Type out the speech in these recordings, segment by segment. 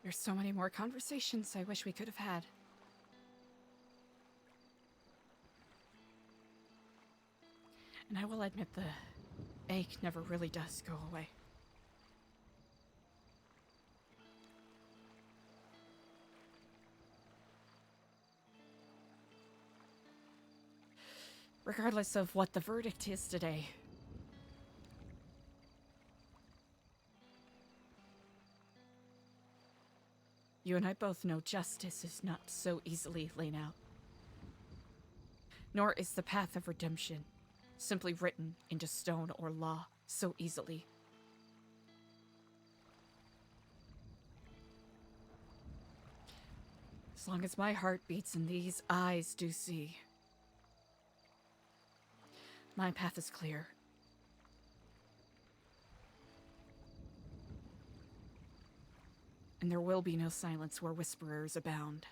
There's so many more conversations I wish we could have had. And I will admit the ache never really does go away. Regardless of what the verdict is today. You and I both know justice is not so easily laid out. Nor is the path of redemption simply written into stone or law so easily. As long as my heart beats and these eyes do see, my path is clear. And there will be no silence where whisperers abound.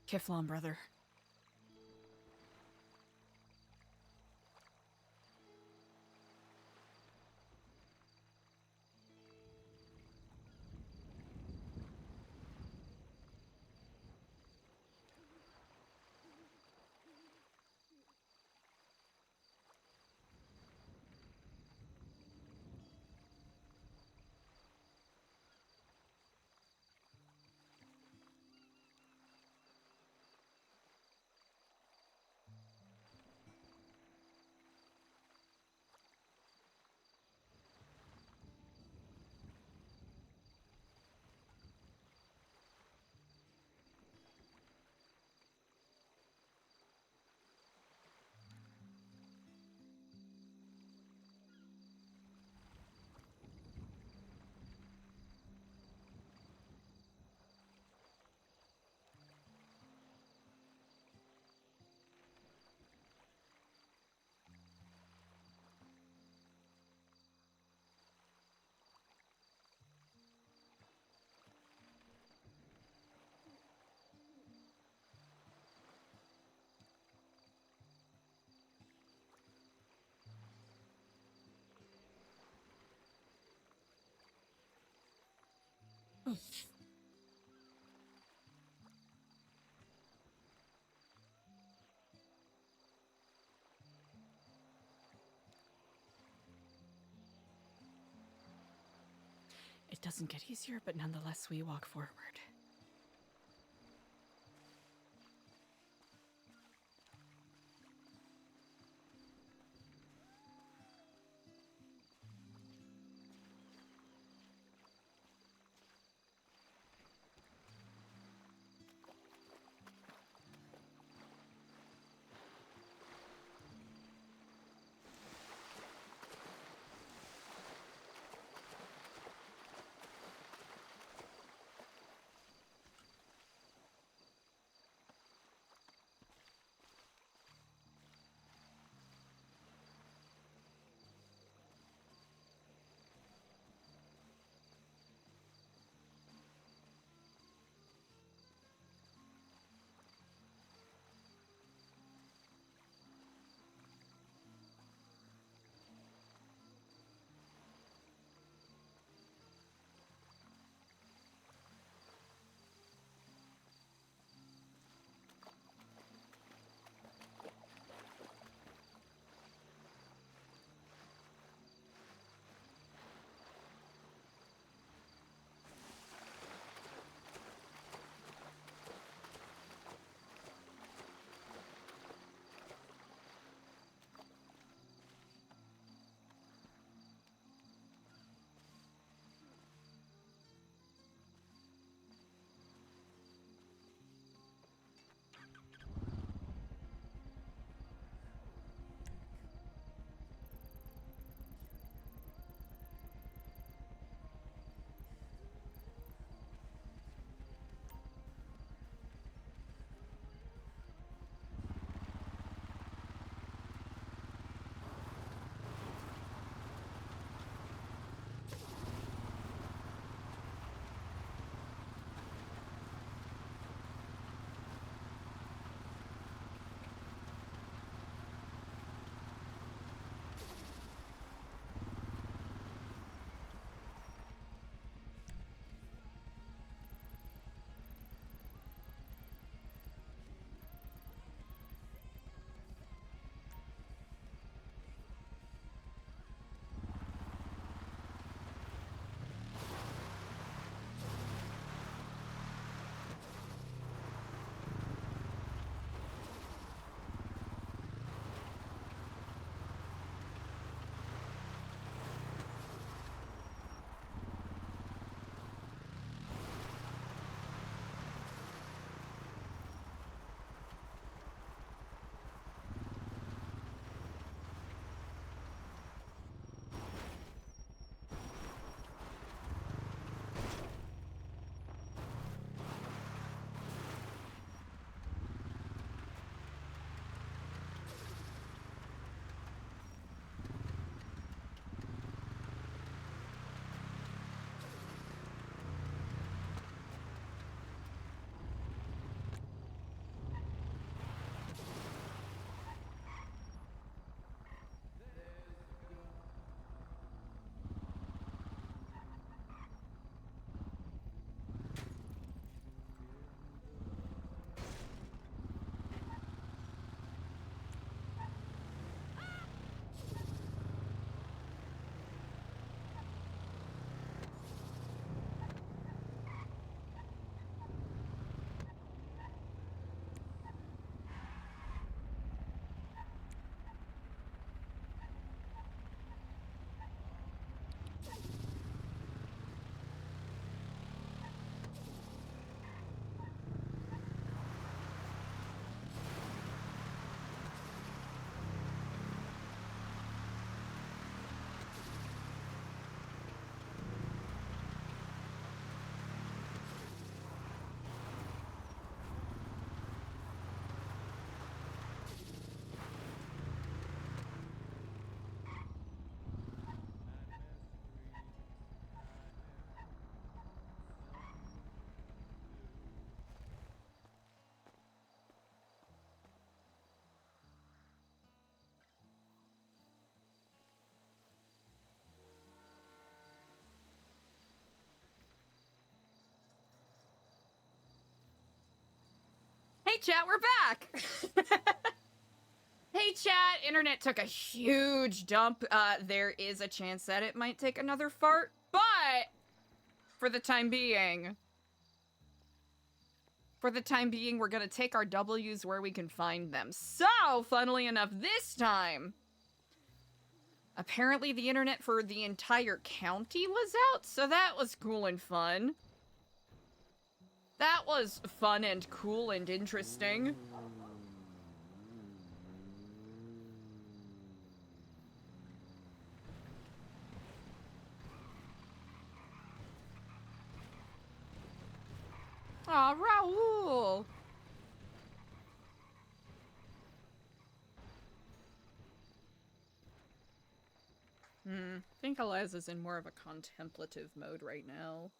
Kiflon, brother. It doesn't get easier, but nonetheless we walk forward. Hey chat, we're back! Hey chat, internet took a huge dump. There is a chance that it might take another fart, but for the time being, we're gonna take our W's where we can find them. So, funnily enough, this time, apparently the internet for the entire county was out, so that was cool and fun. That was fun and cool and interesting. Aw, Raul! I think Eliza's in more of a contemplative mode right now.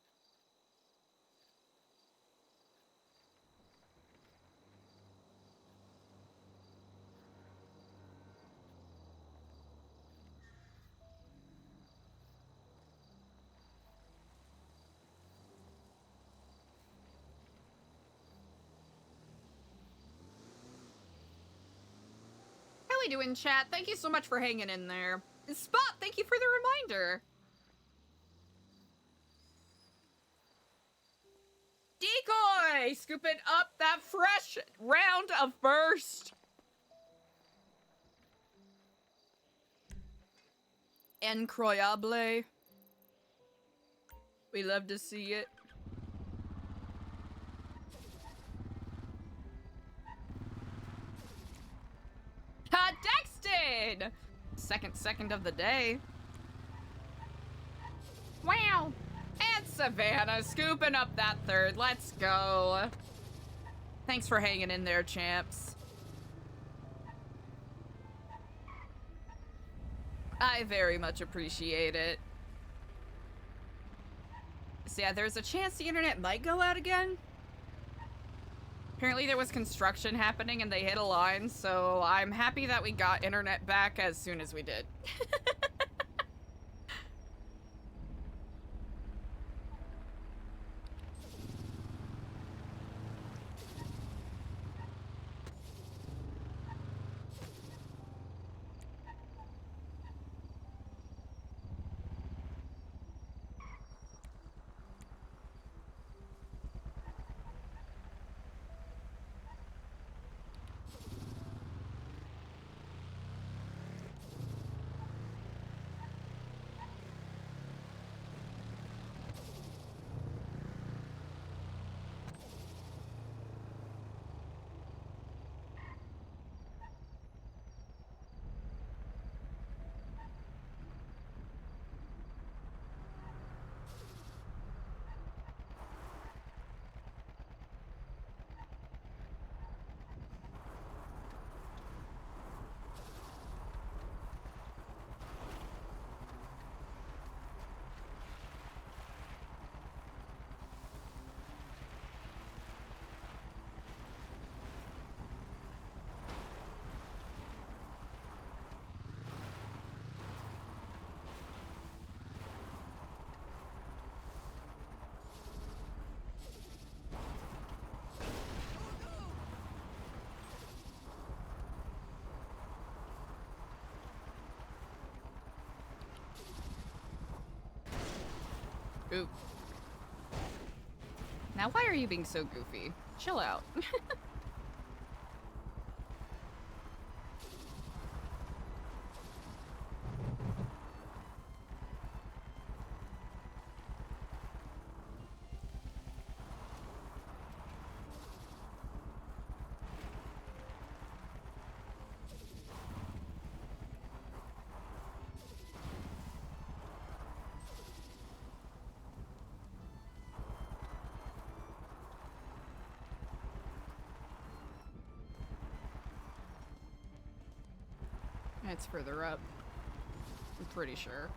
How we doing, chat? Thank you so much for hanging in there. Spot, thank you for the reminder. Decoy! Scooping up that fresh round of burst. Incroyable. We love to see it. Ha! Dexted! Second of the day. Wow! And Savannah scooping up that third. Let's go. Thanks for hanging in there, champs. I very much appreciate it. So yeah, there's a chance the internet might go out again. Apparently there was construction happening and they hit a line, so I'm happy that we got internet back as soon as we did. Ooh. Now why are you being so goofy? Chill out. It's further up. I'm pretty sure.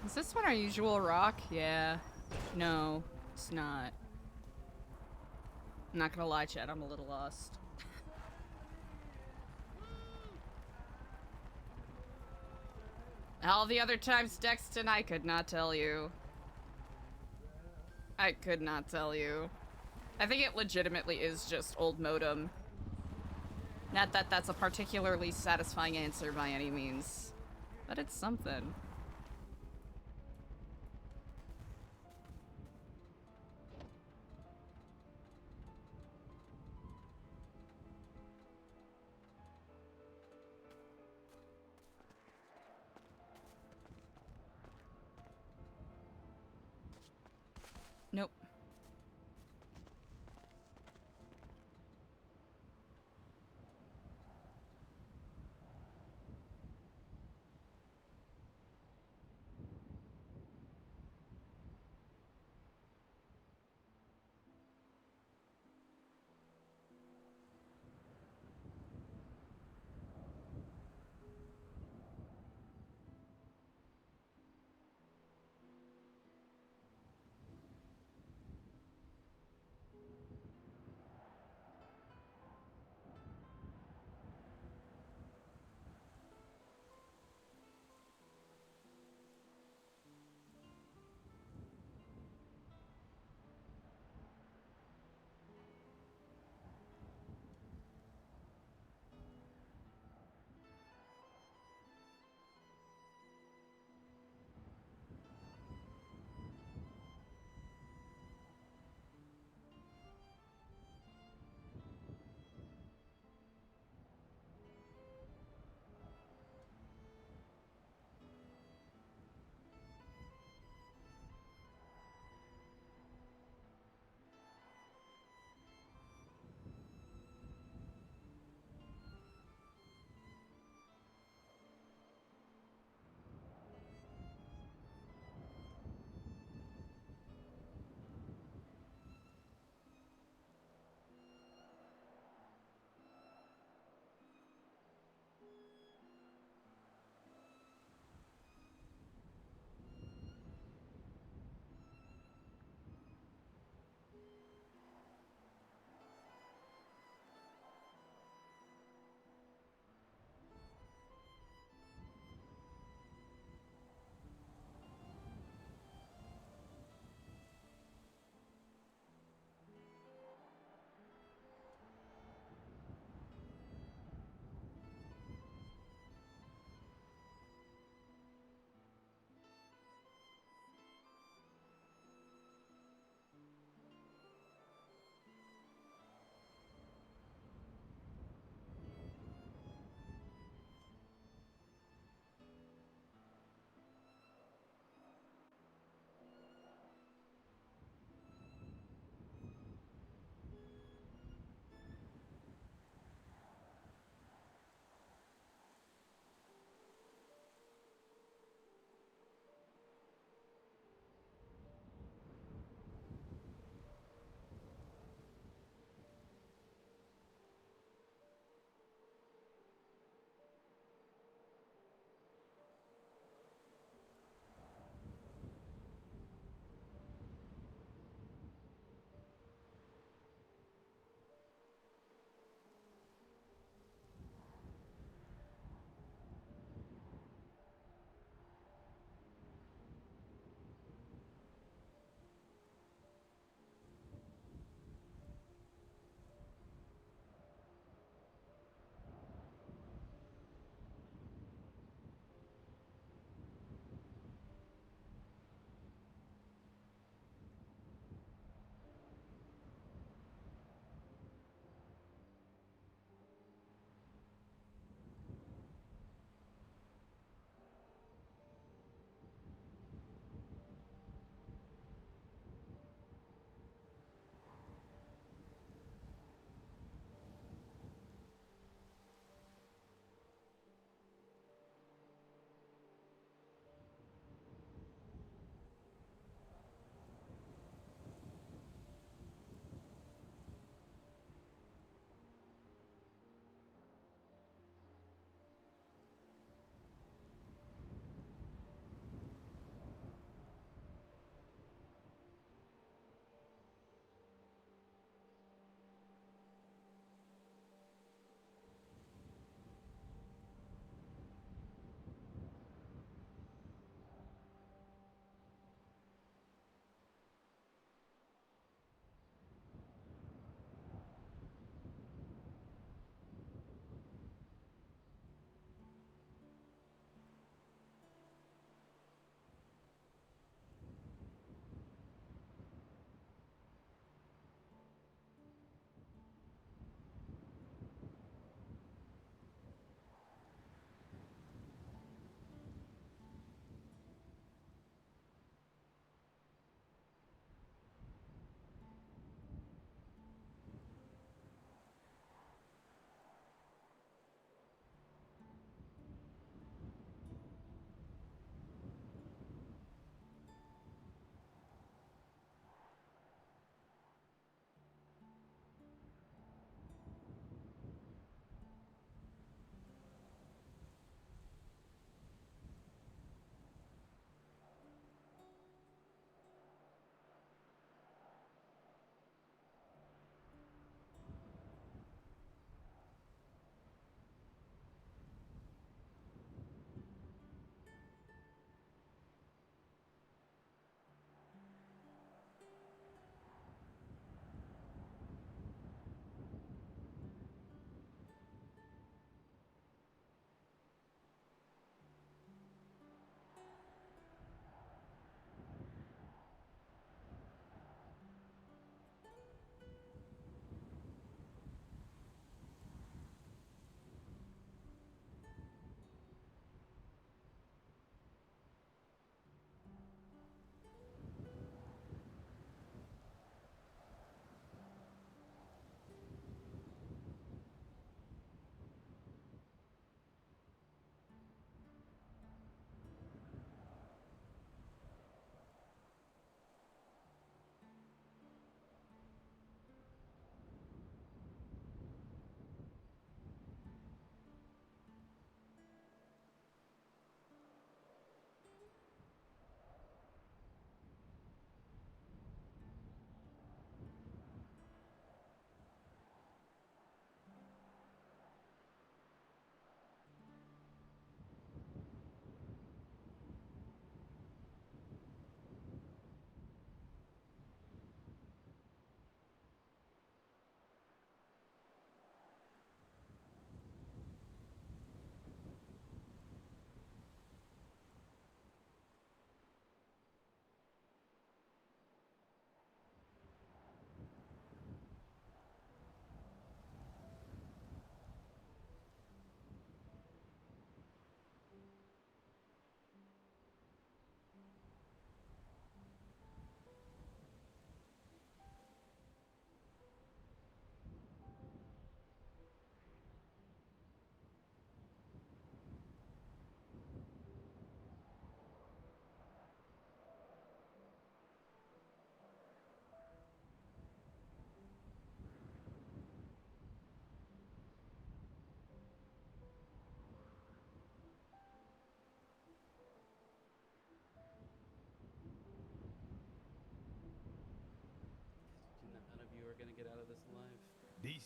Is this one our usual rock? Yeah. No, it's not. I'm not gonna lie, Chad, I'm a little lost. All the other times, Dexton, I could not tell you. I could not tell you. I think it legitimately is just old modem. Not that that's a particularly satisfying answer by any means, but it's something. Nope.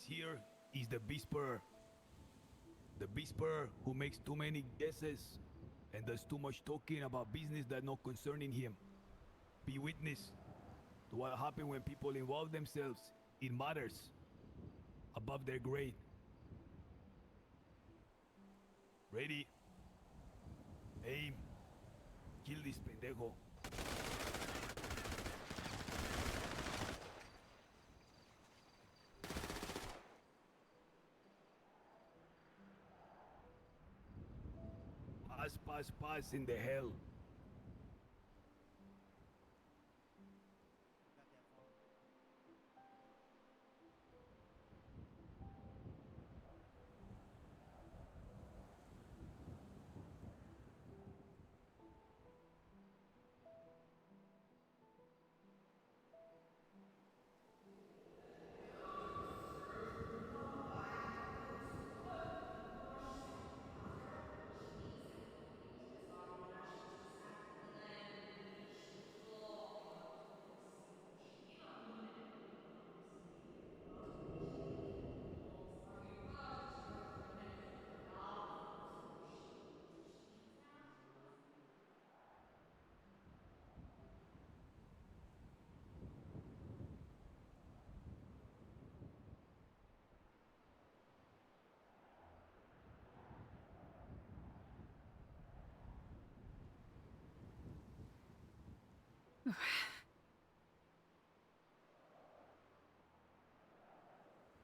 here is the Whisperer. The Whisperer who makes too many guesses and does too much talking about business that not concerning him. Be witness to what happens when people involve themselves in matters above their grade. Ready? Aim. Kill this pendejo. Pass in the hell.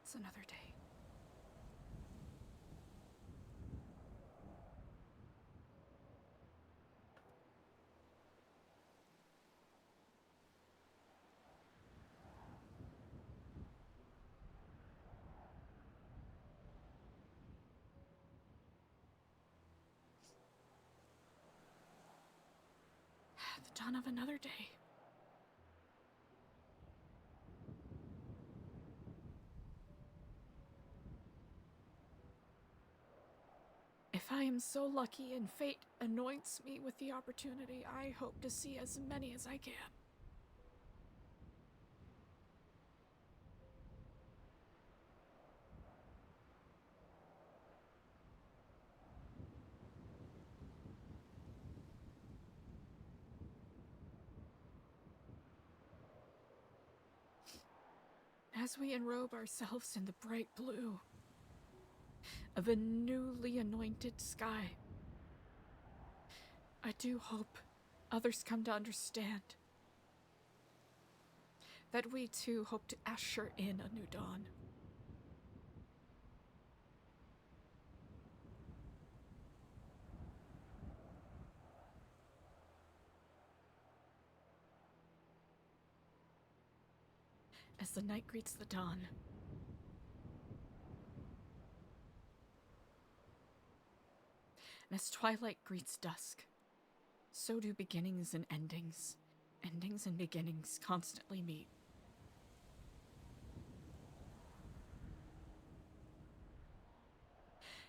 It's another day. The dawn of another day. If I am so lucky and fate anoints me with the opportunity, I hope to see as many as I can. As we enrobe ourselves in the bright blue of a newly anointed sky, I do hope others come to understand that we too hope to usher in a new dawn. As the night greets the dawn, and as twilight greets dusk, so do beginnings and endings. Endings and beginnings constantly meet.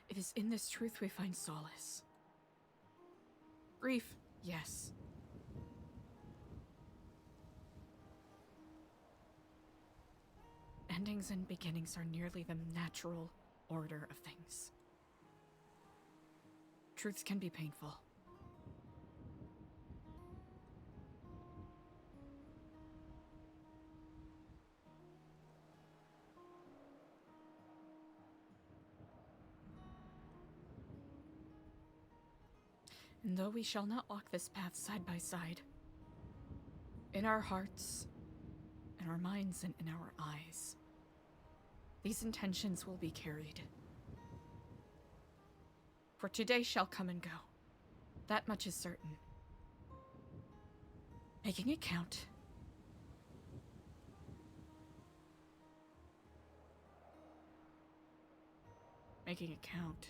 It is in this truth we find solace. Grief, yes. Endings and beginnings are nearly the natural order of things. Truths can be painful. And though we shall not walk this path side by side, in our hearts, in our minds, and in our eyes, these intentions will be carried. For today shall come and go. That much is certain. Making it count. Making it count.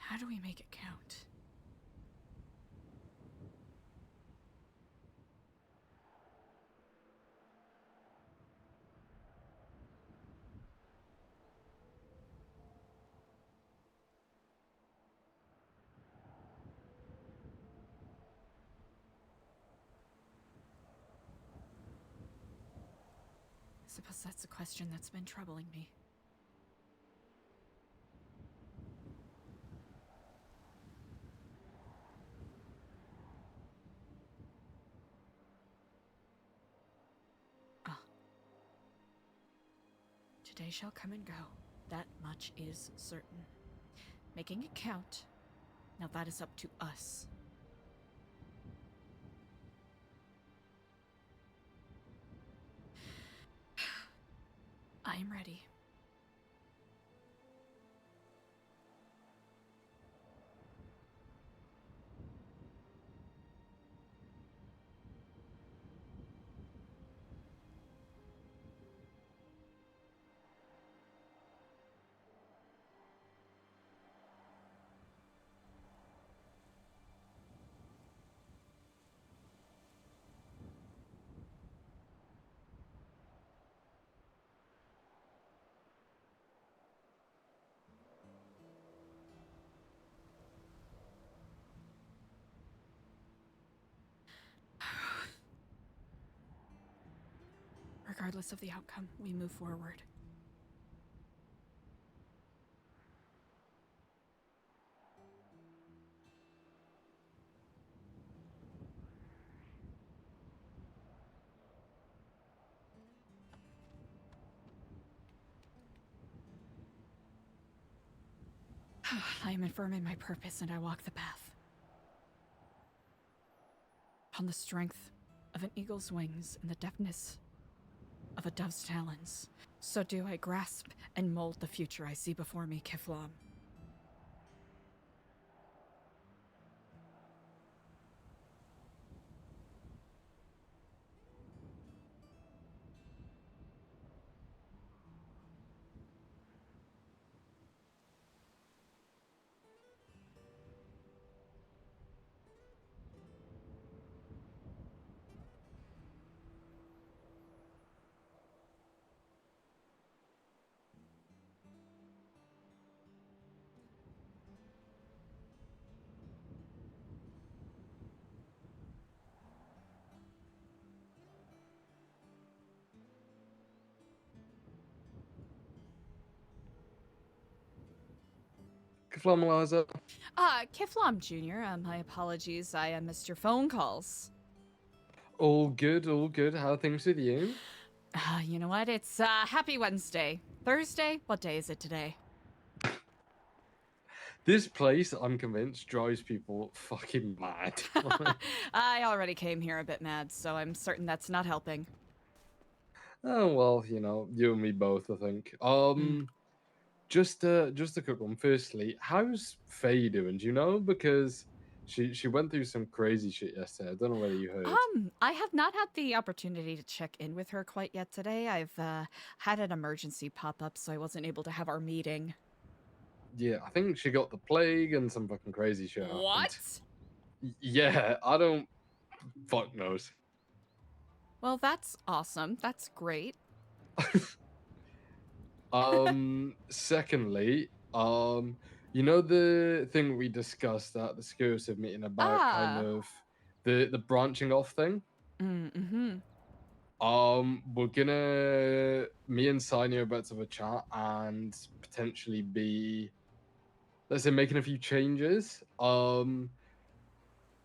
How do we make it count? I suppose that's a question that's been troubling me. Today shall come and go. That much is certain. Making it count. Now that is up to us. I am ready. Regardless of the outcome, we move forward. I am firm in my purpose, and I walk the path. On the strength of an eagle's wings and the deftness of a dove's talons, so do I grasp and mold the future I see before me, Kiflam. Kiflam, Eliza. Kiflam Jr., my apologies, I missed your phone calls. All good, all good. How are things with you? You know what? It's Happy Wednesday. Thursday? What day is it today? This place, I'm convinced, drives people fucking mad. I already came here a bit mad, so I'm certain that's not helping. Oh well, you know, you and me both, I think. Just a quick one. Firstly, how's Faye doing? Do you know? Because she went through some crazy shit yesterday. I don't know whether you heard. I have not had the opportunity to check in with her quite yet today. I've had an emergency pop up, so I wasn't able to have our meeting. Yeah, I think she got the plague and some fucking crazy shit happened. What? Yeah, I don't. Fuck knows. Well, that's awesome. That's great. Secondly, you know the thing we discussed at the Scursive meeting about kind of the branching off thing? Mm-hmm. We're gonna me and Siny are about to have a chat and potentially be, let's say, making a few changes. Are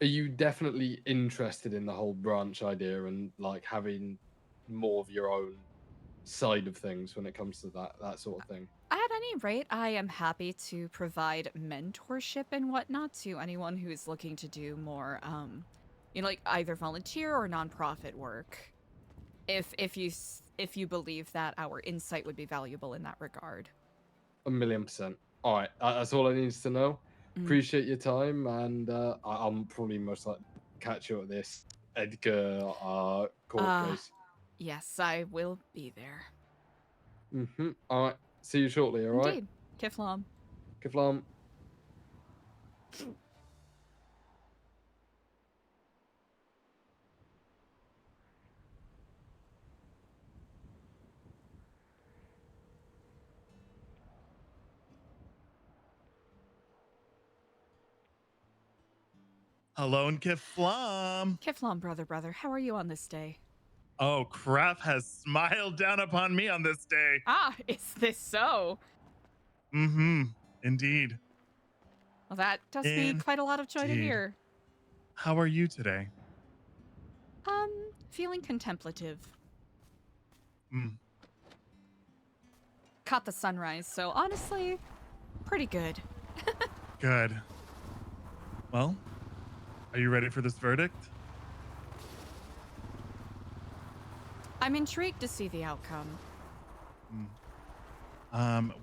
you definitely interested in the whole branch idea and like having more of your own side of things when it comes to that sort of thing? At any rate, I am happy to provide mentorship and whatnot to anyone who's looking to do more, like either volunteer or nonprofit work. If you believe that our insight would be valuable in that regard. 1,000,000%. All right, that's all I needed to know. Appreciate your time, and I'm probably most likely catch you at this Edgar court case. Yes, I will be there. All right, see you shortly. All right. Indeed, Kiflam. Kiflam. Hello and Kiflam. Kiflon, brother, how are you on this day? Oh, Kraft has smiled down upon me on this day. Ah, is this so? Mm-hmm. Indeed. Well, that does me quite a lot of joy to Indeed. hear. How are you today? Feeling contemplative. Mm, Caught the sunrise, so honestly, pretty good. good. Well, are you ready for this verdict? I'm intrigued to see the outcome.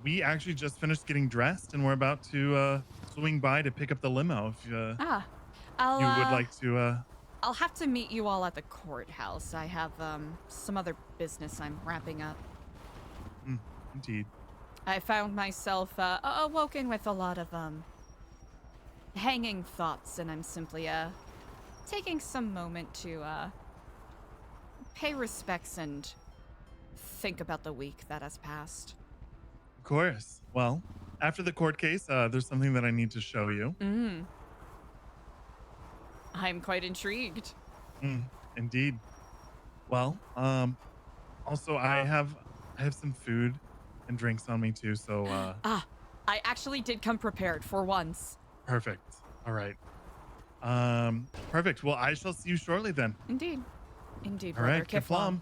We actually just finished getting dressed and we're about to swing by to pick up the limo if you would like to I'll have to meet you all at the courthouse. I have some other business I'm wrapping up. indeed. I found myself awoken with a lot of hanging thoughts, and I'm simply taking some moment to pay respects and think about the week that has passed. Of course. Well, after the court case, there's something that I need to show you. I'm quite intrigued. Indeed. Well, also I have some food and drinks on me too, so I actually did come prepared for once. perfect. All right. Perfect. Well, I shall see you shortly then. Indeed, All brother right, Kiflam. Kiflam.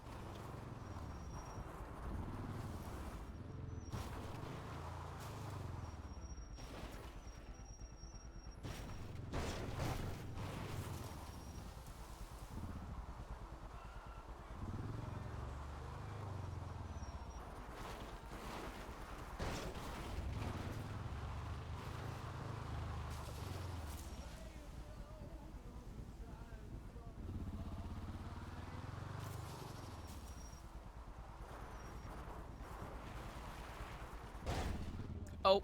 Oh.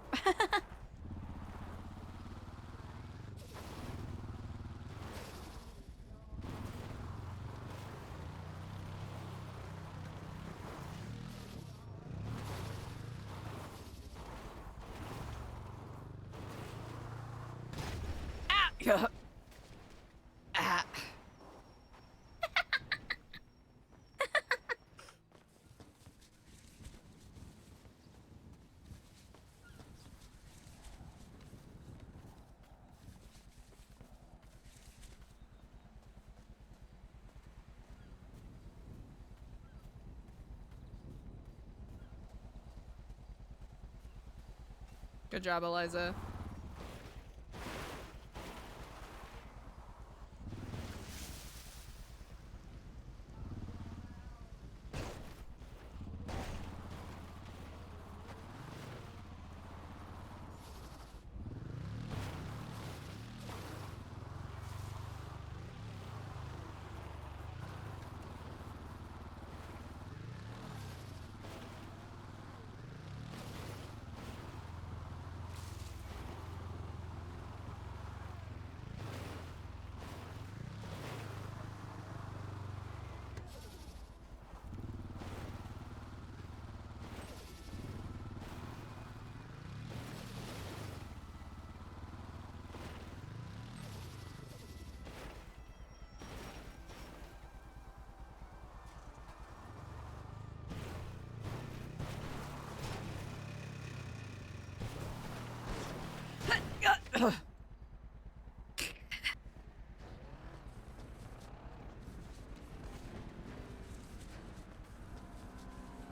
Ah. Ah. Good job, Eliza.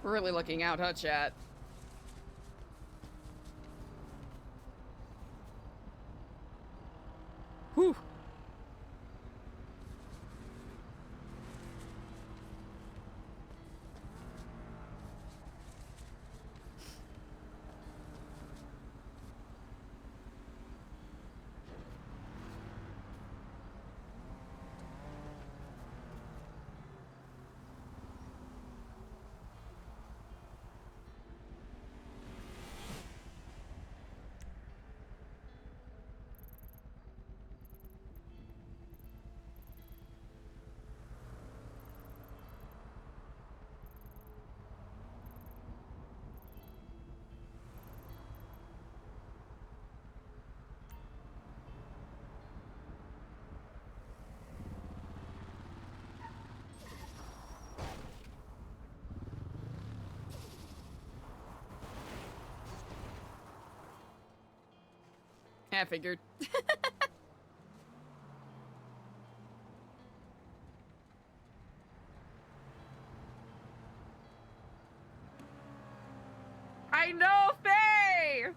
Really looking out, huh, chat? Whew. Yeah, I figured. I know, Faye!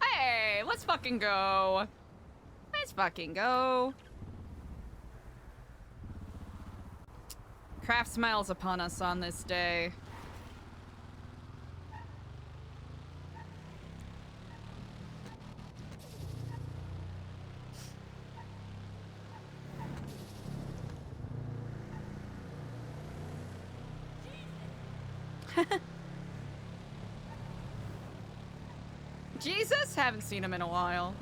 Hey, let's fucking go. Let's fucking go. Craft smiles upon us on this day. Jesus? Haven't seen him in a while.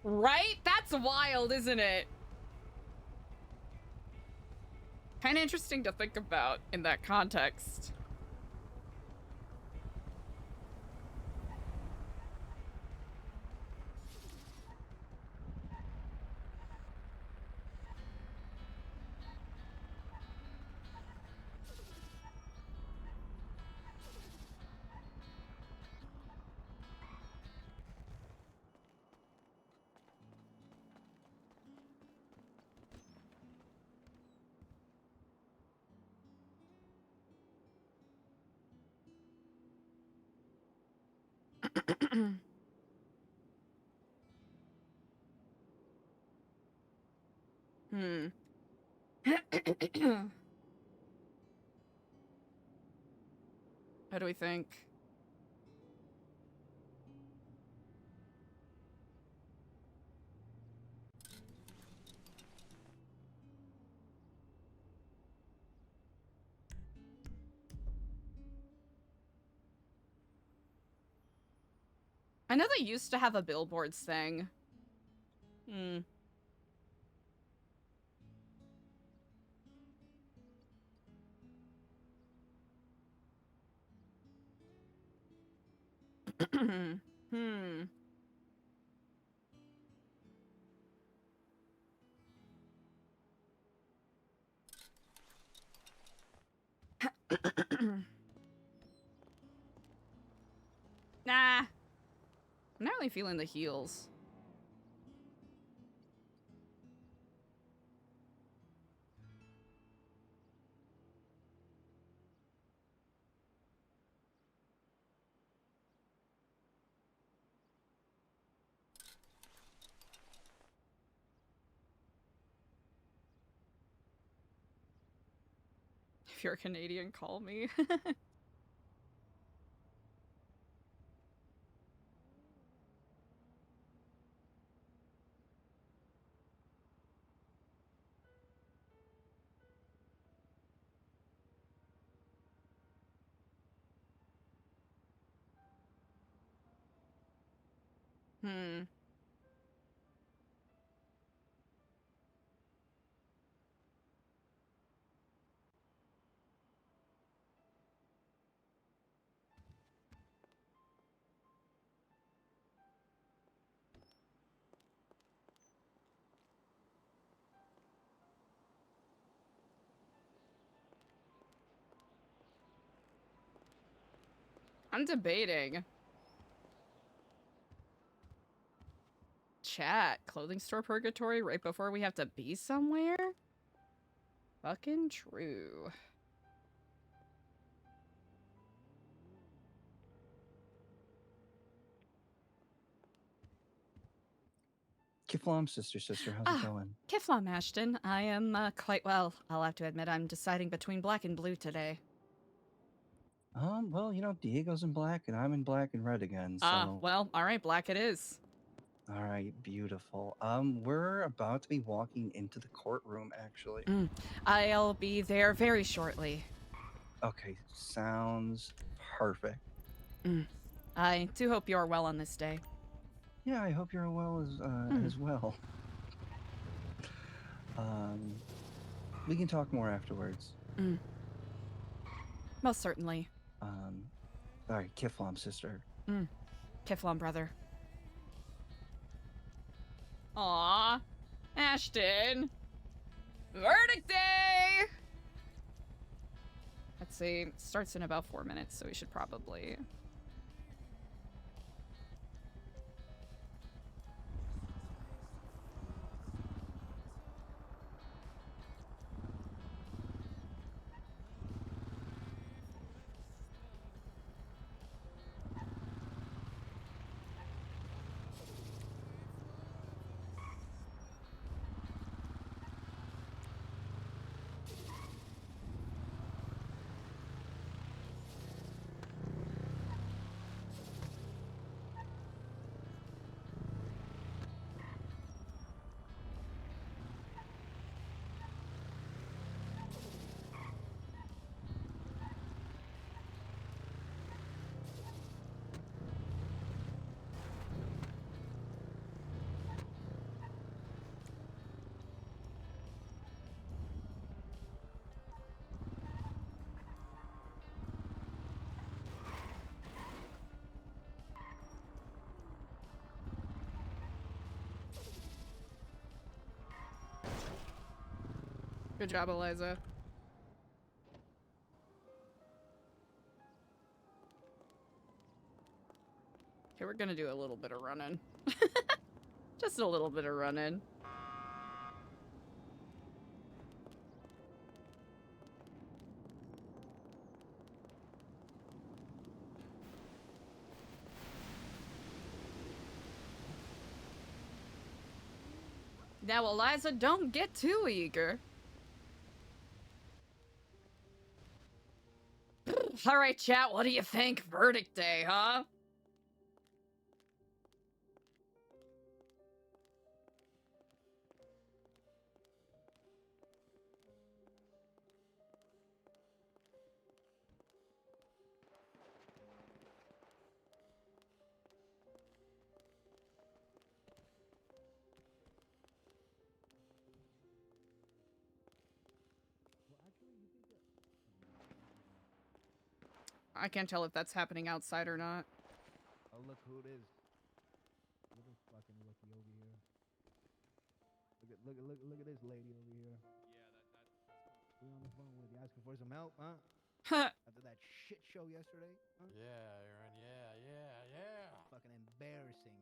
Right? That's wild, isn't it? Kind of interesting to think about in that context. Hmm. What do we think? I know they used to have a billboards thing. Hmm. Hmm. Nah. I'm not really feeling the heels. If you're Canadian, call me. Hmm. I'm debating. Chat, clothing store purgatory right before we have to be somewhere? Fucking true. Kiflam, sister, how's it going? Kiflam Ashton, I am quite well. I'll have to admit I'm deciding between black and blue today. Well, you know, Diego's in black and I'm in black and red again, so. Well, alright, black it is. All right, beautiful. We're about to be walking into the courtroom, actually. I'll be there very shortly. Okay, sounds perfect. I do hope you're well on this day. Yeah, I hope you're well as well. We can talk more afterwards. Most certainly. All right, Kiflam, sister. Kiflam, brother. Aw, Ashton. Verdict day! Let's see, it starts in about 4 minutes, so we should probably... Good job, Eliza. Okay, we're gonna do a little bit of running. Just a little bit of running. Now, Eliza, don't get too eager. All right, chat, what do you think? Verdict day, huh? I can't tell if that's happening outside or not. Oh, look who it is. Look at this fucking rookie over here. Look at this lady over here. Yeah, we on the phone with you asking for some help, huh? After that shit show yesterday, huh? Yeah, Aaron. Yeah. Fucking embarrassing.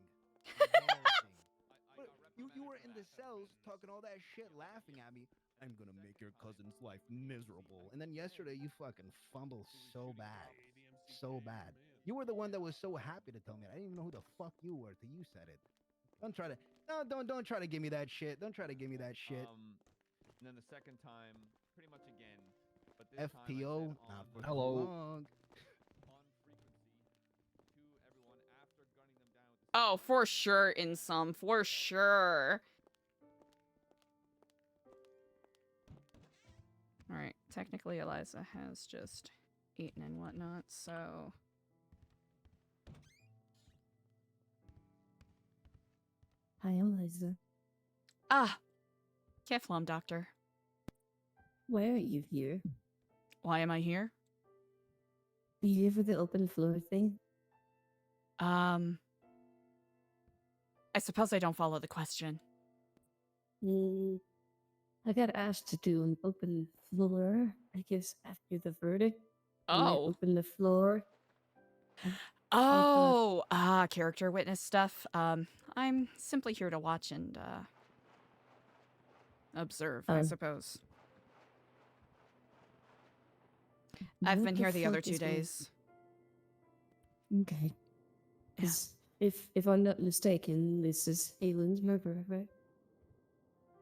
Embarrassing. You were in the cells talking all that shit, laughing at me. I'm gonna make your cousin's life miserable. And then yesterday you fucking fumbled so bad. So bad. You were the one that was so happy to tell me. I didn't even know who the fuck you were till you said it. Don't try to don't try to give me that shit. Don't try to give me that shit. And then the second time, pretty much again. But this FPO, time I not said for on, Hello. long. on frequency to everyone after gunning them down with the Oh, for sure, in some, for sure. All right, technically Eliza has just eaten and whatnot, so... Hi, Eliza. Ah! Keflam, doctor. Why are you here? Why am I here? Are you here for the open floor thing? I suppose I don't follow the question. I got asked to do an open floor, I guess, after the verdict. I might Oh. open the floor. Oh, character witness stuff. I'm simply here to watch and, observe, I suppose. I've been here the other 2 days. Okay. Because if I'm not mistaken, this is Aylin's murder, right?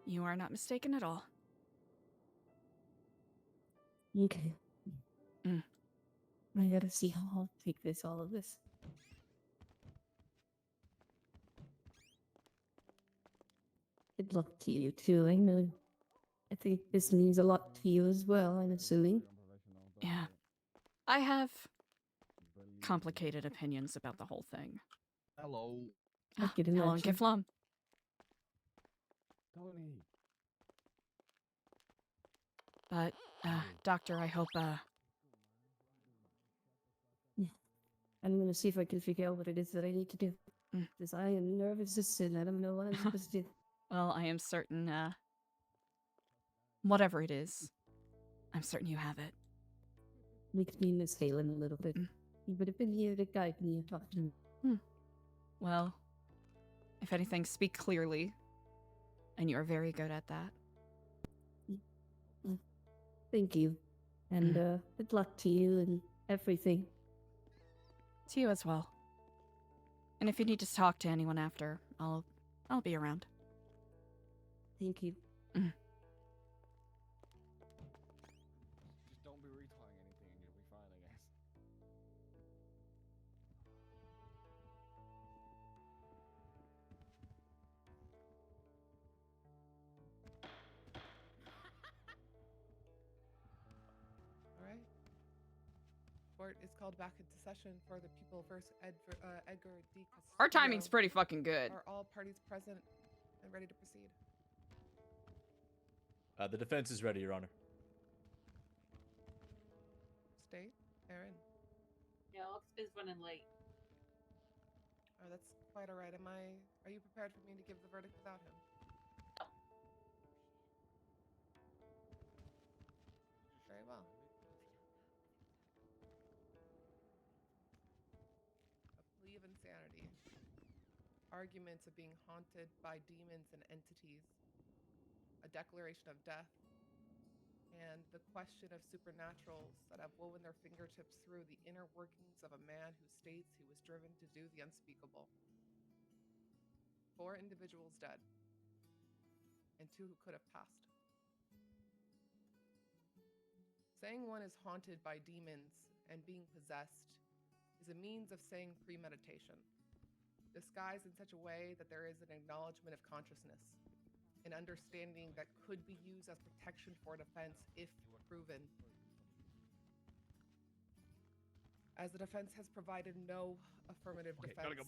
You are not mistaken at all. Okay. I gotta see how I'll take all of this. Good luck to you too. I think this means a lot to you as well, I'm assuming. Yeah. I have complicated opinions about the whole thing. Hello. I could Hello, imagine. Keflam. Tony. But, doctor, I hope, Yeah. I'm gonna see if I can figure out what it is that I need to do. Because I am nervous as sin. I don't know what I'm supposed to do. Well, I am certain, whatever it is, I'm certain you have it. Makes me miss Halen a little bit. He would have been here to guide me and talk to me. Well, if anything, speak clearly. And you are very good at that. Thank you. And good luck to you and everything. To you as well. And if you need to talk to anyone after, I'll be around. Thank you. Just don't be retrying anything and you'll be fine, I guess. All right. Court is called back into session for the people versus Edgar D. Castillo. Our timing's pretty fucking good. Are all parties present and ready to proceed? The defense is ready, Your Honor. State, Aaron. Yeah, Alex is running late. Oh, that's quite all right. Are you prepared for me to give the verdict without him? Very well. A plea of insanity. Arguments of being haunted by demons and entities. A declaration of death. And the question of supernaturals that have woven their fingertips through the inner workings of a man who states he was driven to do the unspeakable. 4 individuals dead, and 2 who could have passed. Saying one is haunted by demons and being possessed is a means of saying premeditation, disguised in such a way that there is an acknowledgement of consciousness, an understanding that could be used as protection for defense if proven. As the defense has provided no affirmative defense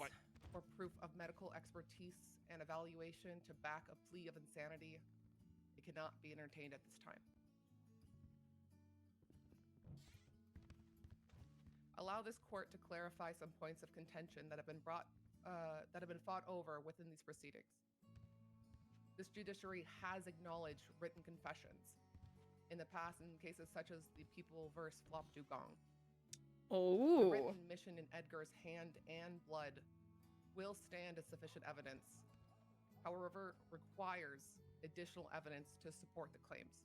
or proof of medical expertise and evaluation to back a plea of insanity, it cannot be entertained at this time. Allow this court to clarify some points of contention that have been fought over within these proceedings. This judiciary has acknowledged written confessions in the past in cases such as the People versus Flop Dugong. Oh. The written admission in Edgar's hand and blood will stand as sufficient evidence, however, requires additional evidence to support the claims.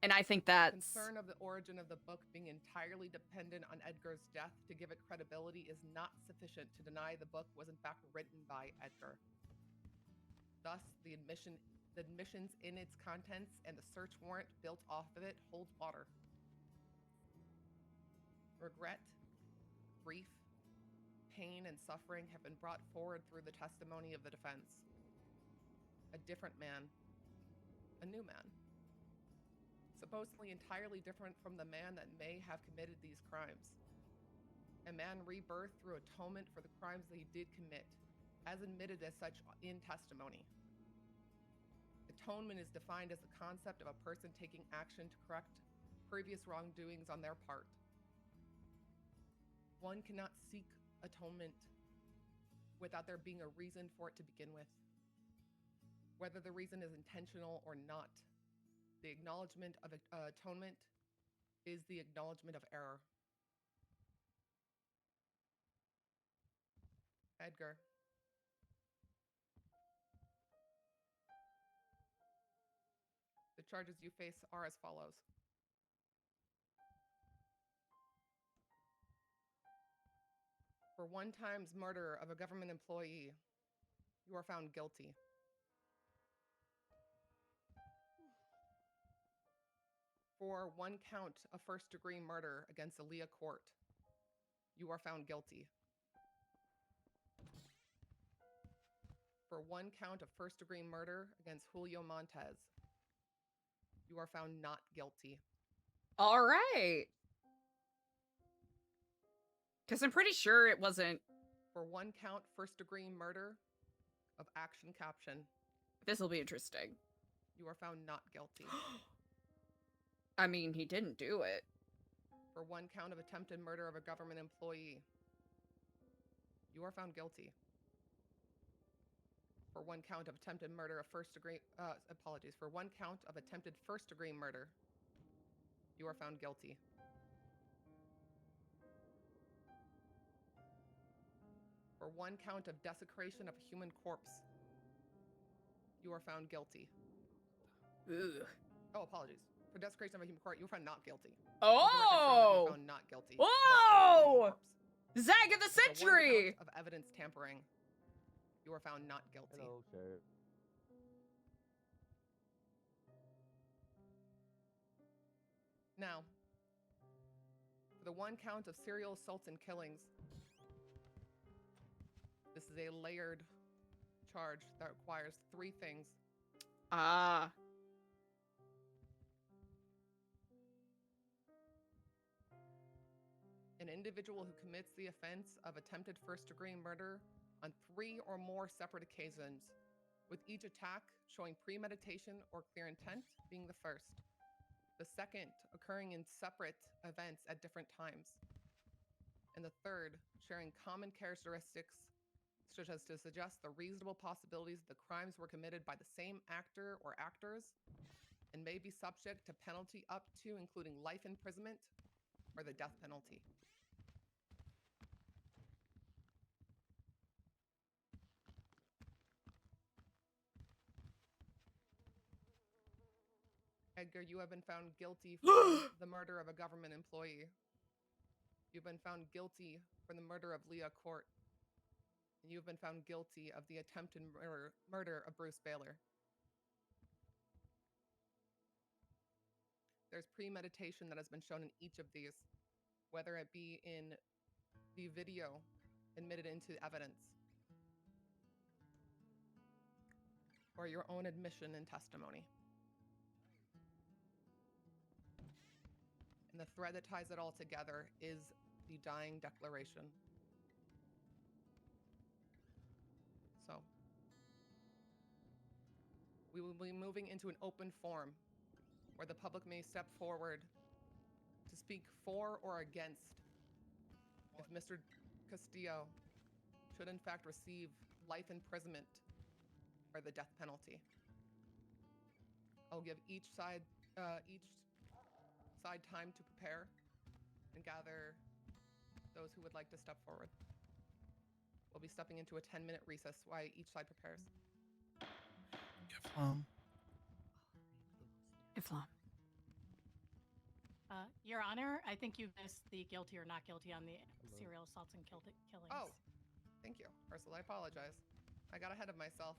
And I think that's... Concern of the origin of the book being entirely dependent on Edgar's death to give it credibility is not sufficient to deny the book was in fact written by Edgar. Thus, the admissions in its contents and the search warrant built off of it hold water. Regret, grief, pain, and suffering have been brought forward through the testimony of the defense. A different man, a new man, supposedly entirely different from the man that may have committed these crimes. A man rebirthed through atonement for the crimes that he did commit, as admitted as such in testimony. Atonement is defined as the concept of a person taking action to correct previous wrongdoings on their part. One cannot seek atonement without there being a reason for it to begin with. Whether the reason is intentional or not, the acknowledgement of atonement is the acknowledgement of error. Edgar. The charges you face are as follows. For one times murder of a government employee, you are found guilty. For one count of first-degree murder against Eliza Court, you are found guilty. For one count of first-degree murder against Julio Montez, you are found not guilty. All right. Because I'm pretty sure it wasn't... For one count first-degree murder of Action Caption. This will be interesting. You are found not guilty. I mean, he didn't do it. For one count of attempted murder of a government employee, you are found guilty. For one count of attempted murder of for one count of attempted first-degree murder, you are found guilty. For one count of desecration of a human corpse, you are found guilty. Ugh. Oh, apologies. For desecration of a human corpse, you were found not guilty. Oh! You found not guilty. Whoa! Zag of the For one century! count of evidence tampering, you are found not guilty. Hello, sir. Now, for the one count of serial assaults and killings, this is a layered charge that requires 3 things. Ah. An individual who commits the offense of attempted first-degree murder on 3 or more separate occasions, with each attack showing premeditation or clear intent being the first. The second occurring in separate events at different times. And the third sharing common characteristics such as to suggest the reasonable possibilities the crimes were committed by the same actor or actors and may be subject to penalty up to including life imprisonment or the death penalty. Edgar, you have been found guilty for the murder of a government employee. You've been found guilty for the murder of Leah Court. And you've been found guilty of the attempted murder of Bruce Baylor. There's premeditation that has been shown in each of these. whether it be in the video admitted into evidence or your own admission and testimony. And the thread that ties it all together is the dying declaration. So we will be moving into an open forum where the public may step forward to speak for or against if Mr. Castillo should in fact receive life imprisonment or the death penalty. I'll give each side time to prepare and gather those who would like to step forward. We'll be stepping into a 10-minute recess while each side prepares. Iflam. Your Honor, I think you missed the guilty or not guilty on the serial assaults and killings. Oh, thank you, Ursula. I apologize. I got ahead of myself.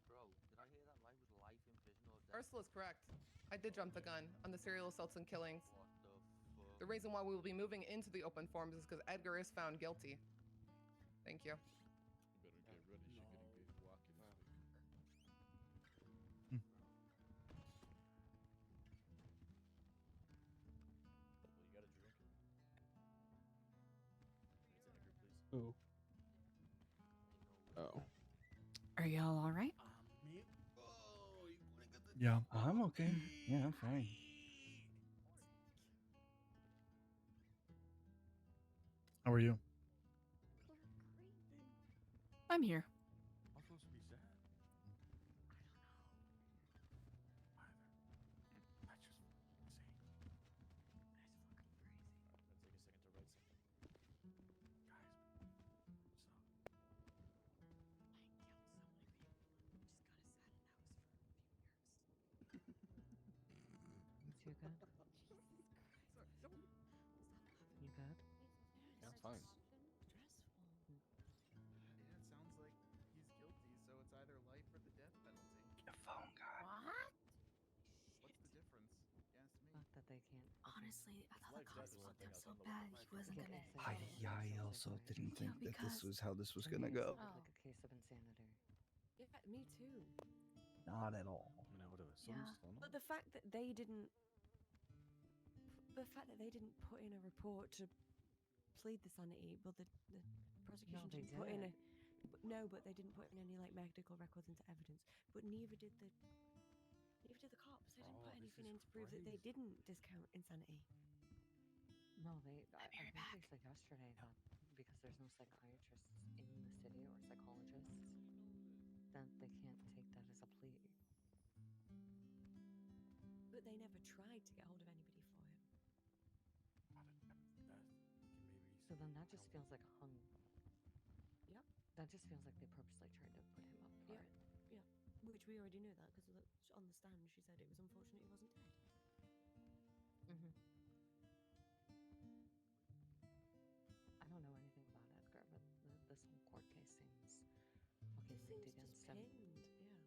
Bro, did I hear that lie was life in prison or death? Ursula's correct. I did jump the gun on the serial assaults and killings. What the fuck? The reason why we will be moving into the open forums is because Edgar is found guilty. Thank you. You better get ready. She's getting big walking this week. Well, you got a drink? It's Edgar, please. Oh. Oh. Are y'all all right? Yeah. I'm okay. Yeah, I'm fine. How are you? I'm here. I'm supposed to be sad. I don't know. Either. That's just insane. That's fucking crazy. Alright, let's take a second to write something. Guys, what's up? You too good? You good? Yeah, fine. Yeah, it sounds like he's guilty, so it's either life or the death penalty. The phone guy. What? What's the difference? You asked me. Not that they can't. Honestly, I thought the Like cops that's fucked one up thing so I bad thought he wasn't Yeah, gonna. exactly. I also didn't think that this because- was how this was For me, gonna it go. sounded like a case of insanity. Yeah, me too. Not at all. No, whatever. Yeah. But the fact that they didn't put in a report to plead the sanity, well, the prosecution they didn't put in a. did. No, but they didn't put in any like medical records into evidence. But neither did the cops. They didn't Oh, put this anything is in to prove that they crazy. didn't discount insanity. No, they. I be right think back. they said yesterday that because there's no psychiatrists in the city or psychologists, then they can't take that as a plea. But they never tried to get hold of anybody for him. So then that just feels like hung. Yep. That just feels like they purposely tried to put him up for Yeah. it. Yeah. Which we already knew that because on the stand she said it was unfortunate he wasn't dead. Mm-hmm. I don't know anything about Edgar, but this whole court case seems looking It rigged seems against just him. pinned. Yeah.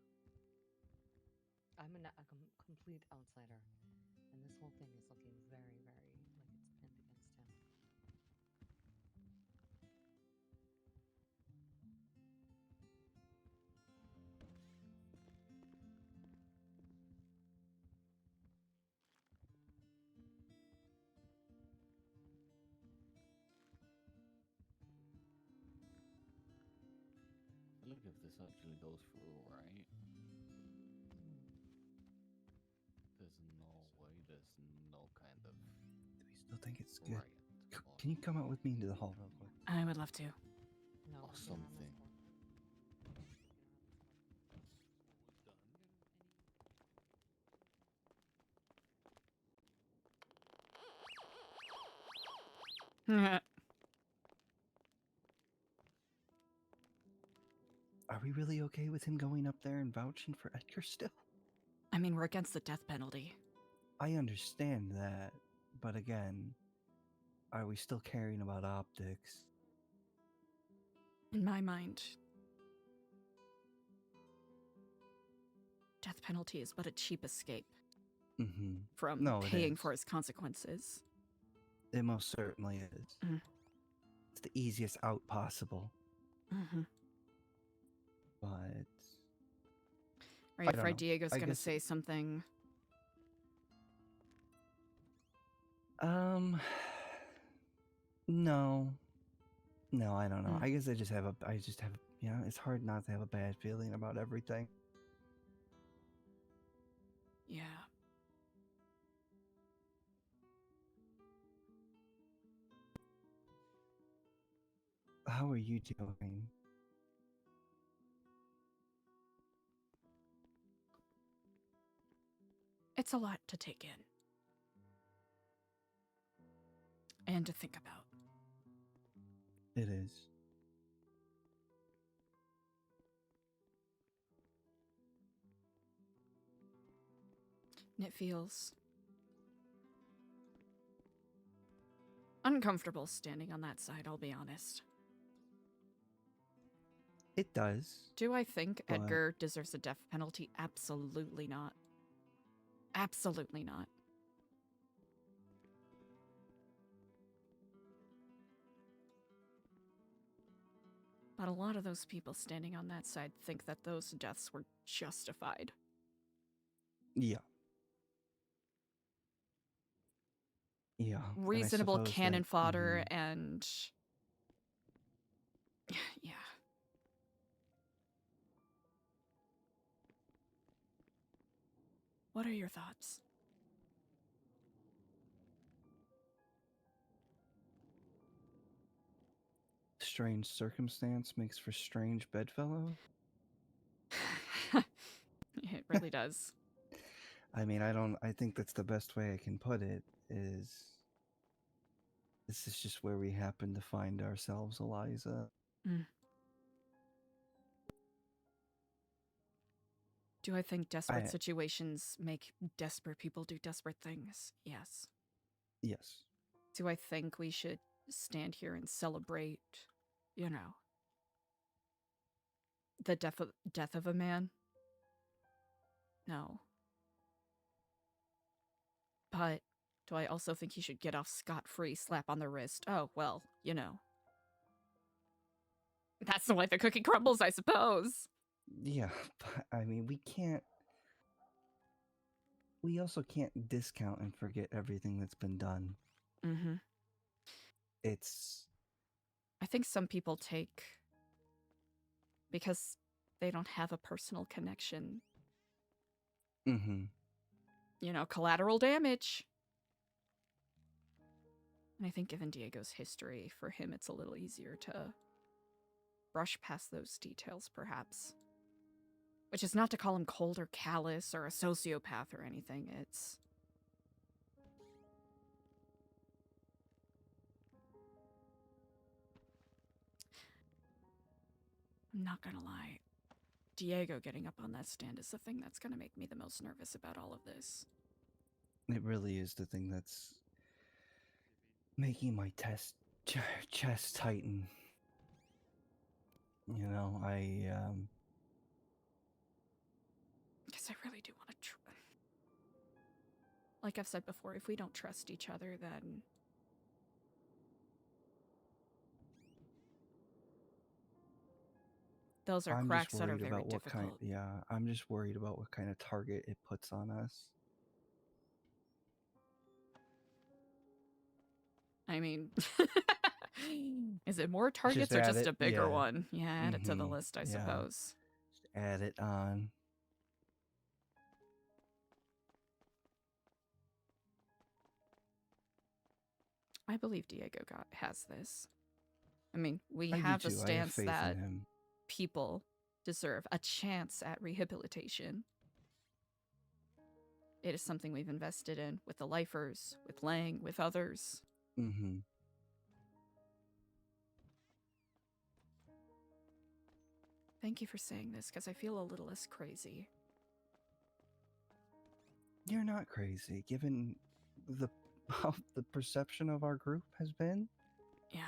I'm a complete outsider, and this whole thing is looking very, very like it's pinned against him. Look, if this actually goes through, right? There's no way, there's no kind of Do we still think it's good? riot Can you come out with me into the hall real quick? I would love to. No, or we don't have this something. one. Are we really okay with him going up there and vouching for Edgar still? I mean, we're against the death penalty. I understand that, but again, are we still caring about optics? In my mind, death penalty is but a cheap escape Mm-hmm. from No, it paying is. for its consequences. It most certainly is. Mm. It's the easiest out possible. Mm-hmm. But Are you afraid Diego's going to say something? No. No, I don't know. Mm. I guess I just have it's hard not to have a bad feeling about everything. Yeah. How are you doing? It's a lot to take in. And to think about. It is. And it feels uncomfortable standing on that side, I'll be honest. It does. Do I think but- Edgar deserves a death penalty? Absolutely not. Absolutely not. But a lot of those people standing on that side think that those deaths were justified. Yeah. Yeah. and I Reasonable suppose cannon that- fodder mhm. and... Yeah. What are your thoughts? Strange circumstance makes for strange bedfellow. It really does. I mean, I think that's the best way I can put it, is this is just where we happen to find ourselves, Eliza. Mm. Do I think desperate situations make desperate people do desperate things? Yes. Yes. Do I think we should stand here and celebrate, you know, the death of a man? No. But do I also think he should get off scot-free, slap on the wrist? Oh, well, you know. That's the way the cookie crumbles, I suppose. Yeah, but I mean, we also can't discount and forget everything that's been done. Mm-hmm. I think some people take, because they don't have a personal connection, Mm-hmm. you know, collateral damage. And I think given Diego's history, for him it's a little easier to brush past those details, perhaps. Which is not to call him cold or callous or a sociopath or anything, it's... I'm not gonna lie. Diego getting up on that stand is the thing that's gonna make me the most nervous about all of this. It really is the thing that's making my chest tighten. You know, Because I really do want to like I've said before, if we don't trust each other, then... Those are cracks that are very difficult. I'm just worried about what kind of target it puts on us. I mean, is it more targets or just a bigger one? Yeah, add it to the list, I suppose. Just add it on. I believe Diego has this. I mean, we I do have the too. I have stance faith in that him. people deserve a chance at rehabilitation. It is something we've invested in with the lifers, with Lang, with others. Mm-hmm. Thank you for saying this, because I feel a little less crazy. You're not crazy, given how the perception of our group has been. Yeah.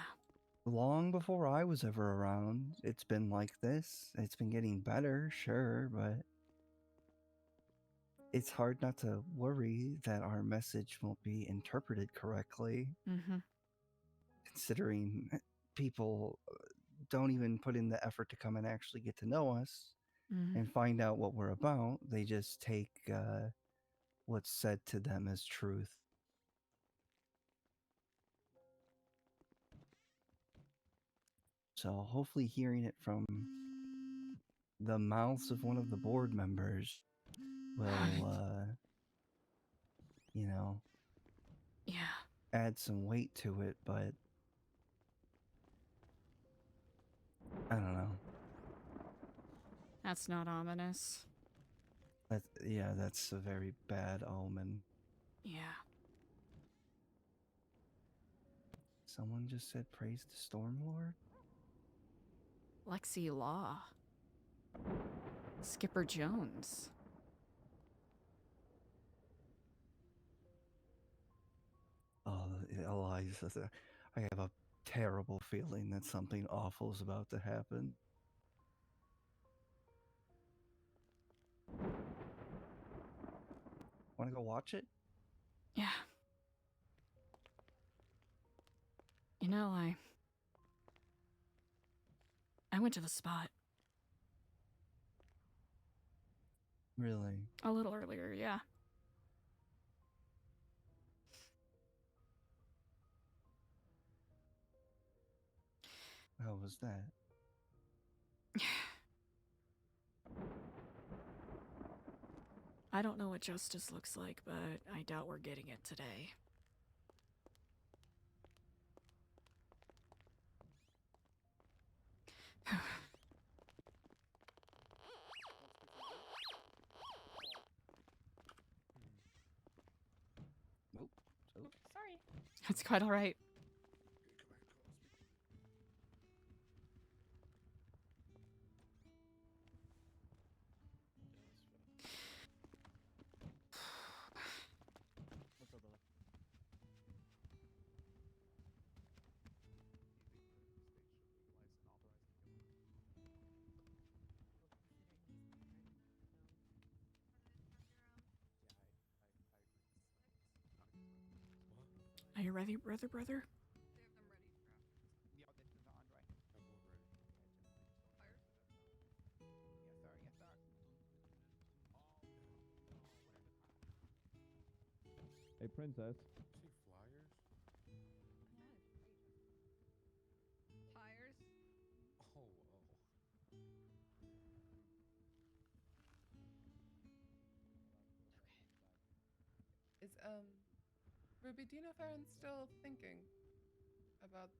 Long before I was ever around, it's been like this. It's been getting better, sure, but it's hard not to worry that our message won't be interpreted correctly, considering people don't even put in the effort to come and actually get to know us and find out what we're about. They just take what's said to them as truth. So hopefully hearing it from the mouths of one of the board members will, you know, add some weight to it, but I don't know. That's not ominous. That's a very bad omen. Yeah. Someone just said praise the Stormlord? Lexi Law. Skipper Jones. Oh, Eliza, I have a terrible feeling that something awful is about to happen. Want to go watch it? Yeah. You know, I went to the spot. Really? A little earlier, yeah. How was that? I don't know what justice looks like, but I doubt we're getting it today. Nope. Sorry. That's quite all right. Are you ready, brother? Hey, princess. See flyers? Tires? Oh, oh. Is Ruby, do you know if Aaron's still thinking about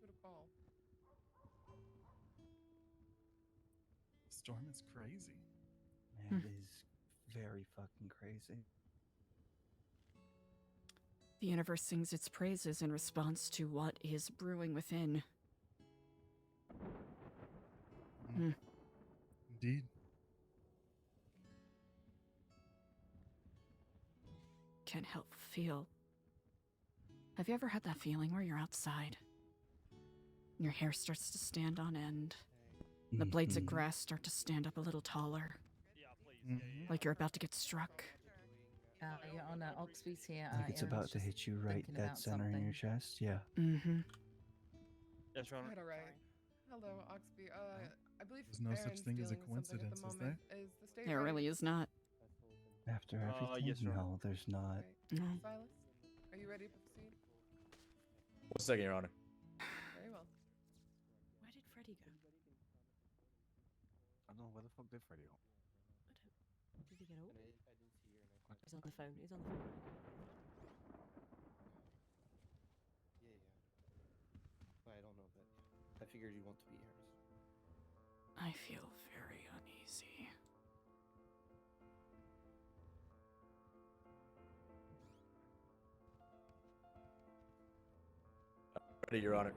who to call? Storm is crazy. It is very fucking crazy. The universe sings its praises in response to what is brewing within. Indeed. Can't help feel. Have you ever had that feeling where you're outside? And your hair starts to stand on end. The blades of grass start to stand up a little taller. Like you're about to get struck. Your Honor, Oxby's here. Like it's Aaron's about to just hit you right thinking dead about center in your something. chest. Yeah. Yes, Your Honor. Quite all right. Hello, Oxby. I believe There's no such Aaron's thing as a dealing with something at the coincidence, is moment. Is the state There ready? really is not. After everything? yes, Your Honor. No, there's not. No. Silas, are you ready to proceed? 1 second, Your Honor. Very well. Where did Freddy go? I don't know, where the fuck did Freddy go? Did he get out? He's on the phone. He's on the phone. Yeah. But I don't know, but I figured you want to be yours. I feel very uneasy. Ready, Your Honor.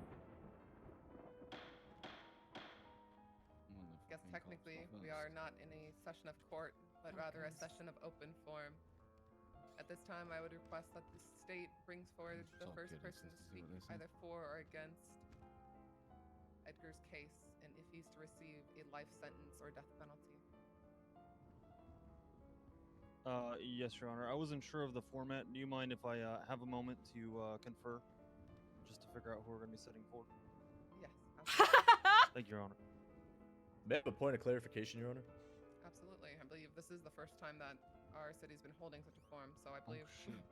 I guess technically we are not in a session of court, but rather a session of open forum. At this time, I would request that the state brings forward the first person to speak either for or against Edgar's case, and if he's to receive a life sentence or death penalty. Yes, Your Honor. I wasn't sure of the format. Do you mind if I have a moment to confer, just to figure out who we're going to be sitting for? Yes. Thank you, Your Honor. May I have a point of clarification, Your Honor? Absolutely. I believe this is the first time that our city's been holding such a forum, so I believe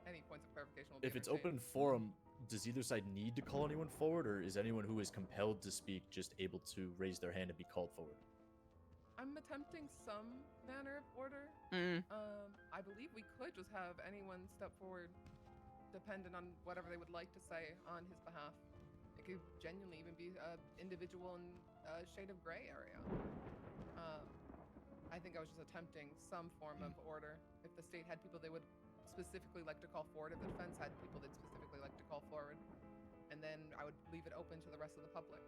any points of clarification will be If it's entertained. open forum, does either side need to call anyone forward, or is anyone who is compelled to speak just able to raise their hand and be called forward? I'm attempting some manner of order. I believe we could just have anyone step forward, dependent on whatever they would like to say on his behalf. It could genuinely even be an individual in a shade of gray area. I think I was just attempting some form of order. If the state had people they would specifically like to call forward, if the defense had people they'd specifically like to call forward, and then I would leave it open to the rest of the public.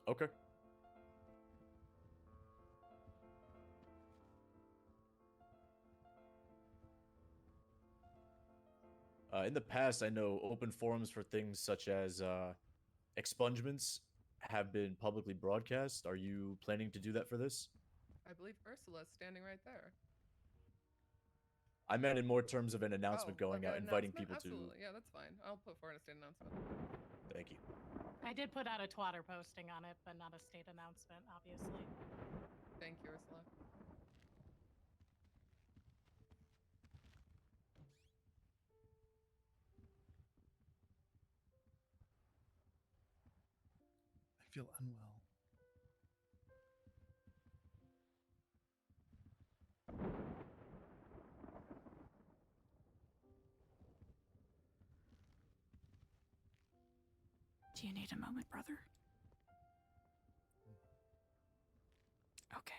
Okay. In the past, I know open forums for things such as expungements have been publicly broadcast. Are you planning to do that for this? I believe Ursula's standing right there. I meant in more terms of an announcement going like out, an inviting announcement? people Absolutely. to. Yeah, that's fine. I'll put forward a state announcement. Thank you. I did put out a Twitter posting on it, but not a state announcement, obviously. Thank you, Ursula. I feel unwell. Do you need a moment, brother? Okay.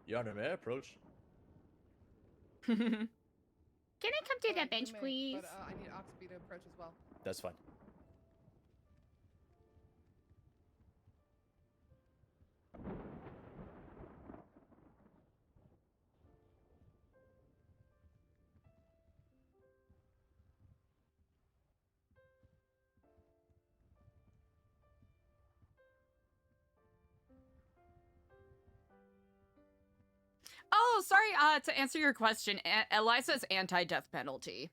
Your Honor, may I approach? Can I come to the bench, You may, please? But I need Oxby to approach as well. That's fine. Oh, sorry. To answer your question, Eliza's anti-death penalty.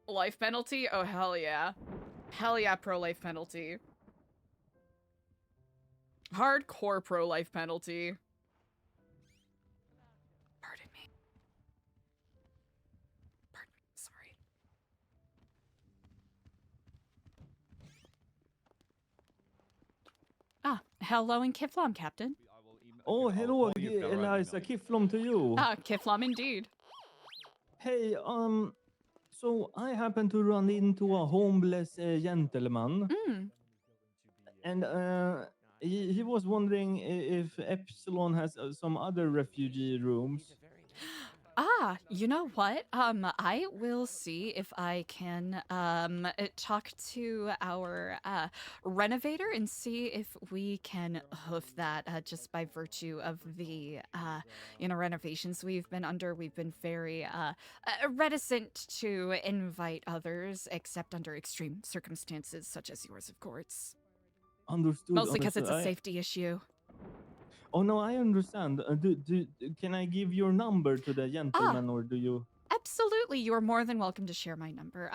Life penalty? Oh, hell yeah. Hell yeah, pro-life penalty. Hardcore pro-life penalty. Pardon me. Pardon me. Sorry. Ah, hello in Kiflom, Captain. Oh, hello, Eliza. Kiflom to you. Ah, Kiflom indeed. Hey, so I happened to run into a homeless gentleman. And he was wondering if Epsilon has some other refugee rooms. Ah, you know what? I will see if I can talk to our renovator and see if we can hoof that just by virtue of the renovations we've been under. We've been very reticent to invite others except under extreme circumstances such as yours, of course. Understood. Mostly because it's a understood. safety issue. Oh no, I understand. Can I give your number to the gentleman, or do you? Absolutely, you are more than welcome to share my number.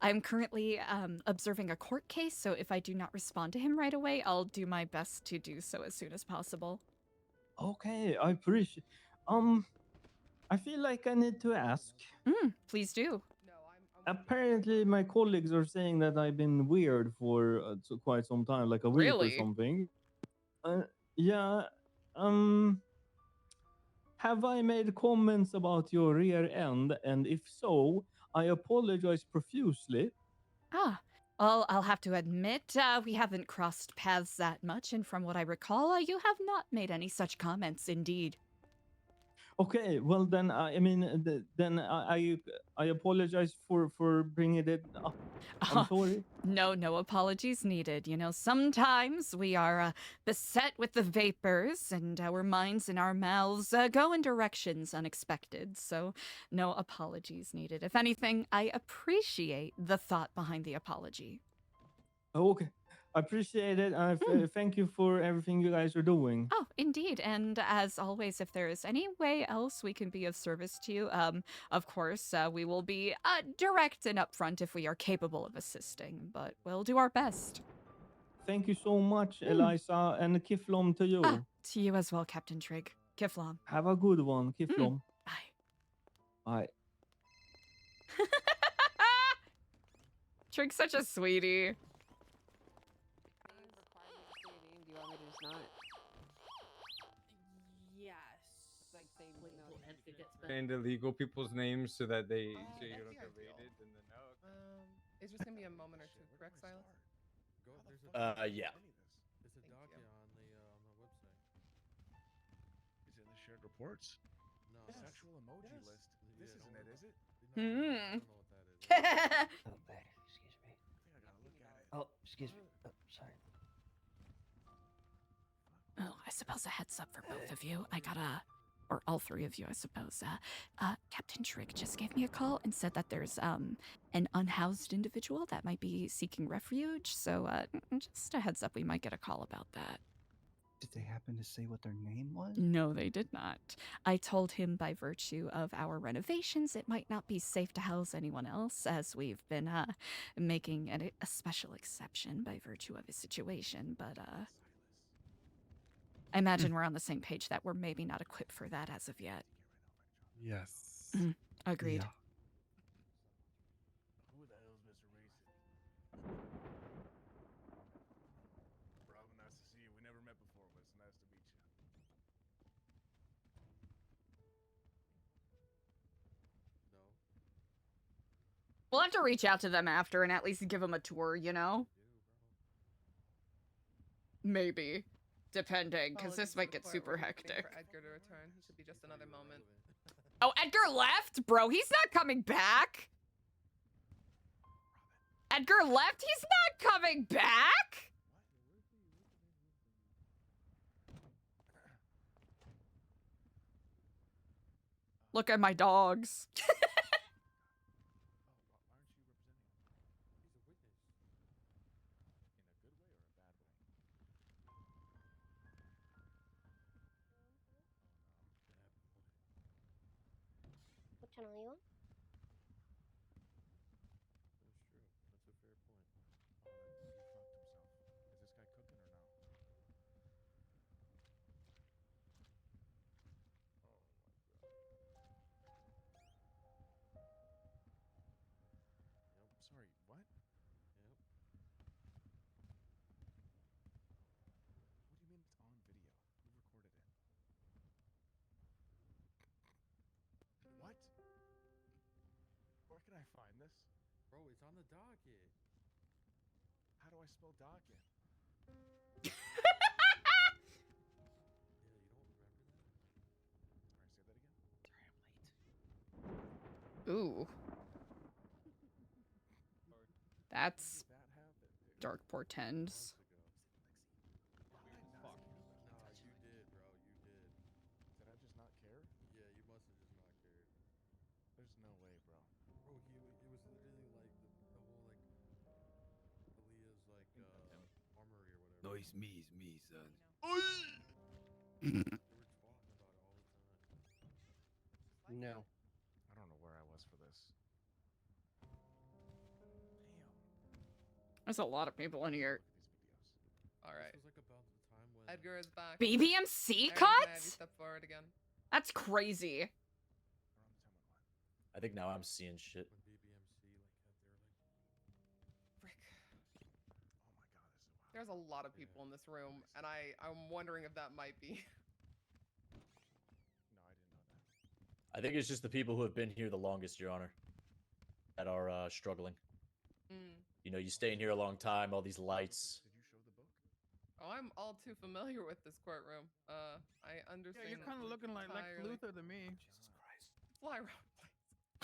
I'm currently observing a court case, so if I do not respond to him right away, I'll do my best to do so as soon as possible. Okay, I appreciate. I feel like I need to ask. Please do. Apparently, my colleagues are saying that I've been weird for quite some time, like a week or Really? something. Yeah. Have I made comments about your rear end? And if so, I apologize profusely. Ah, Well, I'll have to admit, we haven't crossed paths that much, and from what I recall, you have not made any such comments, indeed. Okay, well then, I mean, then I apologize for bringing it up. I'm sorry. No apologies needed. You know, sometimes we are beset with the vapors, and our minds and our mouths go in directions unexpected, so no apologies needed. If anything, I appreciate the thought behind the apology. Okay, I appreciate it. Thank you for everything you guys are doing. Oh, indeed. And as always, if there is any way else we can be of service to you, of course, we will be direct and upfront if we are capable of assisting, but we'll do our best. Thank you so much, Eliza, and Kiflom to you. To you as well, Captain Trigg. Kiflom. Have a good one, Kiflom. Bye. Bye. Trigg's such a sweetie. And illegal people's names so that they so you don't get raided and then It's just gonna be a moment or two, correct, Silas? Yeah. There's a doc on the website. Is it in the shared reports? No. The sexual emoji list. This isn't it, is it? No, I don't know what that is. Excuse me. I gotta look at it. Oh, excuse me. Oh, sorry. Oh, I suppose a heads up for both of you. I gotta, or all three of you, I suppose. Captain Trigg just gave me a call and said that there's an unhoused individual that might be seeking refuge. So just a heads up, we might get a call about that. Did they happen to say what their name was? No, they did not. I told him by virtue of our renovations, it might not be safe to house anyone else, as we've been making a special exception by virtue of his situation. But I imagine we're on the same page that we're maybe not equipped for that as of yet. Yes. Agreed. Yeah. Who the hell's Mr. Racing? Bravo, nice to see you. We never met before, but it's nice to meet you. No. We'll have to reach out to them after and at least give them a tour, you know? Maybe. Depending, because this might get super hectic. For Edgar to return. He should be just another moment. Oh, Edgar left? Bro, he's not coming back! Edgar left? He's not coming back! Look at my dogs. What channel are you on? That's true. That's a fair point. Oh, he fucked himself. Is this guy cooking or no? Yep. Sorry, what? Yep. What do you mean it's on video? Who recorded it? What? Where can I find this? Bro, it's on the docket. How do I spell docket? Yeah, you don't remember that? Alright, say that again. Sorry, I'm late. Ooh. That's That happened. dark portends. No, you did, bro. You did. Did I just not care? Yeah, you must have just not cared. There's no way, bro. Bro, it was literally like the whole like Aaliyah's like armory or whatever. No, it's me, son. They were talking about it all the time. No. I don't know where I was for this. There's a lot of people in here. All right. This was like about the time when Edgar is back. BBMC Aaron, can I have you cuts? step forward again? That's crazy. I think now I'm seeing shit. when BBMC like had their like Frick. There's a lot of people in this room, and I'm wondering if that might be. I think it's just the people who have been here the longest, Your Honor, that are struggling. You know, you stay in here a long time, all these lights. Oh, I'm all too familiar with this courtroom. I understand. Yeah, you're kind of looking like Lex entirely. Luthor to me. Jesus Christ. Fly around.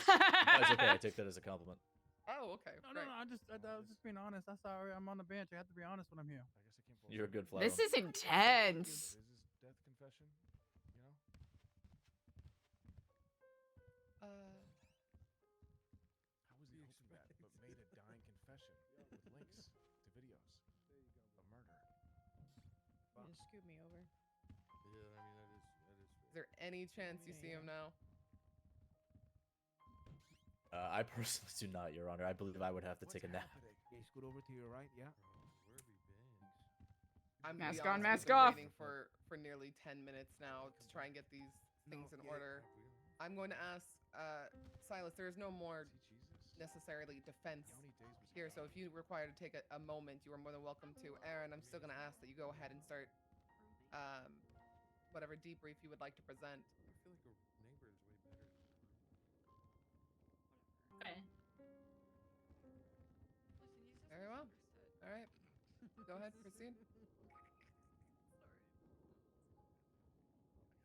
That's okay. I take that as a compliment. Oh, okay. No, great. no, no. I was just being honest. I'm sorry. I'm on the bench. I have to be honest when I'm here. I guess I came full You're a good fly. This is intense. But is his death confession? You know? How was he hoping that, but made a dying confession with links to videos of murder? You just scoot me over. Yeah, I mean that is. Is there any chance you see him now? I personally do not, Your Honor. I believe I would have to take a nap. Okay, scoot over to your right, yeah? Where have we been? I'm Mask be on, honest, mask we've been off. Waiting for nearly 10 minutes now to try and get these things in order. I'm going to ask Silas. There is no more necessarily defense here, so if you require to take a moment, you are more than welcome to. Aaron, I'm still going to ask that you go ahead and start whatever debrief you would like to present. I feel like a neighbor is way better. Okay. Very well. All right. Go ahead, proceed.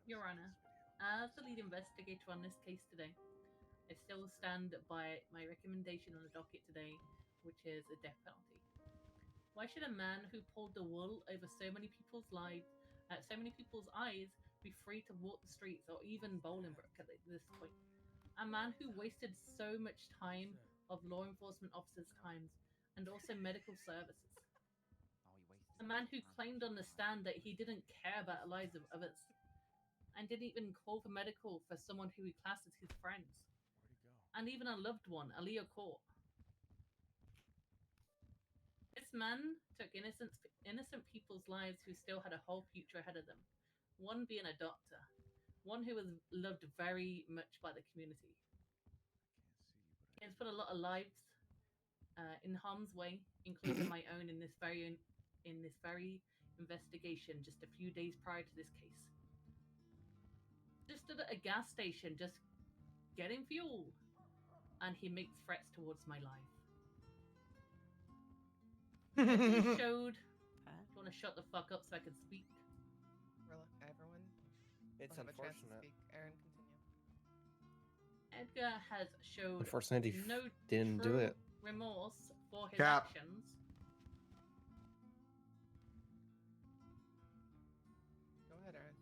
Your Honor, as the lead investigator on this case today, I still stand by my recommendation on the docket today, which is a death penalty. Why should a man who pulled the wool over so many people's lives, so many people's eyes, be free to walk the streets or even Bolingbroke at this point? A man who wasted so much time of law enforcement officers' times and also medical services. A man who claimed on the stand that he didn't care about the lives of others and didn't even call for medical for someone who he classed as his friends. And even a loved one, Aaliyah Court. This man took innocent people's lives who still had a whole future ahead of them. One being a doctor. One who was loved very much by the community. He has put a lot of lives in harm's way, including my own in this very investigation just a few days prior to this case. Just stood at a gas station, just getting fuel, and he makes threats towards my life. He showed. Do you want to shut the fuck up so I can speak? Everyone. It's will have a chance to unfortunate. speak. Aaron, continue. Edgar has showed Unfortunately, he no didn't do true it. remorse for his Cap. actions. Go ahead, Aaron.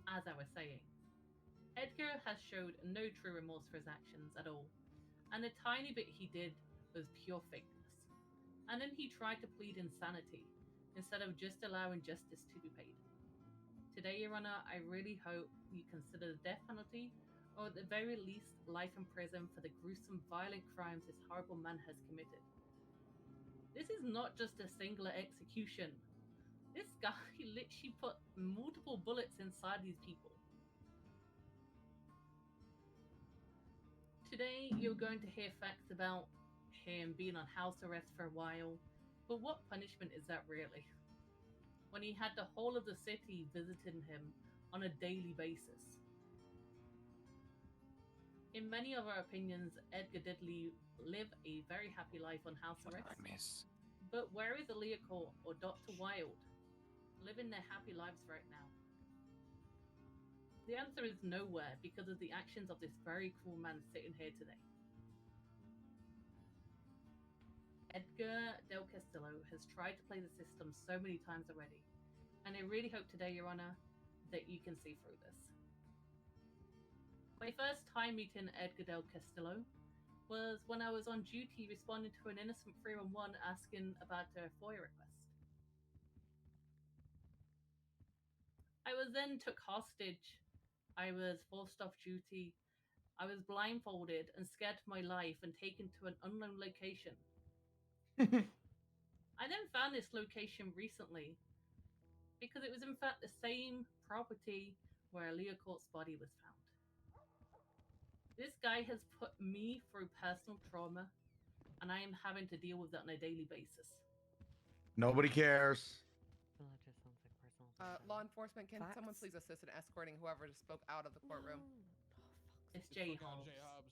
As I was saying, Edgar has showed no true remorse for his actions at all, and the tiny bit he did was pure fakeness. And then he tried to plead insanity instead of just allowing justice to be paid. Today, Your Honor, I really hope you consider the death penalty, or at the very least, life in prison for the gruesome, violent crimes this horrible man has committed. This is not just a singular execution. This guy literally put multiple bullets inside these people. Today, you're going to hear facts about him being on house arrest for a while, but what punishment is that really? When he had the whole of the city visiting him on a daily basis. In many of our opinions, Edgar did live a very happy life on house arrest. I miss. But where is Aaliyah Court or Dr. Wilde living their happy lives right now? The answer is nowhere because of the actions of this very cruel man sitting here today. Edgar Del Castillo has tried to play the system so many times already, and I really hope today, Your Honor, that you can see through this. My first time meeting Edgar Del Castillo was when I was on duty responding to an innocent 311 asking about a FOIA request. I was then took hostage. I was forced off duty. I was blindfolded and scared for my life and taken to an unknown location. I then found this location recently because it was in fact the same property where Aaliyah Court's body was found. This guy has put me through personal trauma, and I am having to deal with that on a daily basis. Nobody cares. Law enforcement, can someone please assist in escorting whoever just spoke out of the courtroom? It's Jay Fuck on Hobbs. Jay Hobbs.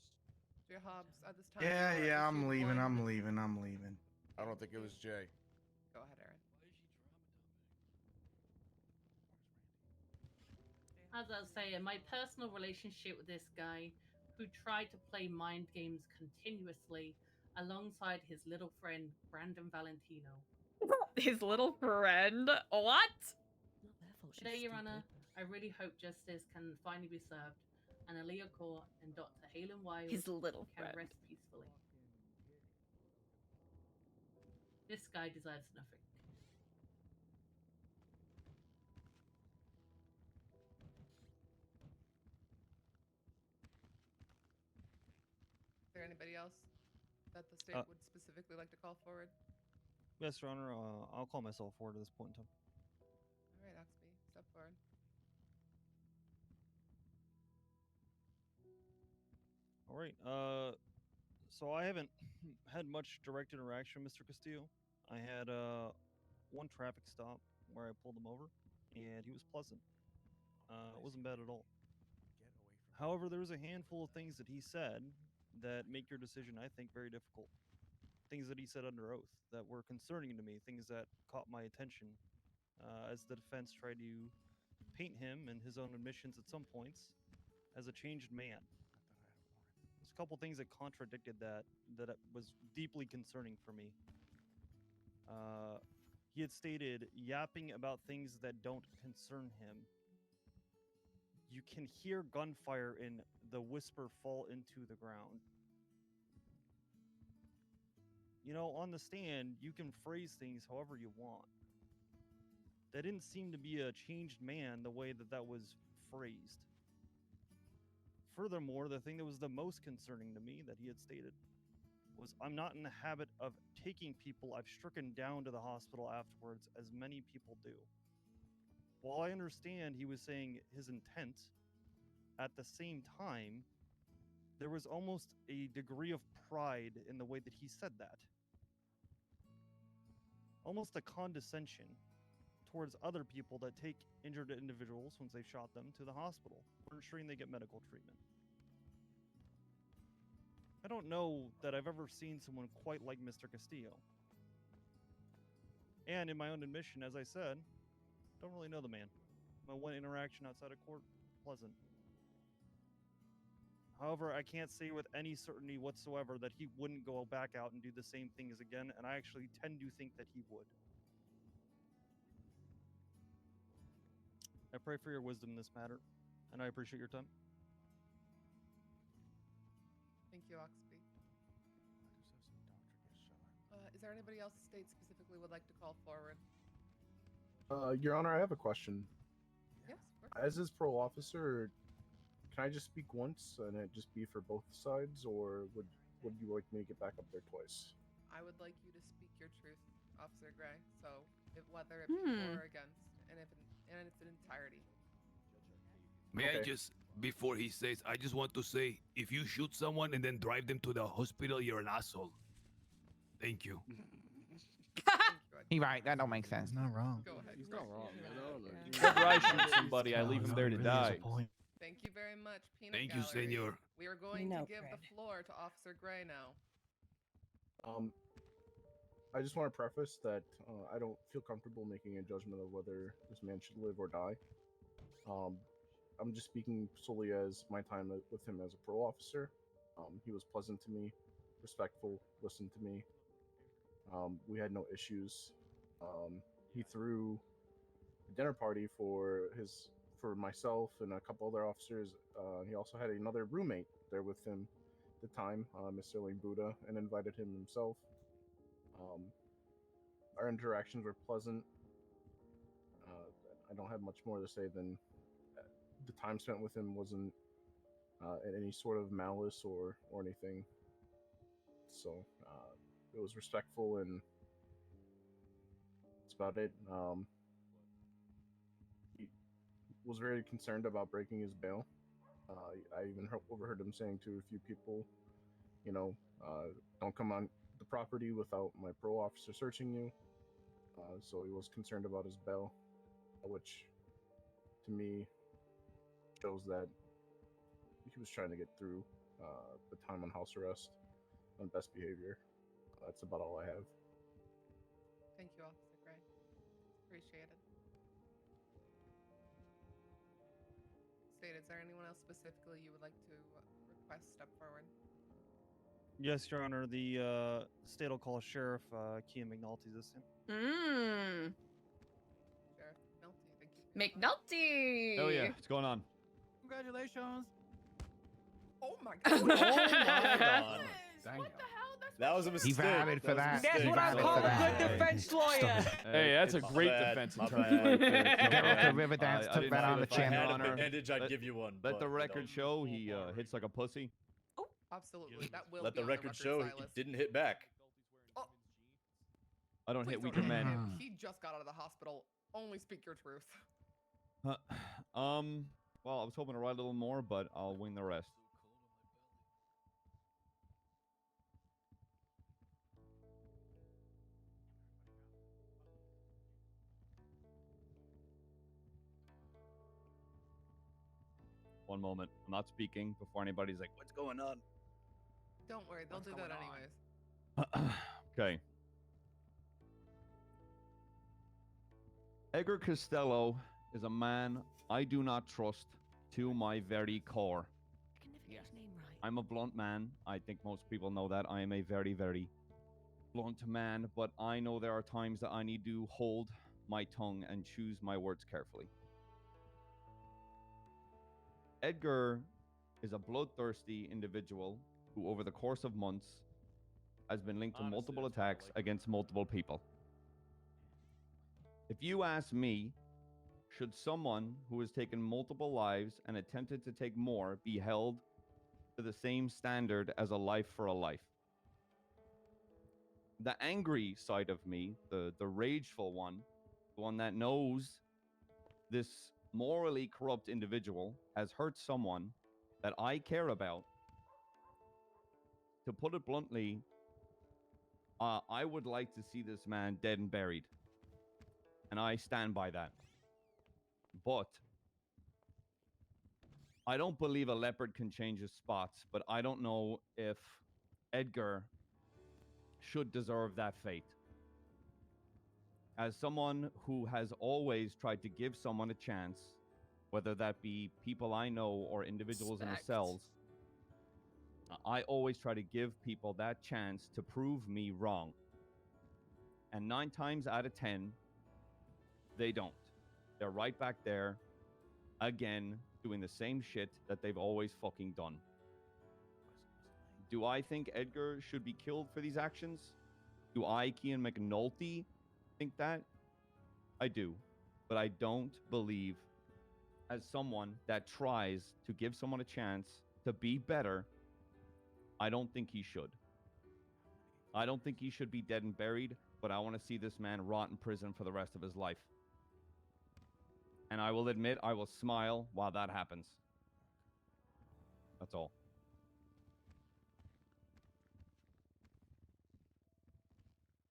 Mr. Hobbs, at this time. Yeah, you are yeah, I'm issued leaving. one I'm minute- leaving. I'm leaving. I don't think it was Jay. Go ahead, Aaron. As I was saying, my personal relationship with this guy who tried to play mind games continuously alongside his little friend Brandon Valentino. His little friend? What? Today, Your Honor, I really hope justice can finally be served and Aaliyah Court and Dr. Halen Wild His little can friend. rest peacefully. This guy deserves nothing. Is there anybody else that the state would specifically like to call forward? Yes, Your Honor. I'll call myself forward at this point in time. All right, Oxby, step forward. All right. So I haven't had much direct interaction, Mr. Castillo. I had one traffic stop where I pulled him over, and he was pleasant. It wasn't bad at all. However, there was a handful of things that he said that make your decision, I think, very difficult. Things that he said under oath that were concerning to me, things that caught my attention as the defense tried to paint him and his own admissions at some points as a changed man. There's a couple things that contradicted that was deeply concerning for me. He had stated, yapping about things that don't concern him. You can hear gunfire and the whisper fall into the ground. You know, on the stand, you can phrase things however you want. That didn't seem to be a changed man the way that was phrased. Furthermore, the thing that was the most concerning to me that he had stated was, I'm not in the habit of taking people I've stricken down to the hospital afterwards, as many people do. While I understand he was saying his intent, at the same time, there was almost a degree of pride in the way that he said that. Almost a condescension towards other people that take injured individuals once they've shot them to the hospital for ensuring they get medical treatment. I don't know that I've ever seen someone quite like Mr. Castillo. And in my own admission, as I said, don't really know the man. My one interaction outside of court, pleasant. However, I can't say with any certainty whatsoever that he wouldn't go back out and do the same things again, and I actually tend to think that he would. I pray for your wisdom in this matter, and I appreciate your time. Thank you, Oxby. Is there anybody else the state specifically would like to call forward? Your Honor, I have a question. Yes, of course. As his parole officer, can I just speak once and it just be for both sides, or would you like me to get back up there twice? I would like you to speak your truth, Officer Gray. So, whether it be for or against, and in its entirety. May I just, before he says, I just want to say, if you shoot someone and then drive them to the hospital, you're an asshole. Thank you. He right. That don't make sense. Not wrong. Go ahead. He's not wrong. Whenever I shoot somebody, I leave him there to die. Thank you very much, Peanut Thank you, Gallery. senor. We are going to give the floor to Officer Gray now. I just want to preface that I don't feel comfortable making a judgment of whether this man should live or die. I'm just speaking solely as my time with him as a parole officer. He was pleasant to me, respectful, listened to me. We had no issues. He threw a dinner party for myself and a couple other officers. He also had another roommate there with him at the time, Mr. Lane Buddha, and invited him himself. Our interactions were pleasant. I don't have much more to say than the time spent with him wasn't in any sort of malice or anything. So it was respectful, and that's about it. He was very concerned about breaking his bail. I even overheard him saying to a few people, don't come on the property without my parole officer searching you. So he was concerned about his bail, which to me shows that he was trying to get through the time on house arrest, and best behavior. That's about all I have. Thank you, Officer Gray. Appreciate it. State, is there anyone else specifically you would like to request step forward? Yes, Your Honor. The state will call Sheriff Kean McNulty this time. Sheriff McNulty, thank you. McNulty! Oh yeah, what's going on? Congratulations. Oh my Oh my god. god. What the hell? That's That was a mistake. valid for that. That's what I call a good defense lawyer. Hey, that's a great defense attorney. Get off the river dance, I took didn't that know on the if I chin. had a bandage, I'd give you one. Let but, the you know. record show he hits like a pussy. Absolutely. That will Let be the on record show he Silas. didn't hit back. I don't Please hit don't weaker hit men. him. He just got out of the hospital. Only speak your truth. Well, I was hoping to ride a little more, but I'll wing the rest. One moment. I'm not speaking before anybody's like, what's going on? Don't worry, they'll do that anyways. Okay. Edgar Costello is a man I do not trust to my very core. I'm a blunt man. I think most people know that. I am a very, very blunt man, but I know there are times that I need to hold my tongue and choose my words carefully. Edgar is a bloodthirsty individual who, over the course of months, has been linked to multiple attacks against multiple people. If you ask me, should someone who has taken multiple lives and attempted to take more be held to the same standard as a life for a life? The angry side of me, the rageful one, the one that knows this morally corrupt individual has hurt someone that I care about, to put it bluntly, I would like to see this man dead and buried. And I stand by that. But I don't believe a leopard can change his spots, but I don't know if Edgar should deserve that fate. As someone who has always tried to give someone a chance, whether that be people I know or individuals in the cells, I always try to give people that chance to prove me wrong. And 9 times out of 10, they don't. They're right back there, again, doing the same shit that they've always fucking done. Do I think Edgar should be killed for these actions? Do I, Kean McNulty, think that? I do. But I don't believe, as someone that tries to give someone a chance to be better, I don't think he should. I don't think he should be dead and buried, but I want to see this man rot in prison for the rest of his life. And I will admit, I will smile while that happens. That's all.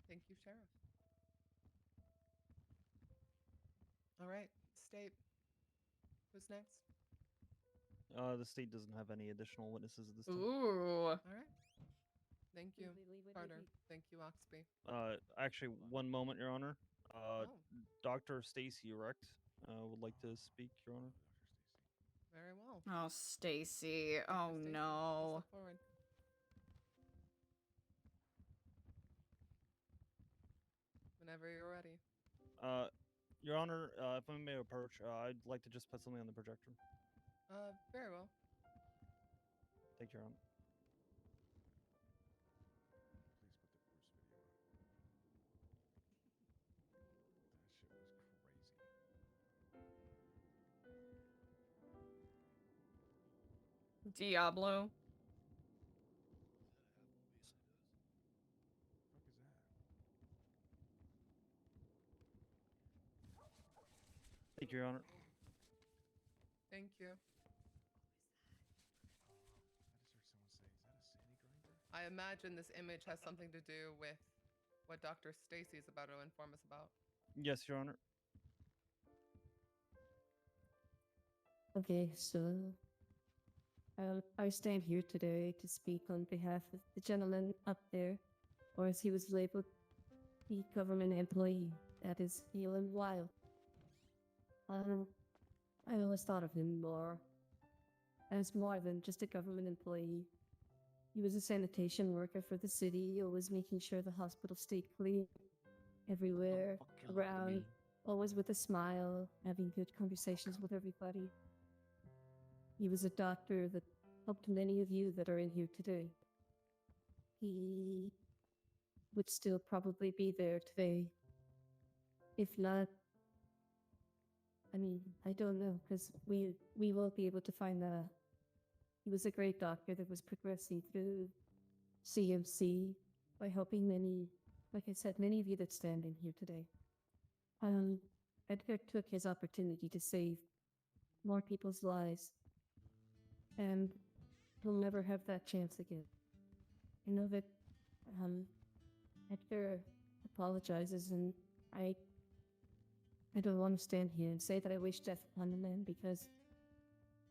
Thank you, Sheriff. All right, State. Who's next? The state doesn't have any additional witnesses at this time. Ooh. All right. Thank you, Carter. Thank you, Oxby. Actually, one moment, Your Honor. Oh. Dr. Stacey Erect would like to speak, Your Honor. Very well. Oh, Stacey. Oh, no. Step forward. Whenever you're ready. Your Honor, if I may approach, I'd like to just put something on the projector. Very well. Thank you, Your Honor. Diablo. Thank you, Your Honor. Thank you. I imagine this image has something to do with what Dr. Stacey is about to inform us about. Yes, Your Honor. Okay, so I stand here today to speak on behalf of the gentleman up there, or as he was labeled, the government employee, that is Helen Wild. I always thought of him more as more than just a government employee. He was a sanitation worker for the city, always making sure the hospital stayed clean everywhere, around, always with a smile, having good conversations with everybody. He was a doctor that helped many of you that are in here today. He would still probably be there today. If not, I mean, I don't know, because we won't be able to find that out. He was a great doctor that was progressing through CMC by helping many, like I said, many of you that stand in here today. Edgar took his opportunity to save more people's lives, and he'll never have that chance again. I know that Edgar apologizes, and I don't want to stand here and say that I wish death upon the man, because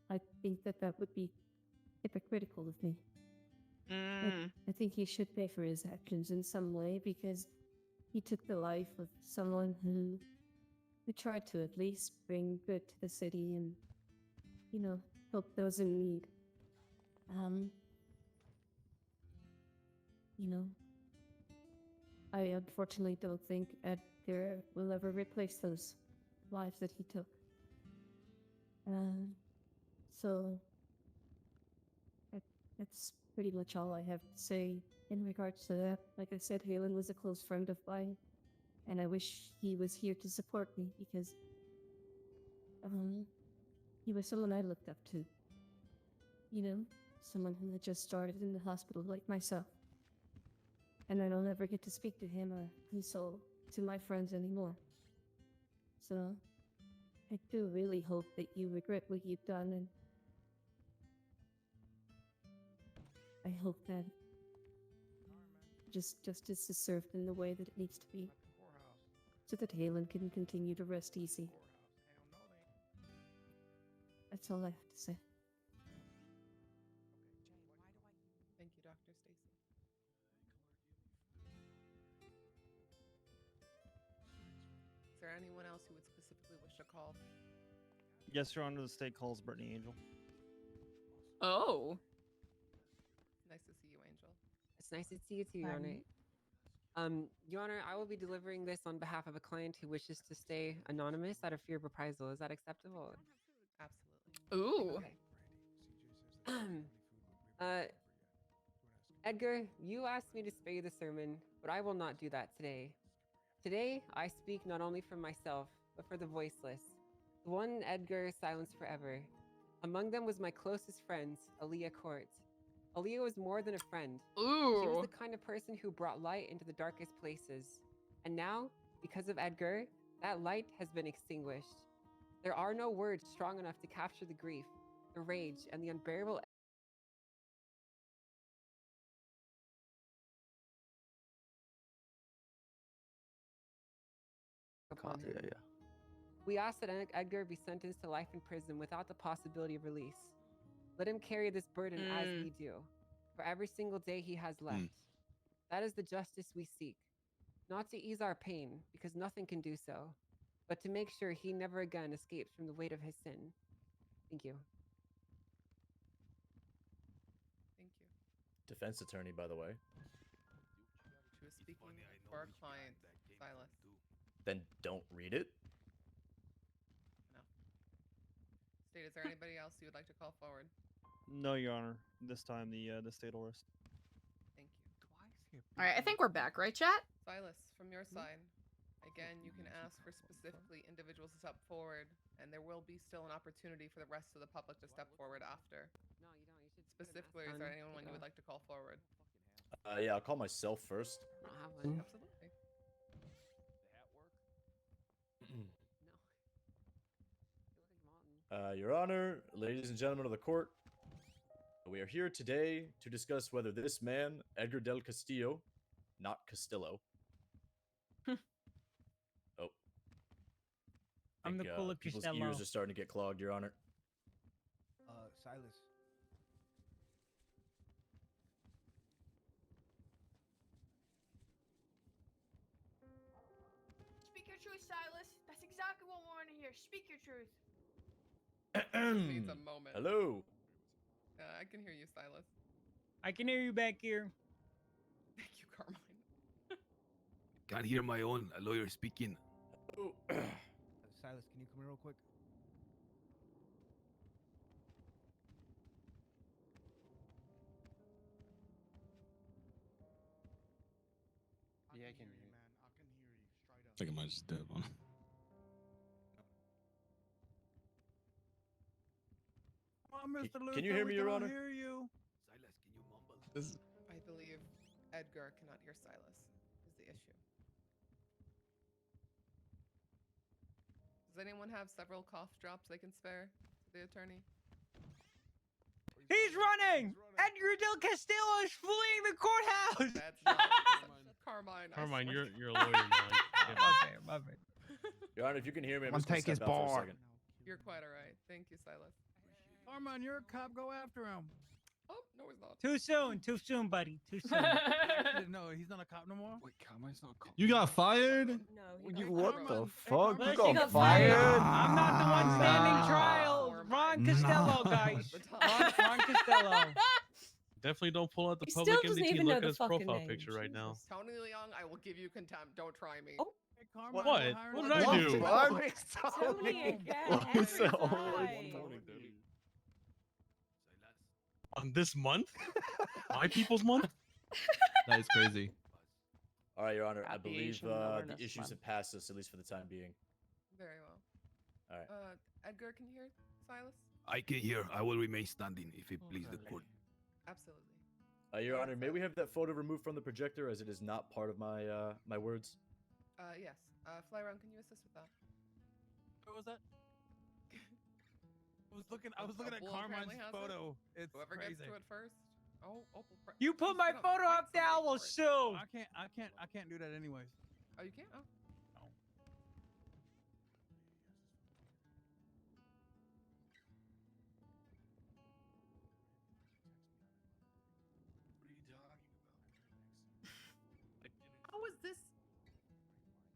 I think that that would be hypocritical of me. I think he should pay for his actions in some way, because he took the life of someone who tried to at least bring good to the city and, you know, help those in need. You know, I unfortunately don't think Edgar will ever replace those lives that he took. So that's pretty much all I have to say in regards to that. Like I said, Halen was a close friend of mine, and I wish he was here to support me, because he was someone I looked up to. You know, someone who had just started in the hospital like myself. And I don't ever get to speak to him or console to my friends anymore. So, I do really hope that you regret what you've done, and I hope that justice is served in the way that it needs to be, so that Halen can continue to rest easy. That's all I have to say. Thank you, Dr. Stacey. Is there anyone else who would specifically wish to call? Yes, Your Honor, the state calls Brittany Angel. Oh. Nice to see you, Angel. It's nice to see you too, Your Honor. Your Honor, I will be delivering this on behalf of a client who wishes to stay anonymous out of fear of reprisal. Is that acceptable? Absolutely. Ooh. Okay. Edgar, you asked me to spare you the sermon, but I will not do that today. Today, I speak not only for myself, but for the voiceless, the one Edgar silenced forever. Among them was my closest friend, Aaliyah Court. Aaliyah was more than a friend. Ooh. She was the kind of person who brought light into the darkest places. And now, because of Edgar, that light has been extinguished. There are no words strong enough to capture the grief, the rage, and the unbearable upon him. We ask that Edgar be sentenced to life in prison without the possibility of release. Let him carry this burden as we do, for every single day he has left. That is the justice we seek. Not to ease our pain, because nothing can do so, but to make sure he never again escapes from the weight of his sin. Thank you. Thank you. Defense attorney, by the way. She was speaking for our client, Silas. Then don't read it. No. State, is there anybody else you would like to call forward? No, Your Honor. This time the state will rest. Thank you. All right, I think we're back, right, chat? Silas, from your side, again, you can ask for specifically individuals to step forward, and there will be still an opportunity for the rest of the public to step forward after. No, you don't. You should. Specifically, is there anyone you would like to call forward? Yeah, I'll call myself first. I don't have one. Absolutely. Your Honor, ladies and gentlemen of the court, we are here today to discuss whether this man, Edgar del Castillo, not Castillo. Oh. I'm the cooler people's Costello. ears are starting to get clogged, Your Honor. Silas, truth, Silas. That's exactly what we want to hear. Speak your truth. Needs a moment. Hello. I can hear you, Silas. I can hear you back here. Thank you, Carmine. Can't hear my own lawyer speaking. Oh. Silas, can you come here real quick? Yeah, I can hear you, man. I can hear you straight up. I think I might just dip on. Come on, Mr. Luther. Can you hear me, we Your can all Honor? hear you. Silas, can you mumble? I believe Edgar cannot hear Silas, is the issue. Does anyone have several cough drops they can spare to the attorney? He's running! Edgar Del Castillo is fleeing the courthouse! That's not Carmine. Carmine, you're a lawyer now. My bad. Your Honor, if you can hear me, I'm One just gonna take his step out for a bar. second. You're quite all right. Thank you, Silas. Carmine, you're a cop. Go after him. Oh, no, he's not. Too soon, buddy. Too soon. No, he's not a cop no more. Wait, Carmine's not a cop. You got fired? What the fuck? You Listen, got fired? I'm not the one standing trial. Ron Costello, guys. Ron Costello. Definitely don't pull out the He public still doesn't entity even look know at the his fucking profile name. picture right now. Tony Leung, I will give you contempt. Don't try me. Oh. Hey, Carmine, What? we're hiring What a did I cop. do? Tony again. Every time. On this month? My people's month? That is crazy. All right, Your Honor. I Happy believe Asian the awareness issues month. have passed us, at least for the time being. Very well. All right. Edgar, can you hear Silas? I can hear. I will remain standing if it please the court. Absolutely. Your Honor, may we have that photo removed from the projector, as it is not part of my my words? Yes. Flyround, can you assist with that? What was that? I was looking at Bull Carmine's apparently has it. photo. It's Whoever crazy. gets to it first. Oh, Opal. You put my photo up there, I will sue. I can't do that anyways. Oh, you can't? Oh. How is this?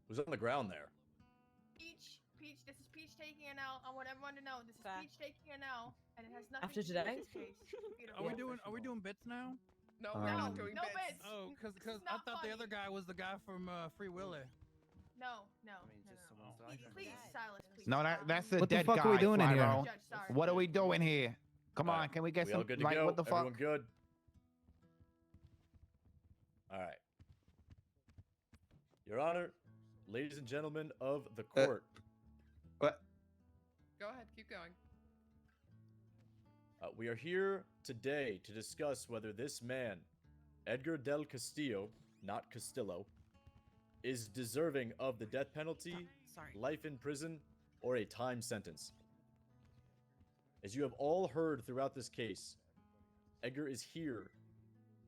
Who's on the ground there? Peach, this is Peach taking an L. I want everyone to know this is Peach taking an L, and it has nothing After to do with today? this case. Are we doing bits now? No, we're not doing no bits. bits. Oh, because This is I not thought the funny. other guy was the guy from Free Willy. No. Please, Silas, please. No, that's the What the dead fuck guy. are we doing in here? Judge, sorry. What are we doing here? Come All on, right, can we get we some all good to like go? what the fuck? Everyone good? All right. Your Honor, ladies and gentlemen of the court. What? Go ahead, keep going. We are here today to discuss whether this man, Edgar Del Castillo, not Castillo, is deserving of the death penalty, life in prison, or a time sentence. As you have all heard throughout this case, Edgar is here,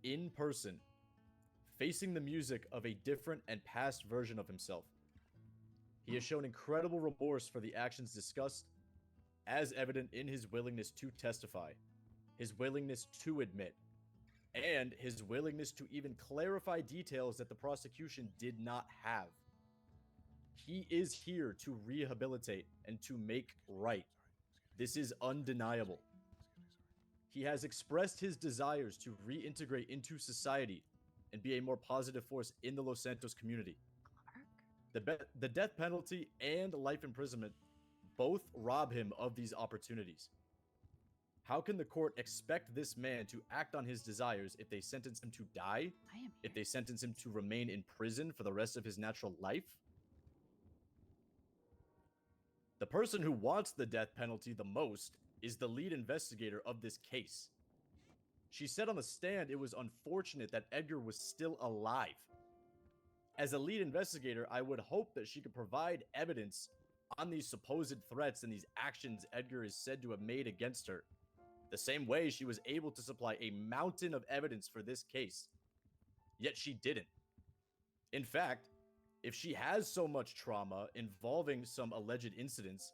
in person, facing the music of a different and past version of himself. He has shown incredible remorse for the actions discussed, as evident in his willingness to testify, his willingness to admit, and his willingness to even clarify details that the prosecution did not have. He is here to rehabilitate and to make right. This is undeniable. He has expressed his desires to reintegrate into society and be a more positive force in the Los Santos community. The death penalty and life imprisonment both rob him of these opportunities. How can the court expect this man to act on his desires if they sentence him to die? If they sentence him to remain in prison for the rest of his natural life? The person who wants the death penalty the most is the lead investigator of this case. She said on the stand it was unfortunate that Edgar was still alive. As a lead investigator, I would hope that she could provide evidence on these supposed threats and these actions Edgar is said to have made against her, the same way she was able to supply a mountain of evidence for this case. Yet she didn't. In fact, if she has so much trauma involving some alleged incidents,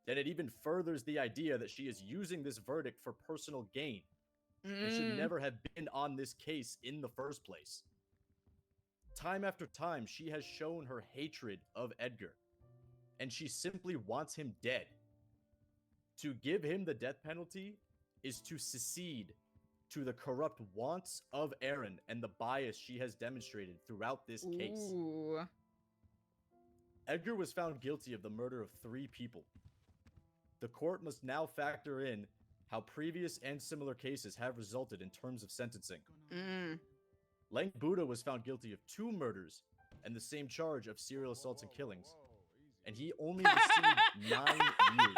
then it even furthers the idea that she is using this verdict for personal gain and should never have been on this case in the first place. Time after time, she has shown her hatred of Edgar, and she simply wants him dead. To give him the death penalty is to secede to the corrupt wants of Erin and the bias she has demonstrated throughout this case. Ooh. Edgar was found guilty of the murder of 3 people. The court must now factor in how previous and similar cases have resulted in terms of sentencing. Lang Buddha was found guilty of 2 murders and the same charge of serial assaults and killings, and he only received 9 years.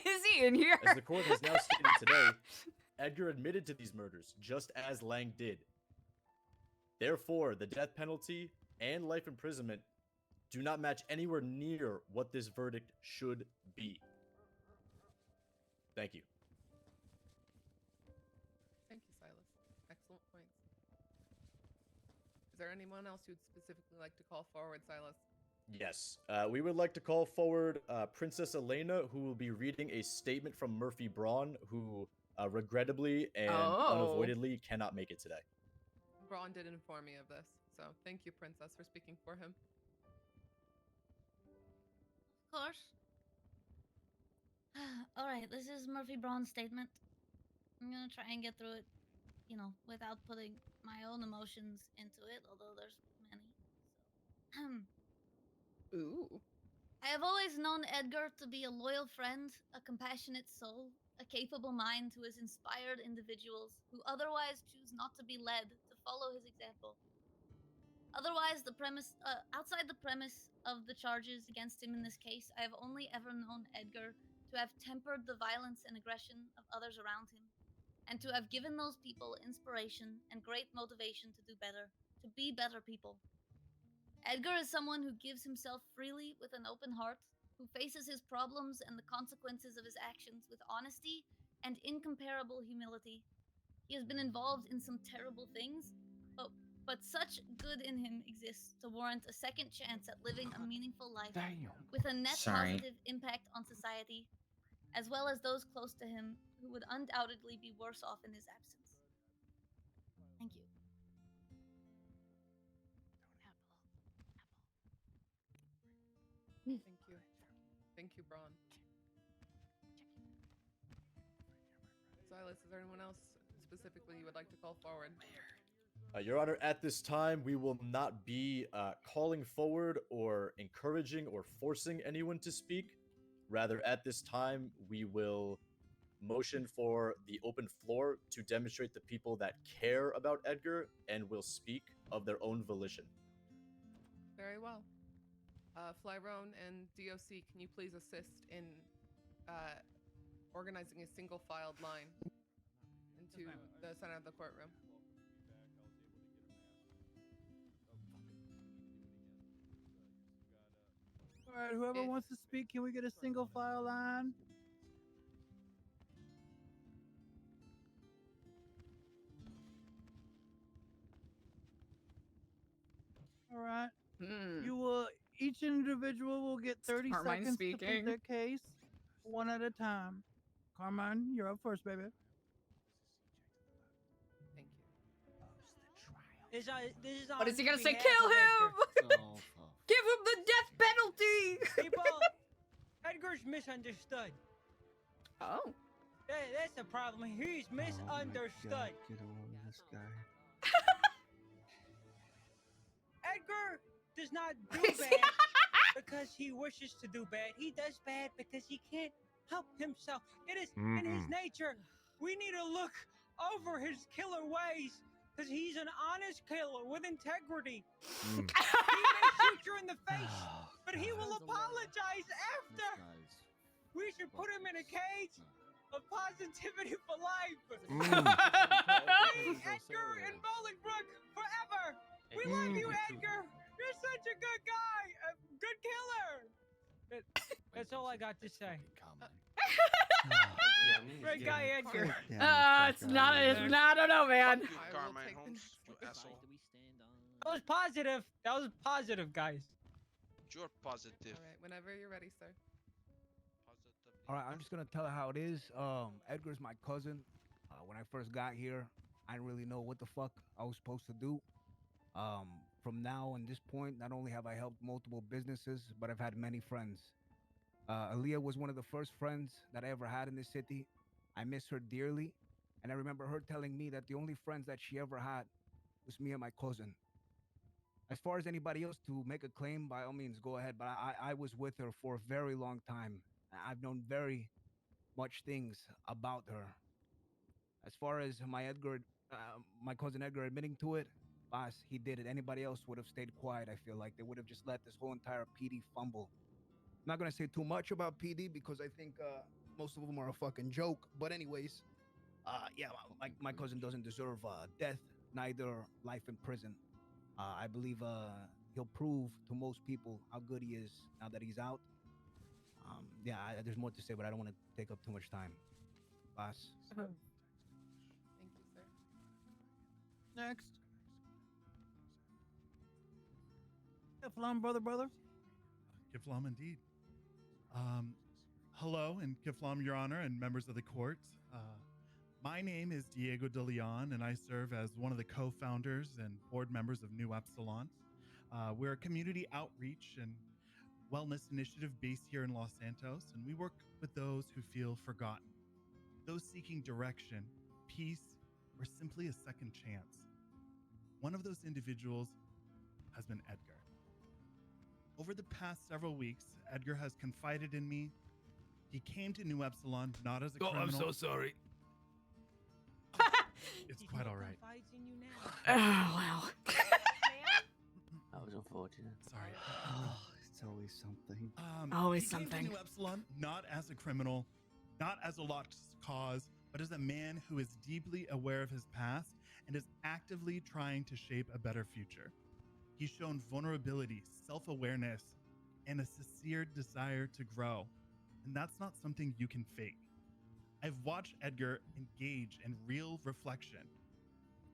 Is he in here? As the court has now stated today, Edgar admitted to these murders, just as Lang did. Therefore, the death penalty and life imprisonment do not match anywhere near what this verdict should be. Thank you. Thank you, Silas. Excellent points. Is there anyone else you'd specifically like to call forward, Silas? Yes. We would like to call forward Princess Elena, who will be reading a statement from Murphy Braun, who regrettably and unavoidably cannot make it today. Braun did inform me of this, so thank you, Princess, for speaking for him. Of course. Alright, this is Murphy Braun's statement. I'm gonna try and get through it, you know, without putting my own emotions into it, although there's many. So, Ooh. I have always known Edgar to be a loyal friend, a compassionate soul, a capable mind who has inspired individuals who otherwise choose not to be led to follow his example. Otherwise, outside the premise of the charges against him in this case, I have only ever known Edgar to have tempered the violence and aggression of others around him, and to have given those people inspiration and great motivation to do better, to be better people. Edgar is someone who gives himself freely with an open heart, who faces his problems and the consequences of his actions with honesty and incomparable humility. He has been involved in some terrible things, but such good in him exists to warrant a second chance at living a meaningful life with a net positive impact on society, as well as those close to him who would undoubtedly be worse off in his absence. Thank you. Thank you. Thank you, Braun. Silas, is there anyone else specifically you would like to call forward? Your Honor, at this time, we will not be calling forward or encouraging or forcing anyone to speak. Rather, at this time, we will motion for the open floor to demonstrate the people that care about Edgar and will speak of their own volition. Very well. Flyrone and DOC, can you please assist in organizing a single-filed line into the center of the courtroom? All right, whoever wants to speak, can we get a single file line? All right. You will. Each individual will get 30 Carmine seconds to speaking. plead their case, one at a time. Carmine, you're up first, baby. Thank you. What is he gonna say? Kill him! Give him the death penalty! People, Edgar's misunderstood. Oh. That's the problem. He's misunderstood. Get a load of this guy. Edgar does not do bad because he wishes to do bad. He does bad because he can't help himself. It is in his nature. We need to look over his killer ways because he's an honest killer with integrity. He may shoot you in the face, but he will apologize after. We should put him in a cage of positivity for life. Edgar and Bolingbrook forever. We love you, Edgar. You're such a good guy, a good killer. That's all I got to say. Great guy, Edgar. It's not. I don't know, man. Carmine Holmes, you asshole. That was positive. That was positive, guys. You're positive. All right, whenever you're ready, sir. All right, I'm just gonna tell her how it is. Edgar's my cousin. When I first got here, I didn't really know what the fuck I was supposed to do. from now and this point, not only have I helped multiple businesses, but I've had many friends. Aaliyah was one of the first friends that I ever had in this city. I miss her dearly, and I remember her telling me that the only friends that she ever had was me and my cousin. As far as anybody else to make a claim, by all means, go ahead. But I was with her for a very long time. I've known very much things about her. As far as my cousin Edgar admitting to it, boss, he did it. Anybody else would have stayed quiet. I feel like they would have just let this whole entire PD fumble. I'm not gonna say too much about PD because I think most of them are a fucking joke. But anyways, yeah, my cousin doesn't deserve death, neither life in prison. I believe he'll prove to most people how good he is now that he's out. Yeah, there's more to say, but I don't want to take up too much time. Boss. Thank you, sir. Next. Kiflam, brother. Kiflam, indeed. Hello, and Kiflam, Your Honor, and members of the court. My name is Diego de Leon, and I serve as one of the co-founders and board members of New Epsilon. We're a community outreach and wellness initiative based here in Los Santos, and we work with those who feel forgotten, those seeking direction, peace, or simply a second chance. One of those individuals has been Edgar. Over the past several weeks, Edgar has confided in me. He came to New Epsilon not as a criminal. I'm so sorry. It's quite all right. Oh, wow. That was unfortunate. Sorry. Oh, it's always something. Always he came something. to New Epsilon not as a criminal, not as a lost cause, but as a man who is deeply aware of his past and is actively trying to shape a better future. He's shown vulnerability, self-awareness, and a sincere desire to grow. And that's not something you can fake. I've watched Edgar engage in real reflection.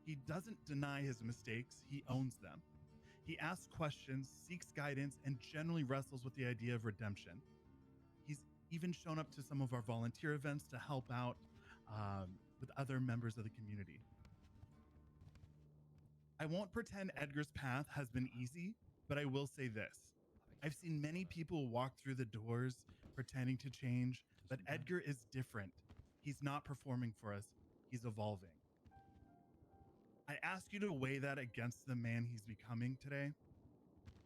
He doesn't deny his mistakes, he owns them. He asks questions, seeks guidance, and generally wrestles with the idea of redemption. He's even shown up to some of our volunteer events to help out with other members of the community. I won't pretend Edgar's path has been easy, but I will say this. I've seen many people walk through the doors pretending to change, but Edgar is different. He's not performing for us. He's evolving. I ask you to weigh that against the man he's becoming today.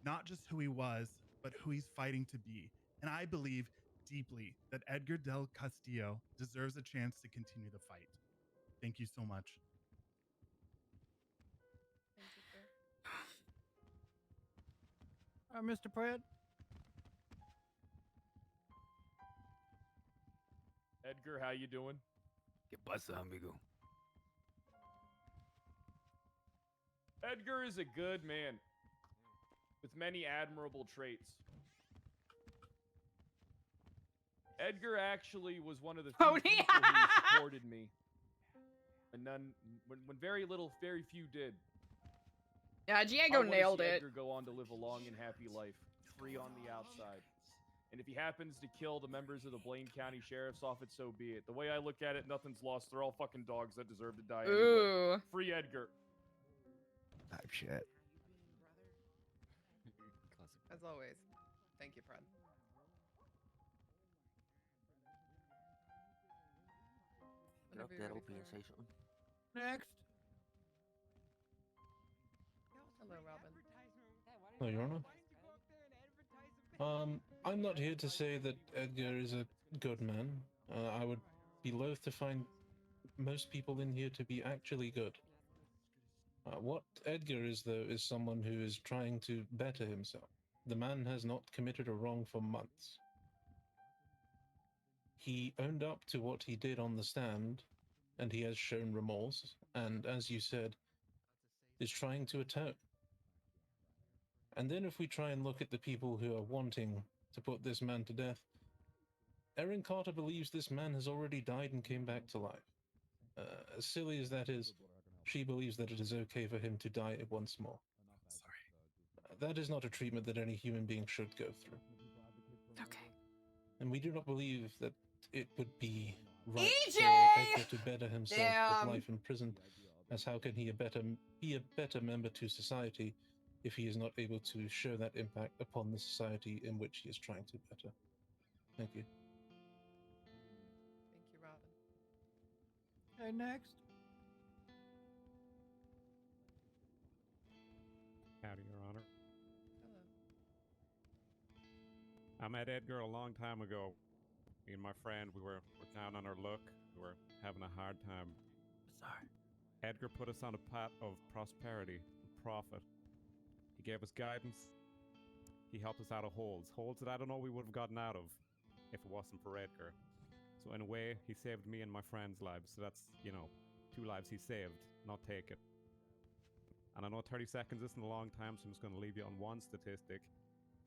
Not just who he was, but who he's fighting to be. And I believe deeply that Edgar del Castillo deserves a chance to continue the fight. Thank you so much. Thank you, sir. Mr. Pratt. Edgar, how you doing? ¿Qué pasa, amigo? Edgar is a good man with many admirable traits. Edgar actually was one of the few people who supported me, and none when very few did. Yeah, Diego I wanna nailed see it. Edgar go on to live a long and happy life, free on the outside. And if he happens to kill the members of the Blaine County Sheriff's Office, so be it. The way I look at it, nothing's lost. They're all fucking dogs that deserve to die anyway. Ooh. Free Edgar. Type shit. As always. Thank you, Fred. Get up there, Opie, and say something. Next. Hello, Robin. Oh, Your Honor. I'm not here to say that Edgar is a good man. I would be loath to find most people in here to be actually good. What Edgar is, though, is someone who is trying to better himself. The man has not committed a wrong for months. He owned up to what he did on the stand, and he has shown remorse, and as you said, is trying to atone. And then if we try and look at the people who are wanting to put this man to death, Erin Carter believes this man has already died and came back to life. As silly as that is, she believes that it is okay for him to die once more. Sorry. That is not a treatment that any human being should go through. Okay. And we do not believe that it would be right EJ! for Edgar to better himself Damn. with life in prison, as how can he be a better member to society if he is not able to show that impact upon the society in which he is trying to better. Thank you. Thank you, Robin. Okay, next. Howdy, Your Honor. Hello. I met Edgar a long time ago. Me and my friend, we were down on our luck. We were having a hard time. Sorry. Edgar put us on a path of prosperity and profit. He gave us guidance. He helped us out of holes that I don't know we would have gotten out of if it wasn't for Edgar. So in a way, he saved me and my friend's lives. So that's, 2 lives he saved, not taken. And I know 30 seconds isn't a long time, so I'm just going to leave you on one statistic.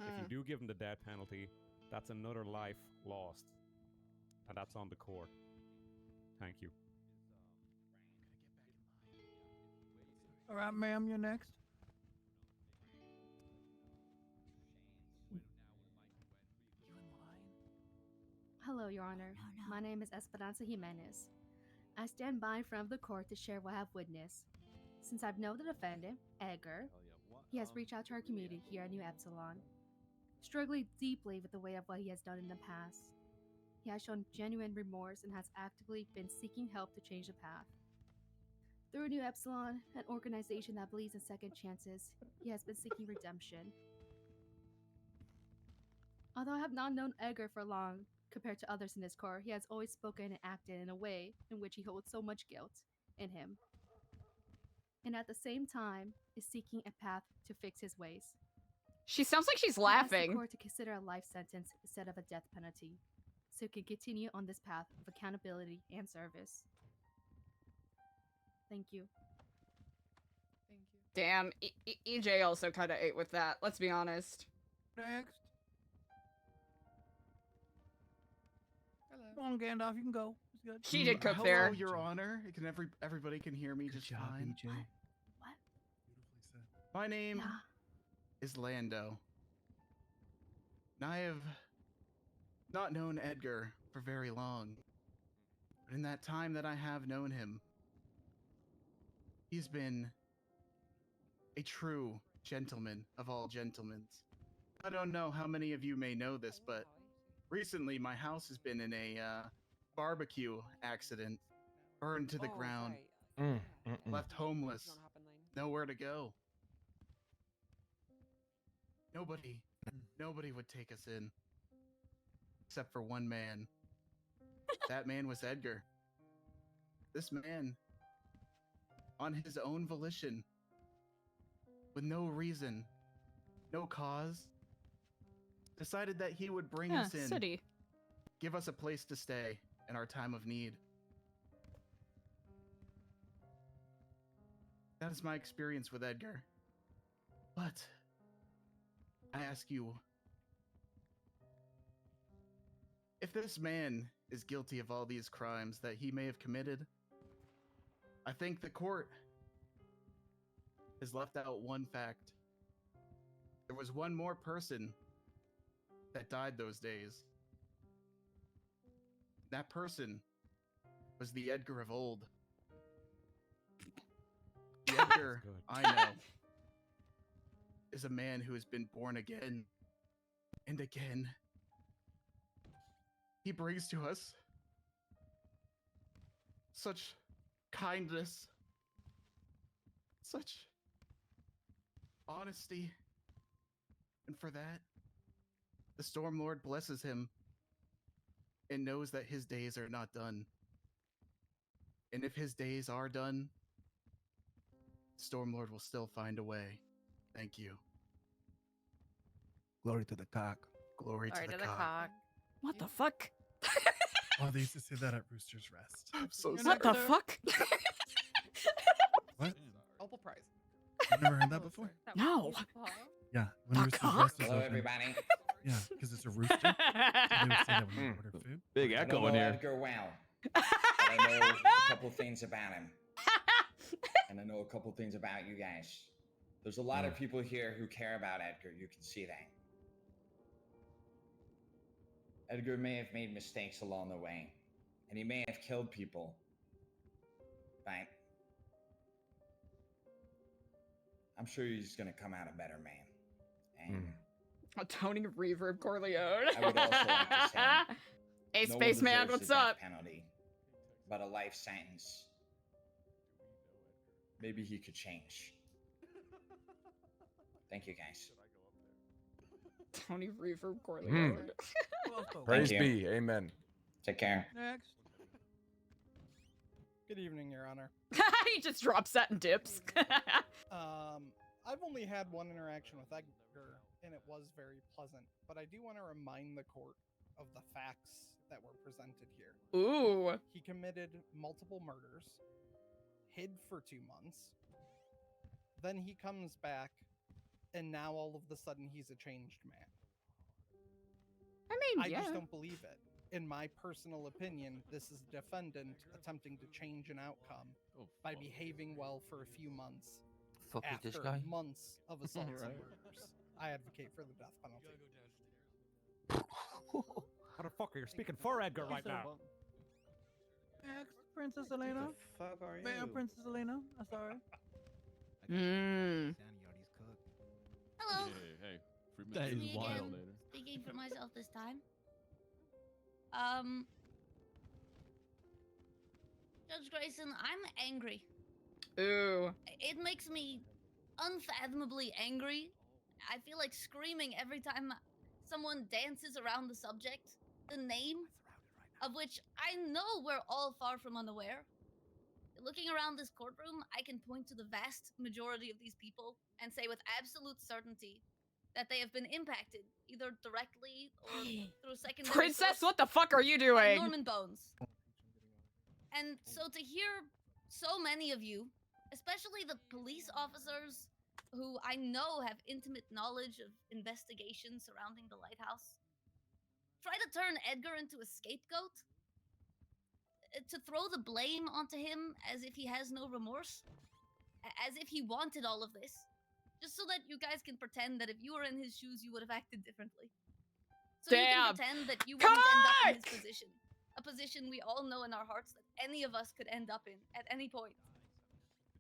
If you do give him the death penalty, that's another life lost. And that's on the court. Thank you. All right, ma'am, you're next. Hello, Your Honor. My name is Esperanza Jimenez. I stand by in front of the court to share what I have witnessed. Since I've known the defendant, Edgar, he has reached out to our community here at New Epsilon, struggling deeply with the weight of what he has done in the past. He has shown genuine remorse and has actively been seeking help to change the path. Through New Epsilon, an organization that believes in second chances, he has been seeking redemption. Although I have not known Edgar for long, compared to others in this court, he has always spoken and acted in a way in which he holds so much guilt in him, and at the same time is seeking a path to fix his ways. She sounds like she's I ask the laughing. court to consider a life sentence instead of a death penalty, so he can continue on this path of accountability and service. Thank you. Thank you. Damn, EJ also kind of ate with that. Let's be honest. Next. Hello. Come on, Gandalf, you can go. It's good. She did cook Hello, there. Your Honor. Can everybody can hear me just fine? EJ. My name is Lando. And I have not known Edgar for very long. But in that time that I have known him, he's been a true gentleman of all gentlemen. I don't know how many of you may know this, but recently my house has been in a barbecue accident, burned to the ground, left homeless, nowhere to go. Nobody would take us in, except for one man. That man was Edgar. This man, on his own volition, with no reason, no cause, decided that he would bring us in, city. give us a place to stay in our time of need. That is my experience with Edgar. But I ask you, if this man is guilty of all these crimes that he may have committed, I think the court has left out one fact. There was one more person that died those days. That person was the Edgar of old. The Edgar I know is a man who has been born again and again. He brings to us such kindness, such honesty, and for that, the Stormlord blesses him and knows that his days are not done. And if his days are done, Stormlord will still find a way. Thank you. Glory to the cock. Glory to the cock. What the fuck? Oh, they used to say that at Rooster's Rest. I'm so sorry. What the fuck? What? Opal Prize. You've never heard that before? No. Yeah, when Rooster's cock? Rest is Hello, open. everybody. Yeah, because it's a rooster. So they would say that when you order food. Big I echo don't in know here. Edgar well, but I know a couple things about him. And I know a couple things about you guys. There's a lot of people here who care about Edgar. You can see that. Edgar may have made mistakes along the way, and he may have killed people. But I'm sure he's gonna come out a better man. And A Tony Reverb Corleone. I would also like to say, Hey, no one spaceman, deserves what's the death up? penalty, but a life sentence. Maybe he could change. Thank you, guys. Tony Reverb Corleone. Praise you. be. Amen. Take care. Next. Good evening, Your Honor. He just drops that and dips. I've only had one interaction with Edgar, and it was very pleasant. But I do want to remind the court of the facts that were presented here. Ooh. He committed multiple murders, hid for 2 months, then he comes back, and now all of a sudden he's a changed man. I mean, I yeah. just don't believe it. In my personal opinion, this is a defendant attempting to change an outcome by behaving well for a few months Fuck is after this guy? months of assaults Right. and murders. I advocate for the death penalty. Motherfucker, you're speaking for Edgar right now. Next, Princess Elena. Fuck are Ma'am, Princess Elena. I'm sorry. Mm. Hello. Hey, It's me again, speaking for myself this time. Judge Grayson, I'm angry. Ooh. It makes me unfathomably angry. I feel like screaming every time someone dances around the subject, the name of which I know we're all far from unaware. Looking around this courtroom, I can point to the vast majority of these people and say with absolute certainty that they have been impacted, either directly or through secondary Princess, source what the fuck are you by doing? Norman Bones. And so to hear so many of you, especially the police officers who I know have intimate knowledge of investigations surrounding the lighthouse, try to turn Edgar into a scapegoat, to throw the blame onto him as if he has no remorse, as if he wanted all of this, just so that you guys can pretend that if you were in his shoes, you would have acted differently. So you Damn. can pretend that you wouldn't end up in his position. A position we all know in our hearts that any of us could end up in at any point.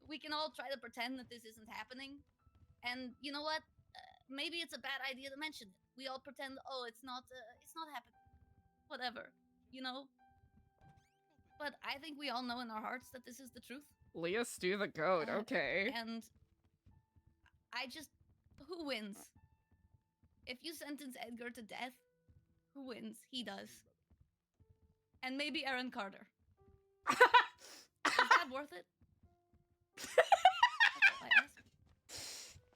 We can all try to pretend that this isn't happening. And you know what? Maybe it's a bad idea to mention it. We all pretend, oh, it's not happening. Whatever, you know? But I think we all know in our hearts that this is the truth. Leah Stew the Goat, okay. And who wins? If you sentence Edgar to death, who wins? He does. And maybe Aaron Carter. Is that worth it? That's all I ask.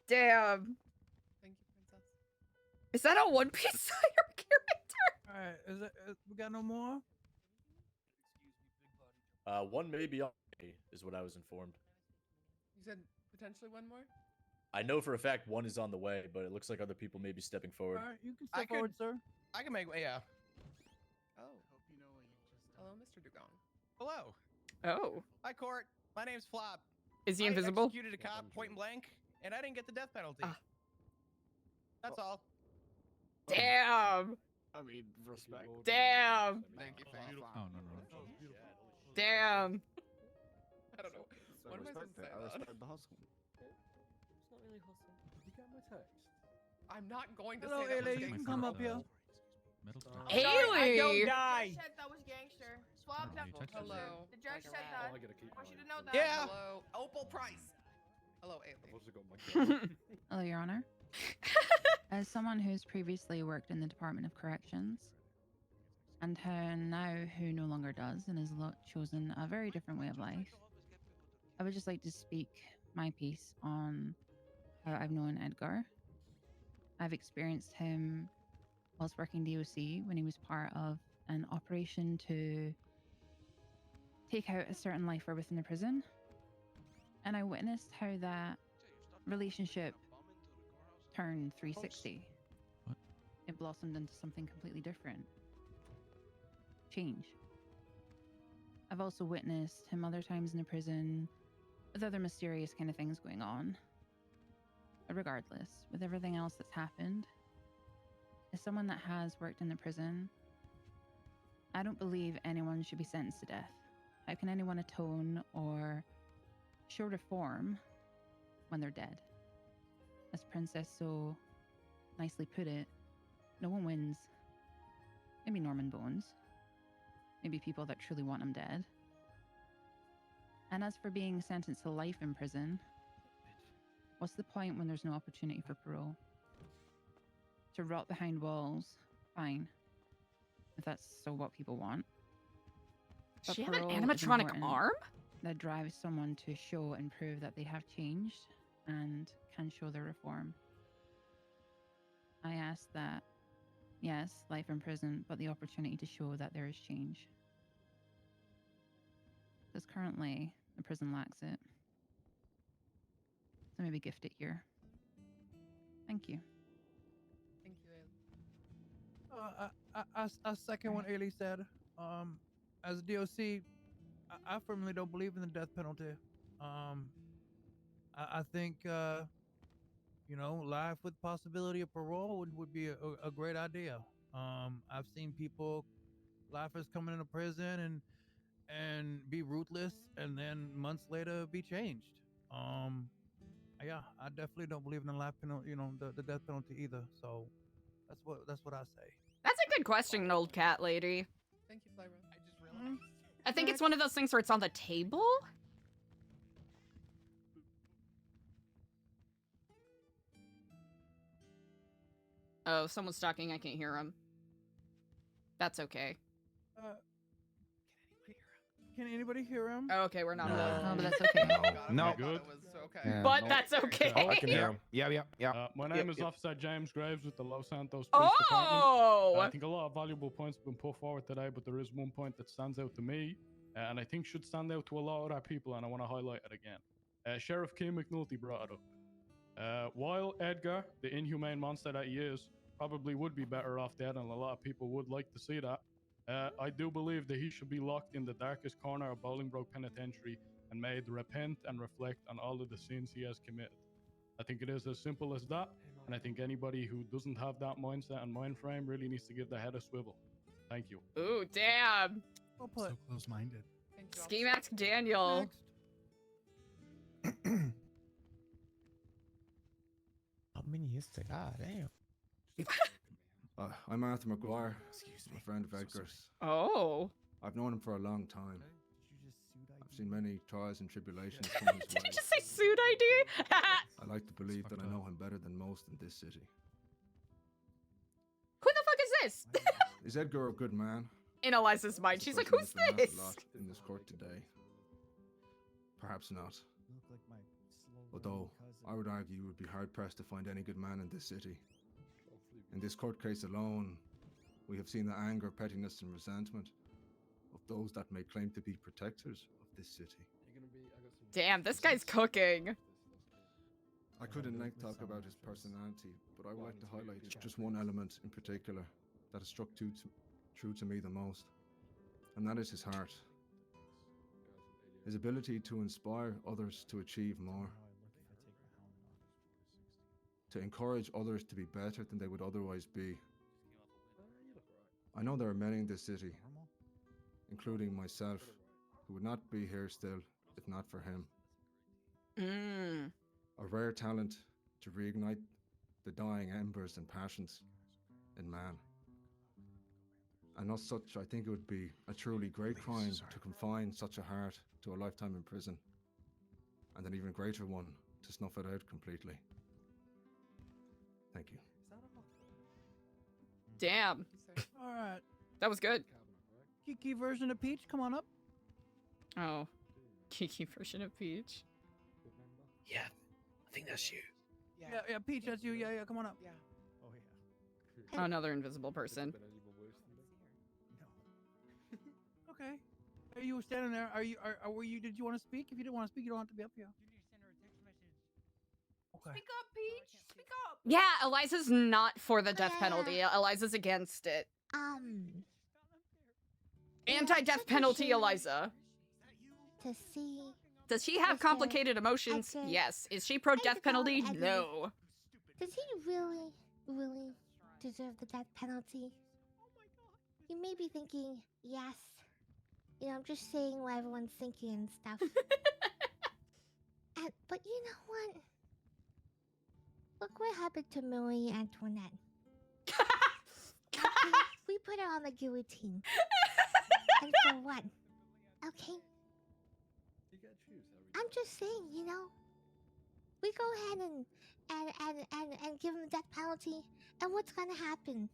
Damn. Thank you, Princess. Is that a One Piece Sire character? Alright, we got no more? One may be on the way, is what I was informed. You said potentially one more? I know for a fact one is on the way, but it looks like other people may be stepping forward. Alright, you can step forward, sir. I can make, yeah. Oh. Hello, Mr. Dugon. Hello. Oh. Hi, court. My name's Flop. Is he I invisible? executed a cop point blank, and I didn't get the death penalty. That's all. Damn. I mean, respect. Damn. Thank you, Oh, no. Damn. I don't know. What am I supposed to say? I respect the hustle. It's not really hustle. You got my text. I'm not going to Hello, say that was Ailey, you can gangster. come up here. Haley! Don't die! The judge said that was gangster. Swab that. Hello. The judge said that. Oh, I gotta keep I want you to know that. Yeah. Hello. Opal Price. Hello, Ailey. Hello, Your Honor. As someone who's previously worked in the Department of Corrections, and who no longer does and has chosen a very different way of life, I would just like to speak my piece on how I've known Edgar. I've experienced him whilst working DOC when he was part of an operation to take out a certain lifer within the prison. And I witnessed how that relationship turned 360. It blossomed into something completely different. Change. I've also witnessed him other times in the prison with other mysterious kind of things going on. But regardless, with everything else that's happened, as someone that has worked in the prison, I don't believe anyone should be sentenced to death. How can anyone atone or show reform when they're dead? as Princess so nicely put it, no one wins. Maybe Norman Bones. Maybe people that truly want him dead. And as for being sentenced to life in prison, what's the point when there's no opportunity for parole? To rot behind walls, fine. If that's so what people want. Does But she have an parole is animatronic important. arm? That drives someone to show and prove that they have changed and can show their reform. I ask that, yes, life in prison, but the opportunity to show that there is change. Because currently, the prison lacks it. So maybe gift it here. Thank you. Thank you, Ailey. I second what Ailey said. As a DOC, I firmly don't believe in the death penalty. I think, life with possibility of parole would be a great idea. I've seen people, lifers coming into prison and be ruthless, and then months later be changed. Yeah, I definitely don't believe in the life penalty, the death penalty either. So that's what I say. That's a good question, old cat lady. Thank you, Flyro. I just realized. I think it's one of those things where it's on the table. Oh, someone's talking. I can't hear him. That's okay. Can anybody hear him? Oh, okay, we're not. No, but that's okay. No. Good. But that's okay. Oh, I can hear him. Yeah. My name is Yep. Officer James Graves with the Los Santos Police Department. Oh! I think a lot of valuable points have been put forward today, but there is one point that stands out to me, and I think should stand out to a lot of other people, and I want to highlight it again. Sheriff Kim McNulty brought it up. While Edgar, the inhumane monster that he is, probably would be better off dead, and a lot of people would like to see that, I do believe that he should be locked in the darkest corner of Bolingbroke Penitentiary and made to repent and reflect on all of the sins he has committed. I think it is as simple as that, and I think anybody who doesn't have that mindset and mind frame really needs to give their head a swivel. Thank you. Ooh, damn. So close-minded. Ski Max Daniel. How many is there? God damn. I'm Arthur McGuire. I'm a friend of Edgar's. Oh. I've known him for a long time. I've seen many trials and tribulations come his Did way. you just say suit ID? I like to believe that I know him better than most in this city. Who the fuck is this? Is Edgar a good man? In Eliza's mind, she's like, Person who's that's been asked this? a lot in this court today. Perhaps not. Although, I would argue you would be hard-pressed to find any good man in this city. In this court case alone, we have seen the anger, pettiness, and resentment of those that may claim to be protectors of this city. Damn, this guy's cooking. I could in length talk about his personality, but I would like to highlight just one element in particular that has struck true to me the most, and that is his heart. His ability to inspire others to achieve more. To encourage others to be better than they would otherwise be. I know there are many in this city, including myself, who would not be here still if not for him. A rare talent to reignite the dying embers and passions in man. And as such, I think it would be a truly great crime to confine such a heart to a lifetime in prison, and an even greater one to snuff it out completely. Thank you. Damn. All right. That was good. Kiki version of Peach, come on up. Oh. Kiki version of Peach. Yeah, I think that's you. Yeah, Peach, that's you. Yeah, come on up. Yeah. Oh, another invisible person. Okay. Are you standing there? Were you? Did you want to speak? If you didn't want to speak, you don't have to be up here. Okay. Speak up, Peach. Speak up. Yeah, Eliza's not for the death penalty. Eliza's against it. Anti-death penalty, Eliza. To see. Does he have complicated emotions? Edgar. Yes. Is she pro-death penalty? Edgar. No. Does he really deserve the death penalty? You may be thinking, yes. You know, I'm just saying what everyone's thinking and stuff. But you know what? Look, look what happened to Marie Antoinette. We put her on the guillotine. And for what? Okay? I'm just saying, you know, we go ahead and give them the death penalty, and what's gonna happen?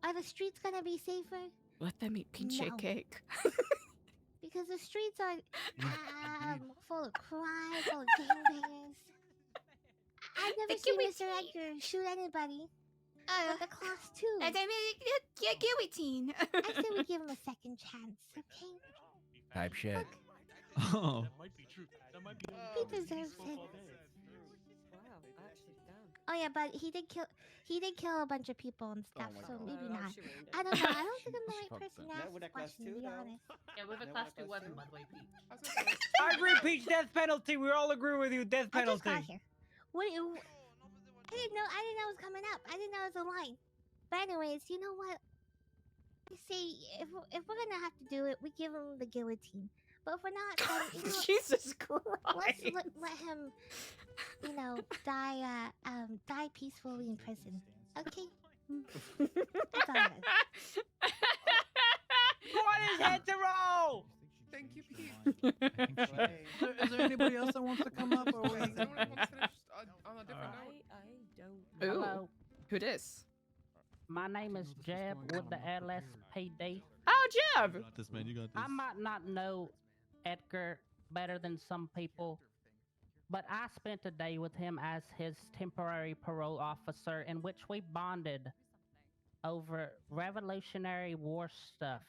Are the streets gonna be safer? Let them eat peach No. cake. Because the streets are full of crime, full of gangbangers. I've never seen Mr. Edgar shoot anybody. With the class too. Guillotine. I say we give him a second chance, okay? Type shit. Oh. That might be true. That might be He deserves it. Oh yeah, but he did kill a bunch of people and stuff, so maybe not. I don't know. I don't think I'm the right person to ask this question, to be honest. Yeah, with a class 2 weapon, by the way, Peach. I agree, Peach. Death penalty. We all agree with you. Death I just penalty. got here. What do you? I didn't know it was coming up. I didn't know it was a line. But anyways, you know what? I say if we're gonna have to do it, we give him the guillotine. But if we're not, then you know, Jesus Christ. let's let him, you know, die peacefully in prison. Okay. That's all it is. What is hetero? Thank you, Pete. Is there anybody else that wants to come up? Or Does anyone want to finish on a different note? Ooh. Hello. Who dis? My name is Jeb with the LSPD. Oh, Jeb! You got this, man. You got this. I might not know Edgar better than some people, but I spent a day with him as his temporary parole officer in which we bonded over Revolutionary War stuff.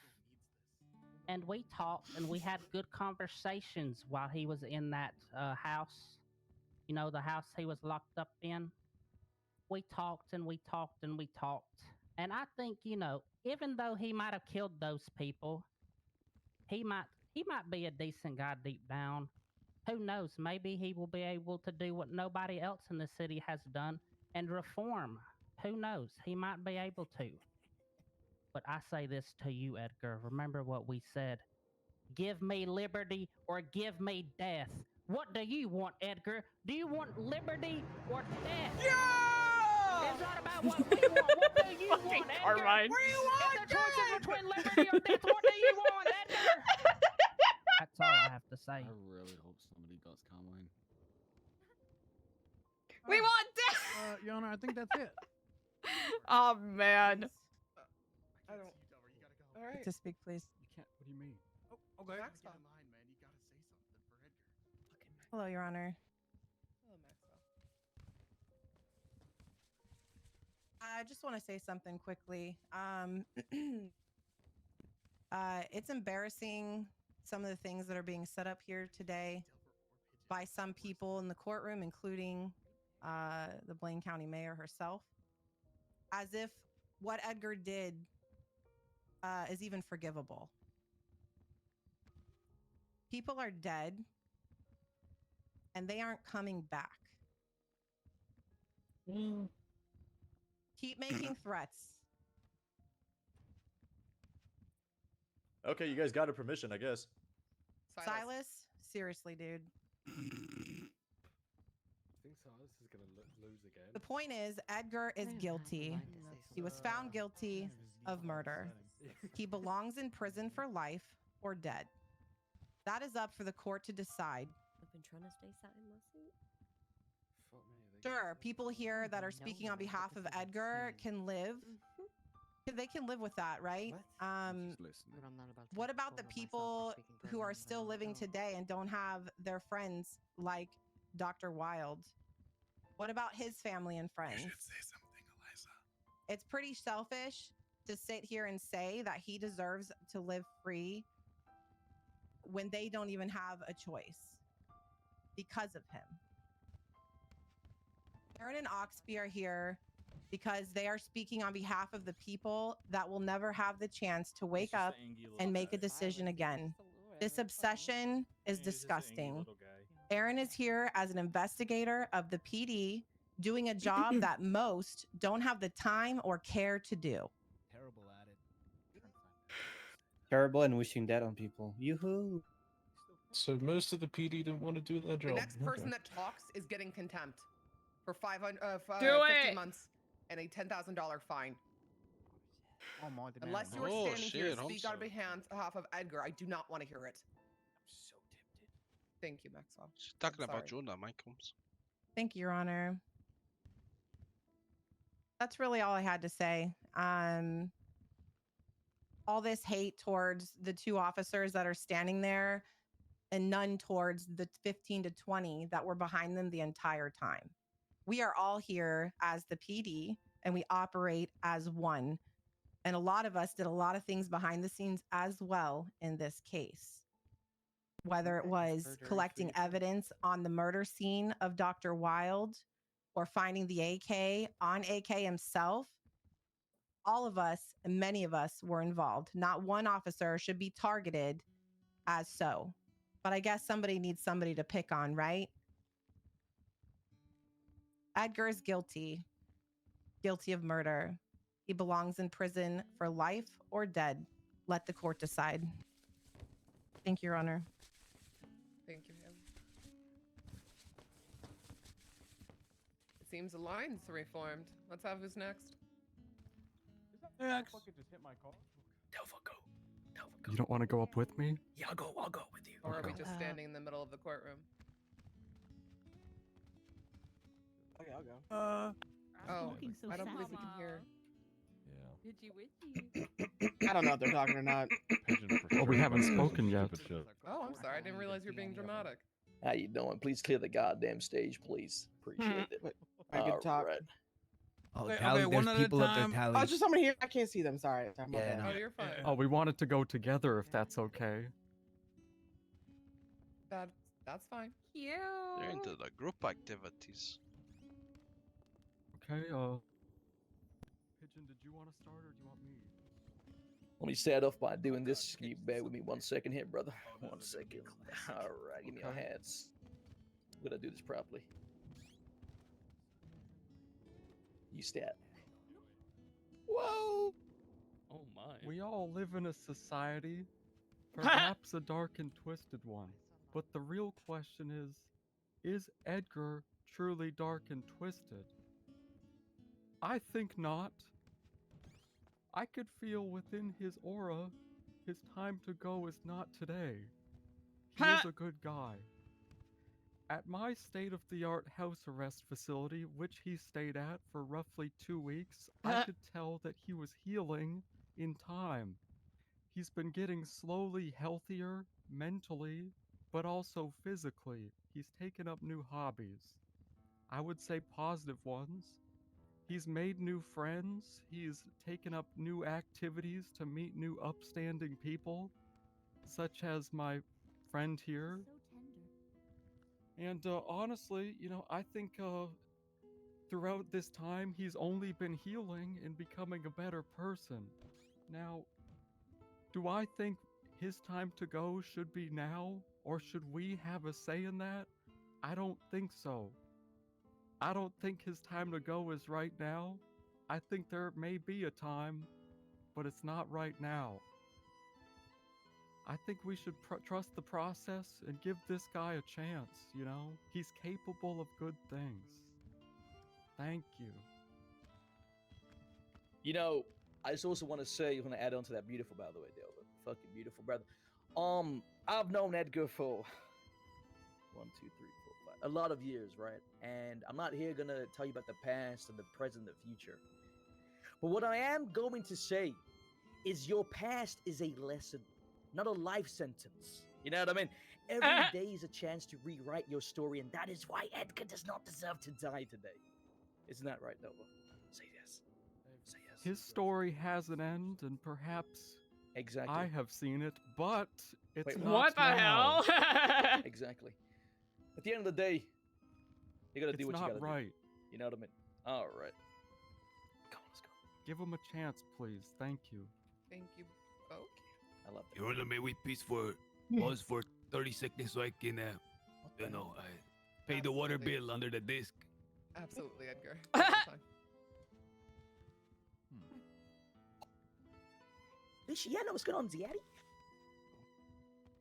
And we talked and we had good conversations while he was in that house. You know, the house he was locked up in. We talked and we talked and we talked. And I think, you know, even though he might have killed those people, he might be a decent guy deep down. Who knows? Maybe he will be able to do what nobody else in the city has done and reform. Who knows? He might be able to. But I say this to you, Edgar. Remember what we said. Give me liberty or give me death. What do you want, Edgar? Do you want liberty or death? Yeah! It's not about what we want. What do you want, Edgar? Carmine. What do you want? If the choice is between liberty or death, what do you want, Edgar? That's all I have to say. I really hope somebody got Carmine. We want death! Your Honor, I think that's it. Oh, man. I don't. All right. To speak, please. You can't. What do you mean? Oh, okay. Maxwell. Hello, Your Honor. Hello, Maxwell. I just want to say something quickly. It's embarrassing, some of the things that are being set up here today by some people in the courtroom, including the Blaine County Mayor herself, as if what Edgar did is even forgivable. People are dead, and they aren't coming back. Keep making threats. Okay, you guys got a permission, I guess. Silas, seriously, dude. I think Silas is gonna lose again. The point is, Edgar is guilty. He was found guilty of murder. He belongs in prison for life or dead. That is up for the court to decide. I've been trying to stay sat in my seat. Sure, people here that are speaking on behalf of Edgar can live. They can live with that, right? What about the people who are still living today and don't have their friends like Dr. Wilde? What about his family and friends? You should say something, Eliza. It's pretty selfish to sit here and say that he deserves to live free when they don't even have a choice because of him. Aaron and Oxby are here because they are speaking on behalf of the people that will never have the chance to wake up and make a decision again. This obsession is disgusting. Aaron is here as an investigator of the PD, doing a job that most don't have the time or care to do. Terrible at it. Terrible and wishing death on people. Yoo-hoo. So most of the PD didn't want to do their The job. next person that talks is getting contempt. for 500, Do 15 it. months and a $10,000 fine. Unless you are Oh, standing here shit, to hope speak on so. behalf of Edgar, I do not want to hear it. I'm so tempted. Thank you, Maxwell. She's talking I'm about sorry. you now, Mike Combs. Thank you, Your Honor. That's really all I had to say. All this hate towards the two officers that are standing there and none towards the 15 to 20 that were behind them the entire time. We are all here as the PD and we operate as one. And a lot of us did a lot of things behind the scenes as well in this case. Whether it was collecting evidence on the murder scene of Dr. Wilde or finding the AK on AK himself, all of us, and many of us were involved. Not one officer should be targeted as so. But I guess somebody needs somebody to pick on, right? Edgar is guilty. Guilty of murder. He belongs in prison for life or dead. Let the court decide. Thank you, Your Honor. Thank you, ma'am. It seems the lines reformed. Let's have who's next. Next. Delva, go. You don't want to go up with me? Yeah, I'll go with you. Or are we Okay. just standing in the middle of the courtroom? Okay, I'll go. Oh, looking so I don't sad. believe we can hear. Itchy witchy. I don't know if they're talking or not. Well, we haven't spoken yet. Oh, I'm sorry. I didn't realize you were being dramatic. How you doing? Please clear the goddamn stage, please. Appreciate it. I could talk. Alright. Oh, Okay, Tally, okay, one there's at a people up there, time. Tally. Oh, just someone here. I can't see them. Sorry. Sorry, my bad. Oh, you're fine. Oh, we wanted to go together if that's okay. That's fine. Cute. They're into the group activities. Okay, Pigeon, did you want to start or do you want me? Let me start off by doing this. Can you bear with me 1 second here, brother? 1 second. Alright, give me your hands. I'm gonna do this properly. You stat. Whoa! Oh my. We all live in a society, perhaps a dark and twisted one. But the real question is Edgar truly dark and twisted? I think not. I could feel within his aura his time to go is not today. He is a good guy. At my state-of-the-art house arrest facility, which he stayed at for roughly 2 weeks, I could tell that he was healing in time. He's been getting slowly healthier mentally, but also physically. He's taken up new hobbies. I would say positive ones. He's made new friends. He's taken up new activities to meet new upstanding people, such as my friend here. And honestly, you know, I think throughout this time, he's only been healing and becoming a better person. Now, do I think his time to go should be now, or should we have a say in that? I don't think so. I don't think his time to go is right now. I think there may be a time, but it's not right now. I think we should trust the process and give this guy a chance, you know? He's capable of good things. Thank you. You know, I just also want to say, I'm going to add on to that beautiful, by the way, Delva. Fucking beautiful, brother. I've known Edgar for 1, 2, 3, 4, 5, a lot of years, right? And I'm not here going to tell you about the past and the present and the future. But what I am going to say is your past is a lesson, not a life sentence. You know what I mean? Every day is a chance to rewrite your story, and that is why Edgar does not deserve to die today. Isn't that right, Nova? Say yes. Say yes. His story has an end, and perhaps exactly. I have seen it, but it's Wait, not what the now. hell? Exactly. At the end of the day, you gotta do what you gotta It's not right. do. You know what I mean? All right. Come on, let's go. Give him a chance, please. Thank you. Thank you both. I love that. You want to make me peace for pause for 30 seconds so I can, you know, pay the water bill under the disc. Absolutely, Edgar. Take your time. Luciano, what's going on, Ziaddy?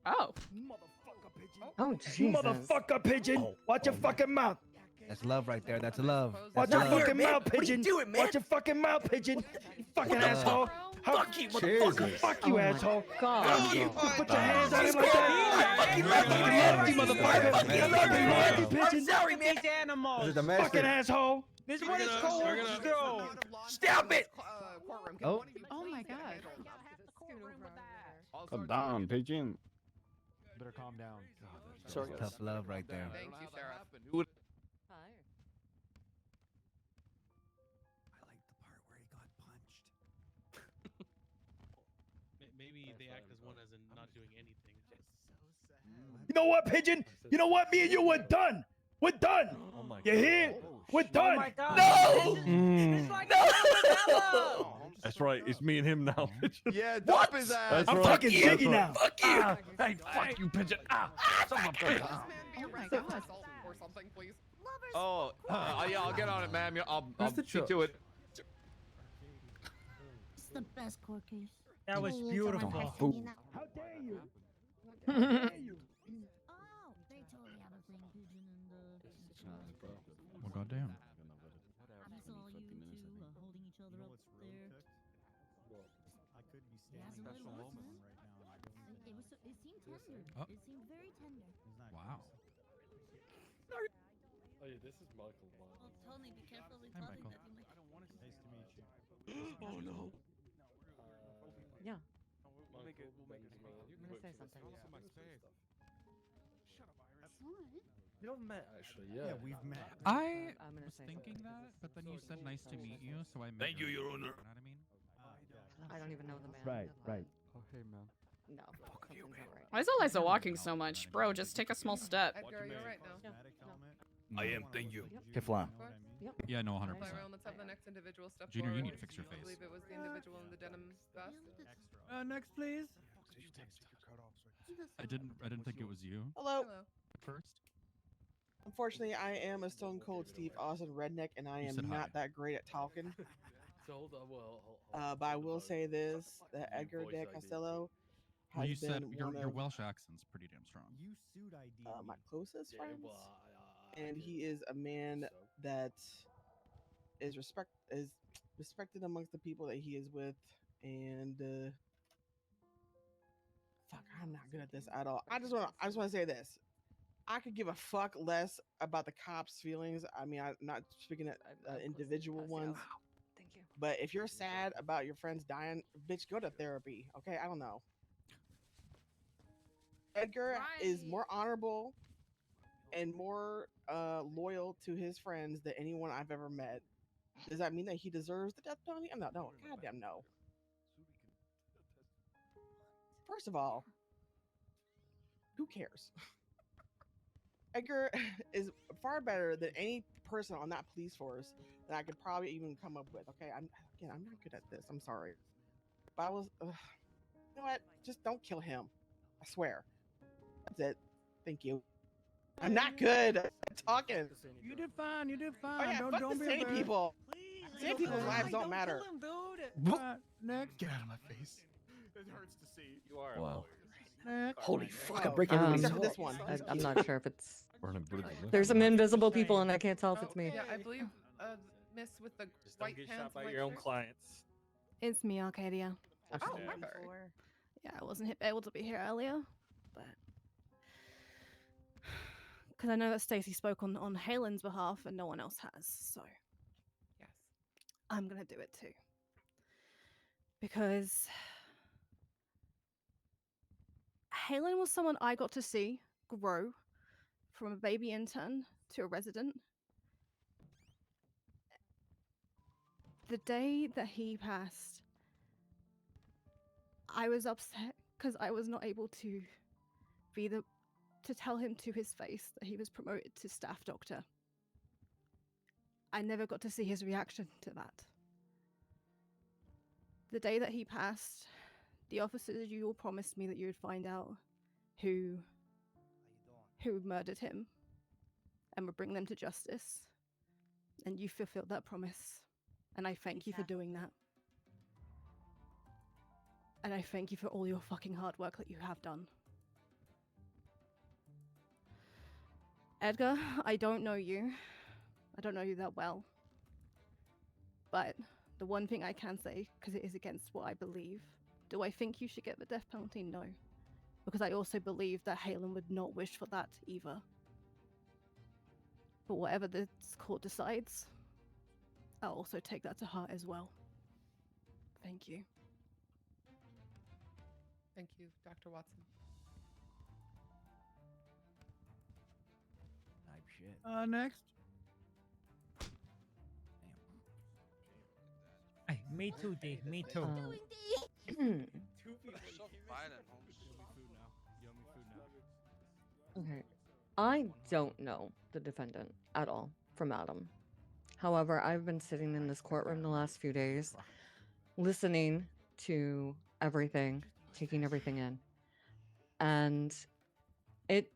Oh. Motherfucker pigeon. Oh, Jesus. Motherfucker pigeon! Watch your fucking mouth! That's love right there. That's love. Watch That's your love. fucking mouth, pigeon. Watch your fucking mouth, pigeon. You fucking asshole. Fuck you, motherfucker. Fuck you, asshole. Fuck you. Put your hands on him like that. I fucking love you, motherfucker. I love you, pigeon. Sorry, man. These animals. Fucking asshole. This is what his coworkers do. Stop it. Oh. Oh my god. Calm down, pigeon. Better calm down. Sorry, tough love right there. Thank you, Sheriff. Who would- Maybe they act as one as in not doing anything. You know what, pigeon? You know what? Me and you, we're done. We're done. You hear? We're done. my God. No. No. That's right. It's me and him now. Yeah, What? his ass. That's I'm right. fucking That's Jiggy right. now. Fuck you. Hey, fuck you, pigeon. Son of a bitch. Oh my god. Or something, please. Oh, yeah, I'll get on it, ma'am. I'll the see to it. It's the best court case. That was beautiful. How dare you? Oh, they totally have a thing, pigeon, and Well, goddamn. I saw you two holding each other up there. I could be Yeah, standing it's a special little moment worse, right now. And I don't It was. It seemed tender. Oh. It seemed very tender. Wow. Oh, yeah, this is Michael. Well, Tony, be careful with Hi, loving Michael. that. Nice to meet you. Oh no. Yeah. We'll make it. I'm gonna say something. You've met, actually, Yeah, we've met. I'm I gonna was say thinking something. that, but then you said nice to meet you, so I met Thank you, her. Your Honor. You know what I mean? I don't even know the man. Right. Oh, hey, man. No. Something's not right. Why is Eliza walking so much? Bro, just take a small step. Edgar, you're right now. I am, thank you. Okay, fly. Yeah, no, 100%. Byron, let's have the next individual step Junior, you forward. need to fix your I face. believe it was the individual in the denim vest. Next, please. I didn't think it was you Hello. at first. Unfortunately, I am a Stone Cold Steve Austin redneck, and I You am said not hi. that great at talking. So hold on, But I will say this: that Edgar voice de ID. Castillo Well, has you said been your one of Welsh accent's pretty damn strong. You sued ID. my closest Yeah, friends, well, and he is a man that is respected amongst the people that he is with, and fuck, I'm not good at this at all. I just want to say this: I could give a fuck less about the cops' feelings. I mean, I'm not speaking at individual ones. Thank you. But if you're sad about your friends dying, bitch, go to therapy. Okay, I don't know. Edgar is more honorable and more loyal to his friends than anyone I've ever met. Does that mean that he deserves the death penalty? No, goddamn no. First of all, who cares? Edgar is far better than any person on that police force that I could probably even come up with. Okay, I'm not good at this. I'm sorry, but I was. You know what? Just don't kill him. I swear. That's it. Thank you. I'm not good at talking. You did fine. You did fine. Oh yeah, don't fuck be the sane embarrassed. people. Sane people's lives don't matter. Next. Get out of my face. It hurts to see. You are. Wow. Next. Holy fuck! I'm breaking Except everybody's for this one. I'm not sure if it's. Burning bridges. There's some invisible people, and I can't tell if it's me. Yeah, I believe Miss with the Just don't white get pants. shot by and your white own shirt. clients. It's me, Arcadia. Oh, hi there. Yeah, I wasn't able to be here earlier, but because I know that Stacey spoke on Halen's behalf and no one else has, so Yes. I'm gonna do it too. Because Halen was someone I got to see grow from a baby intern to a resident. The day that he passed, I was upset because I was not able to to tell him to his face that he was promoted to staff doctor. I never got to see his reaction to that. The day that he passed, the officers, you all promised me that you would find out who murdered him and would bring them to justice. And you fulfilled that promise. And I thank you for doing that. And I thank you for all your fucking hard work that you have done. Edgar, I don't know you, I don't know you that well. But the one thing I can say, because it is against what I believe, do I think you should get the death penalty? No. Because I also believe that Halen would not wish for that either. But whatever this court decides, I'll also take that to heart as well. Thank you. Thank you, Dr. Watson. Type shit. Next. Hey, me too, D. Me too. So violent, Holmes. Okay. I don't know the defendant at all from Adam. However, I've been sitting in this courtroom the last few days, listening to everything, taking everything in. And it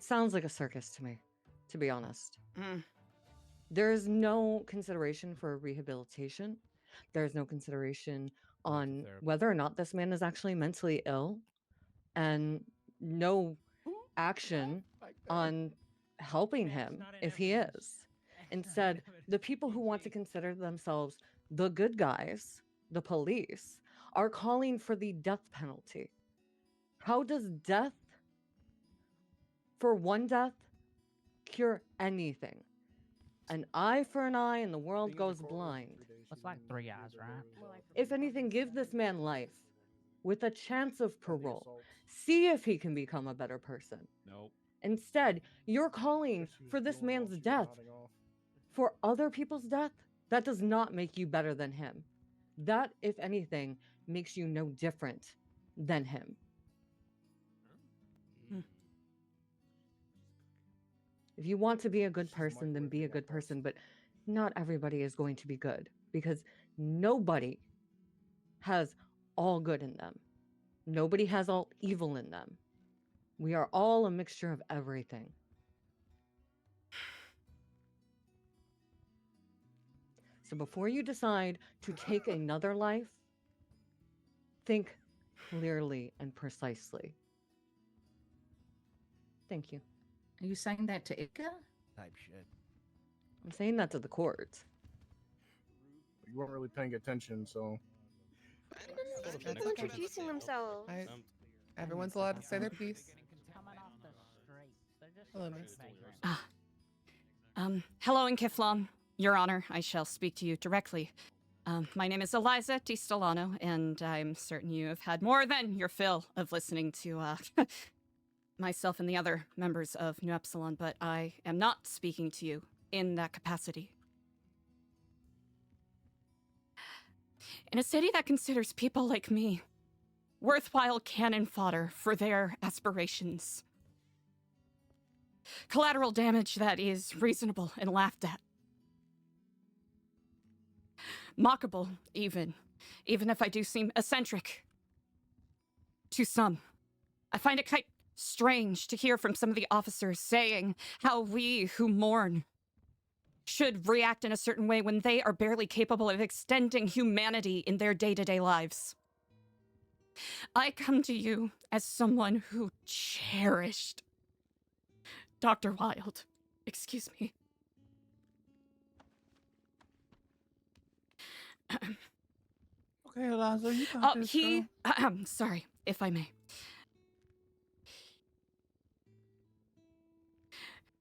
sounds like a circus to me, to be honest. There is no consideration for rehabilitation. There's no consideration on whether or not this man is actually mentally ill, and no action on helping him if he is. Instead, the people who want to consider themselves the good guys, the police, are calling for the death penalty. How does death, for one death, cure anything? An eye for an eye and the world goes blind. It's like 3 hours, right? If anything, give this man life with a chance of parole. See if he can become a better person. Nope. Instead, you're calling for this man's death. For other people's death, that does not make you better than him. That, if anything, makes you no different than him. If you want to be a good person, then be a good person, but not everybody is going to be good, because nobody has all good in them. Nobody has all evil in them. We are all a mixture of everything. So before you decide to take another life, think clearly and precisely. Thank you. Are you saying that to Edgar? Type shit. I'm saying that to the court. You weren't really paying attention, so. People introducing themselves. Everyone's allowed to say their piece. Hello, miss. Hello, Inkiflon. Your Honor, I shall speak to you directly. My name is Eliza Di Stellano, and I'm certain you have had more than your fill of listening to myself and the other members of NoPixel, but I am not speaking to you in that capacity. In a city that considers people like me worthwhile cannon fodder for their aspirations, collateral damage that is reasonable and laughed at, mockable even if I do seem eccentric to some, I find it quite strange to hear from some of the officers saying how we who mourn should react in a certain way when they are barely capable of extending humanity in their day-to-day lives. I come to you as someone who cherished Dr. Wilde. Excuse me. Okay, Eliza, you got this, girl. Sorry, if I may.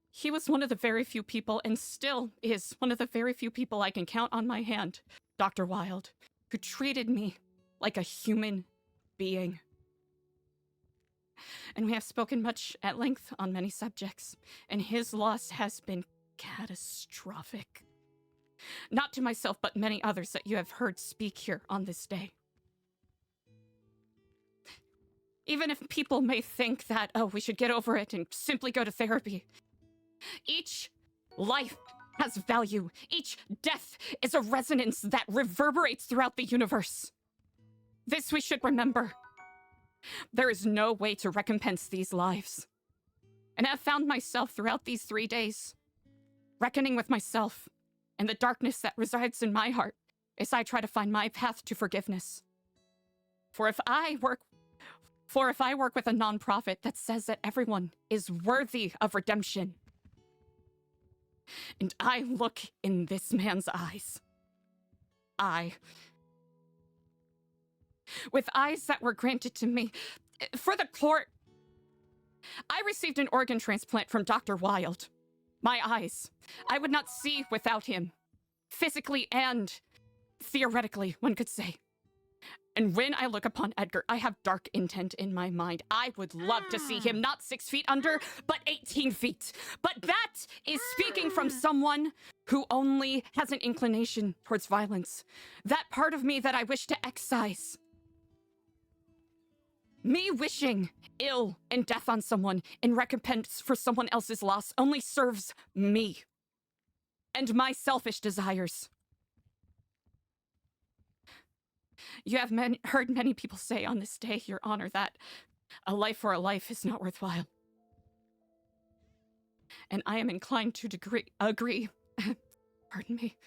He was one of the very few people, and still is one of the very few people I can count on my hand, Dr. Wilde, who treated me like a human being. And we have spoken much at length on many subjects, and his loss has been catastrophic. Not to myself, but many others that you have heard speak here on this day. Even if people may think that, oh, we should get over it and simply go to therapy, each life has value. Each death is a resonance that reverberates throughout the universe. This we should remember. There is no way to recompense these lives. And I have found myself throughout these 3 days, reckoning with myself and the darkness that resides in my heart as I try to find my path to forgiveness. For if I work with a nonprofit that says that everyone is worthy of redemption, and I look in this man's eyes, with eyes that were granted to me for the court, I received an organ transplant from Dr. Wilde. My eyes, I would not see without him, physically and theoretically, one could say. And when I look upon Edgar, I have dark intent in my mind. I would love to see him not 6 feet under, but 18 feet. But that is speaking from someone who only has an inclination towards violence. That part of me that I wish to excise. Me wishing ill and death on someone in recompense for someone else's loss only serves me and my selfish desires. You have heard many people say on this day, Your Honor, that a life for a life is not worthwhile. And I am inclined to agree. Pardon me.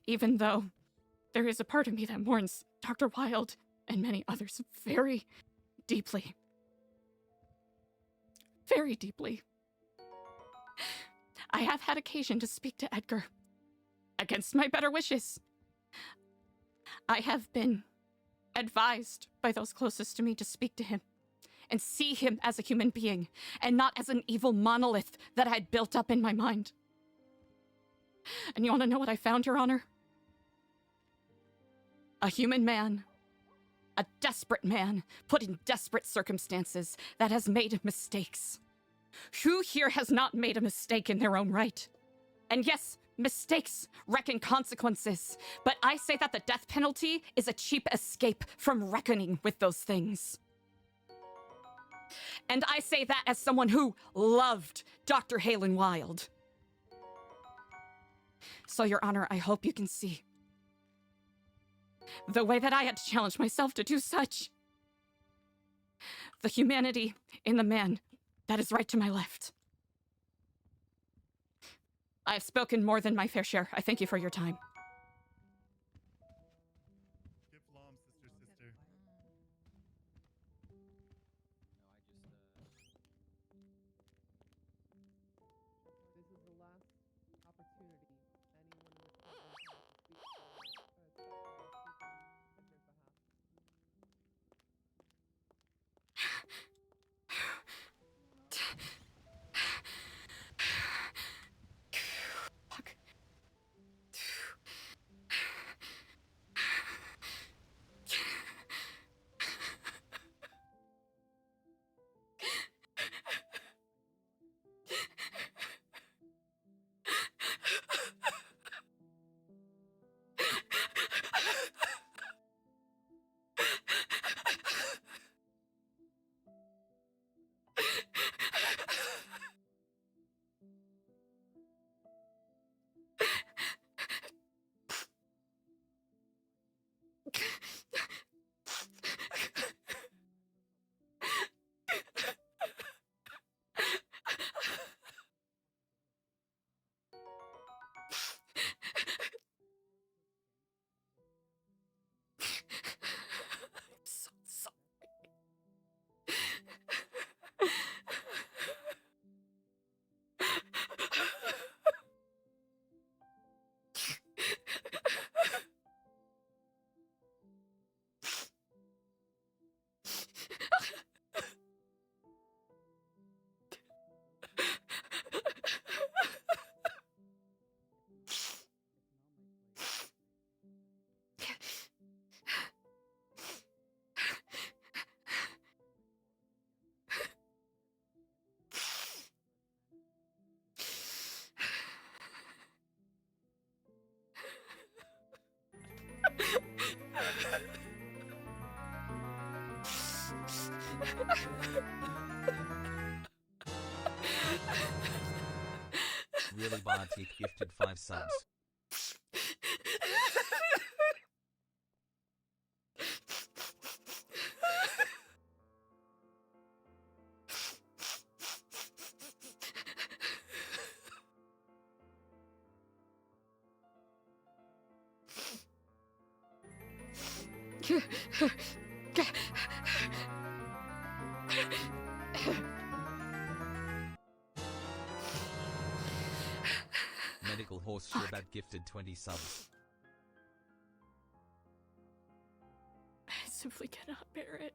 Even though there is a part of me that mourns Dr. Wilde and many others very deeply. Very deeply. I have had occasion to speak to Edgar. Against my better wishes. I have been advised by those closest to me to speak to him and see him as a human being and not as an evil monolith that I had built up in my mind. And you want to know what I found, Your Honor? A human man. A desperate man put in desperate circumstances that has made mistakes. Who here has not made a mistake in their own right? And yes, mistakes reckon consequences, but I say that the death penalty is a cheap escape from reckoning with those things. And I say that as someone who loved Dr. Halen Wilde. So, Your Honor, I hope you can see the way that I had to challenge myself to do such. The humanity in the man that is right to my left. I have spoken more than my fair share. I thank you for your time. This is the last opportunity anyone with Edgar's Really Bartik gifted 5 subs. medical horse Shebat gifted 20 subs. I simply cannot bear it.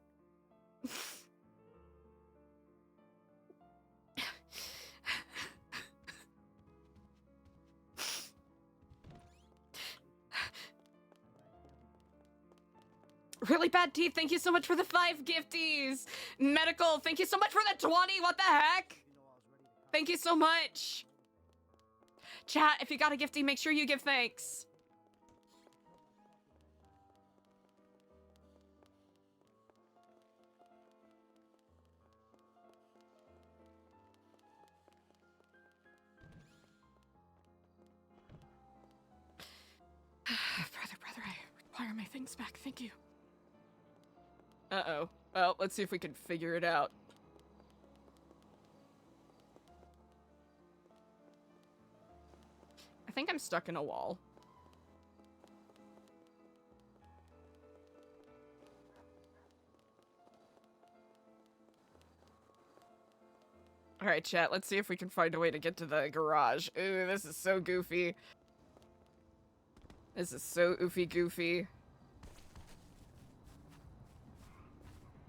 Really bad teeth, thank you so much for the 5 gifties. Medical, thank you so much for the 20. What the heck? Thank you so much. Chat, if you got a gifty, make sure you give thanks. Brother, I require my things back. Thank you. Uh-oh. Well, let's see if we can figure it out. I think I'm stuck in a wall. Alright, chat, let's see if we can find a way to get to the garage. Ooh, this is so goofy. This is so oofy goofy.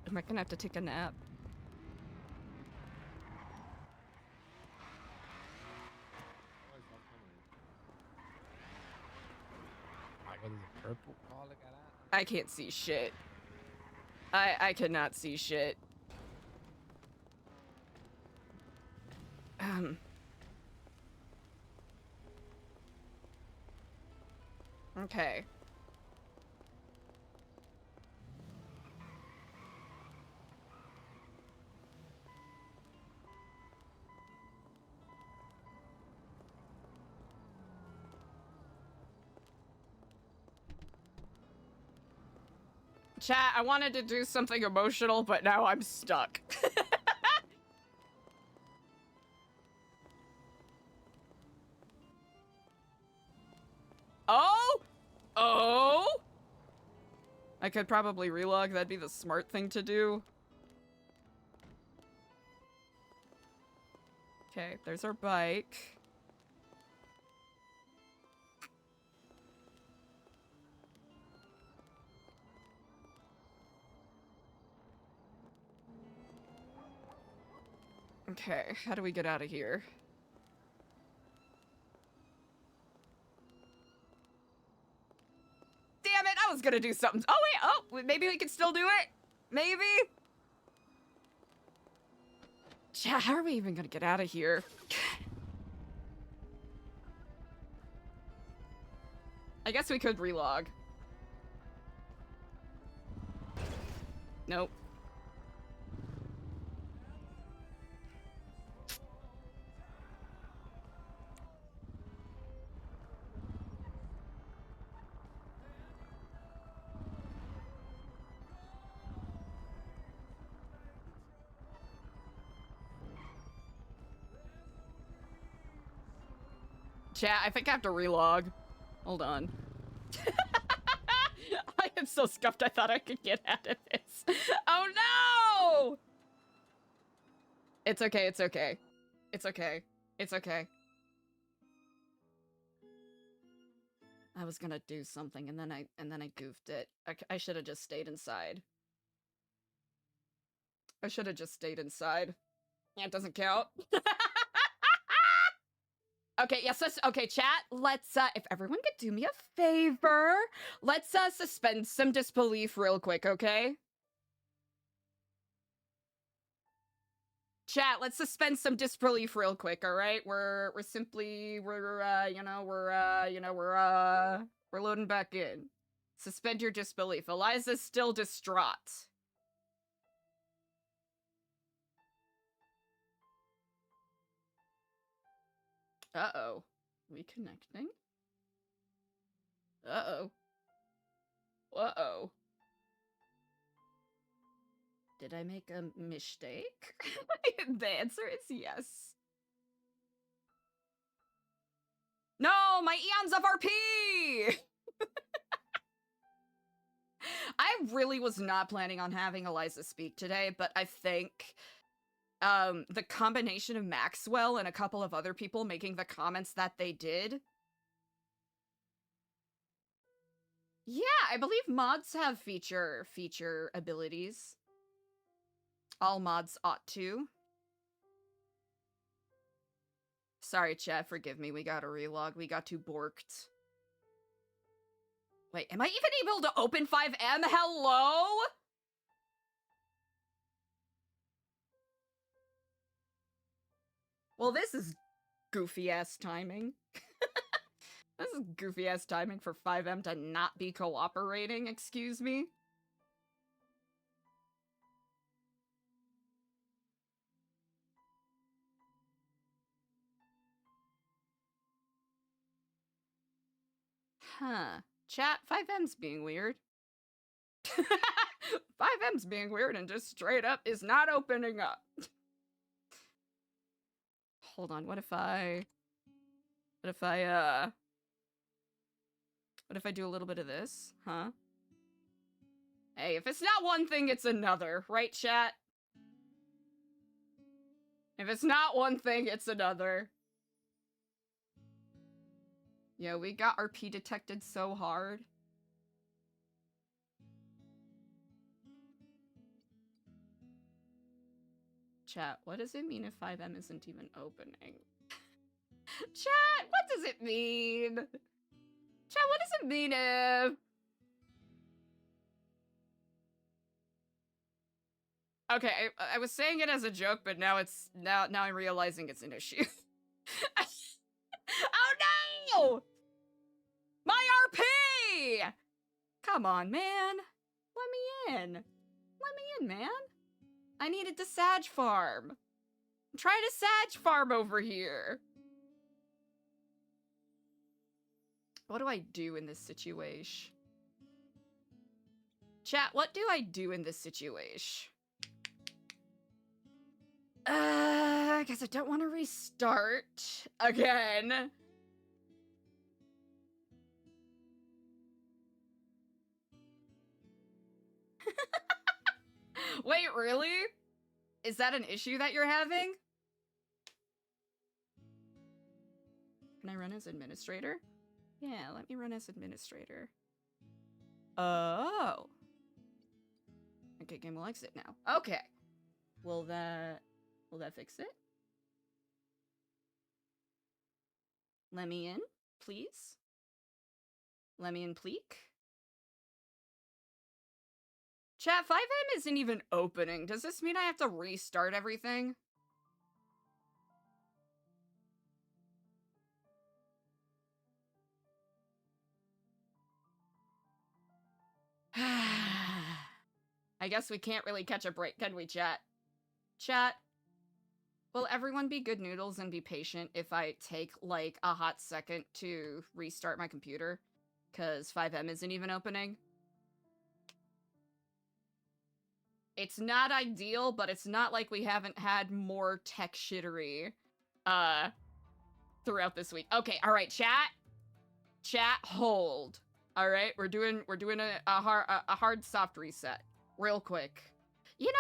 Am I gonna have to take a nap? I can't see shit. I cannot see shit. Okay. Chat, I wanted to do something emotional, but now I'm stuck. Oh! Oh! I could probably relog, that'd be the smart thing to do. Okay, there's our bike. Okay, how do we get out of here? Damn it, I was gonna do something. Oh wait, oh, maybe we can still do it? Maybe? Chat, how are we even gonna get out of here? I guess we could relog. Nope. Chat, I think I have to relog. Hold on. I am so scuffed I thought I could get out of this. Oh no! It's okay, it's okay. It's okay. It's okay. I was gonna do something and then I goofed it. I should have just stayed inside. I should have just stayed inside. Yeah, it doesn't count. Okay, yes, okay, chat, let's, if everyone could do me a favor, let's, suspend some disbelief real quick, okay? Chat, let's suspend some disbelief real quick, alright? We're loading back in. Suspend your disbelief. Eliza's still distraught. Uh-oh. Reconnecting? Uh-oh. Uh-oh. Did I make a mistake? The answer is yes. No, my eons of RP! I really was not planning on having Eliza speak today, but I think the combination of Maxwell and a couple of other people making the comments that they did. Yeah, I believe mods have feature abilities. All mods ought to. Sorry, chat, forgive me. We got a relog. We got too borked. Wait, am I even able to open 5M? Hello? Well, this is goofy-ass timing. This is goofy-ass timing for 5M to not be cooperating, excuse me. Huh. Chat, 5M's being weird. 5M's being weird and just straight up is not opening up. Hold on, what if I do a little bit of this, huh? Hey, if it's not one thing, it's another, right, chat? If it's not one thing, it's another. Yeah, we got RP detected so hard. Chat, what does it mean if 5M isn't even opening? Chat, what does it mean? Chat, what does it mean if... Okay, I was saying it as a joke, but now it's now I'm realizing it's an issue. Oh no! My RP! Come on, man. Let me in. Let me in, man. I needed to Sag farm. I'm trying to Sag farm over here. What do I do in this situation? Chat, what do I do in this situation? I guess I don't want to restart again. Wait, really? Is that an issue that you're having? Can I run as administrator? Yeah, let me run as administrator. Oh. Okay, game will exit now. Okay. Will that fix it? Let me in, please. Let me in, pleek. Chat, 5M isn't even opening. Does this mean I have to restart everything? I guess we can't really catch a break, can we, chat? Chat, will everyone be good noodles and be patient if I take, like, a hot second to restart my computer? Because 5M isn't even opening. It's not ideal, but it's not like we haven't had more tech shittery throughout this week. Okay, all right, chat. Chat, hold. All right, we're doing a hard soft reset real quick. You know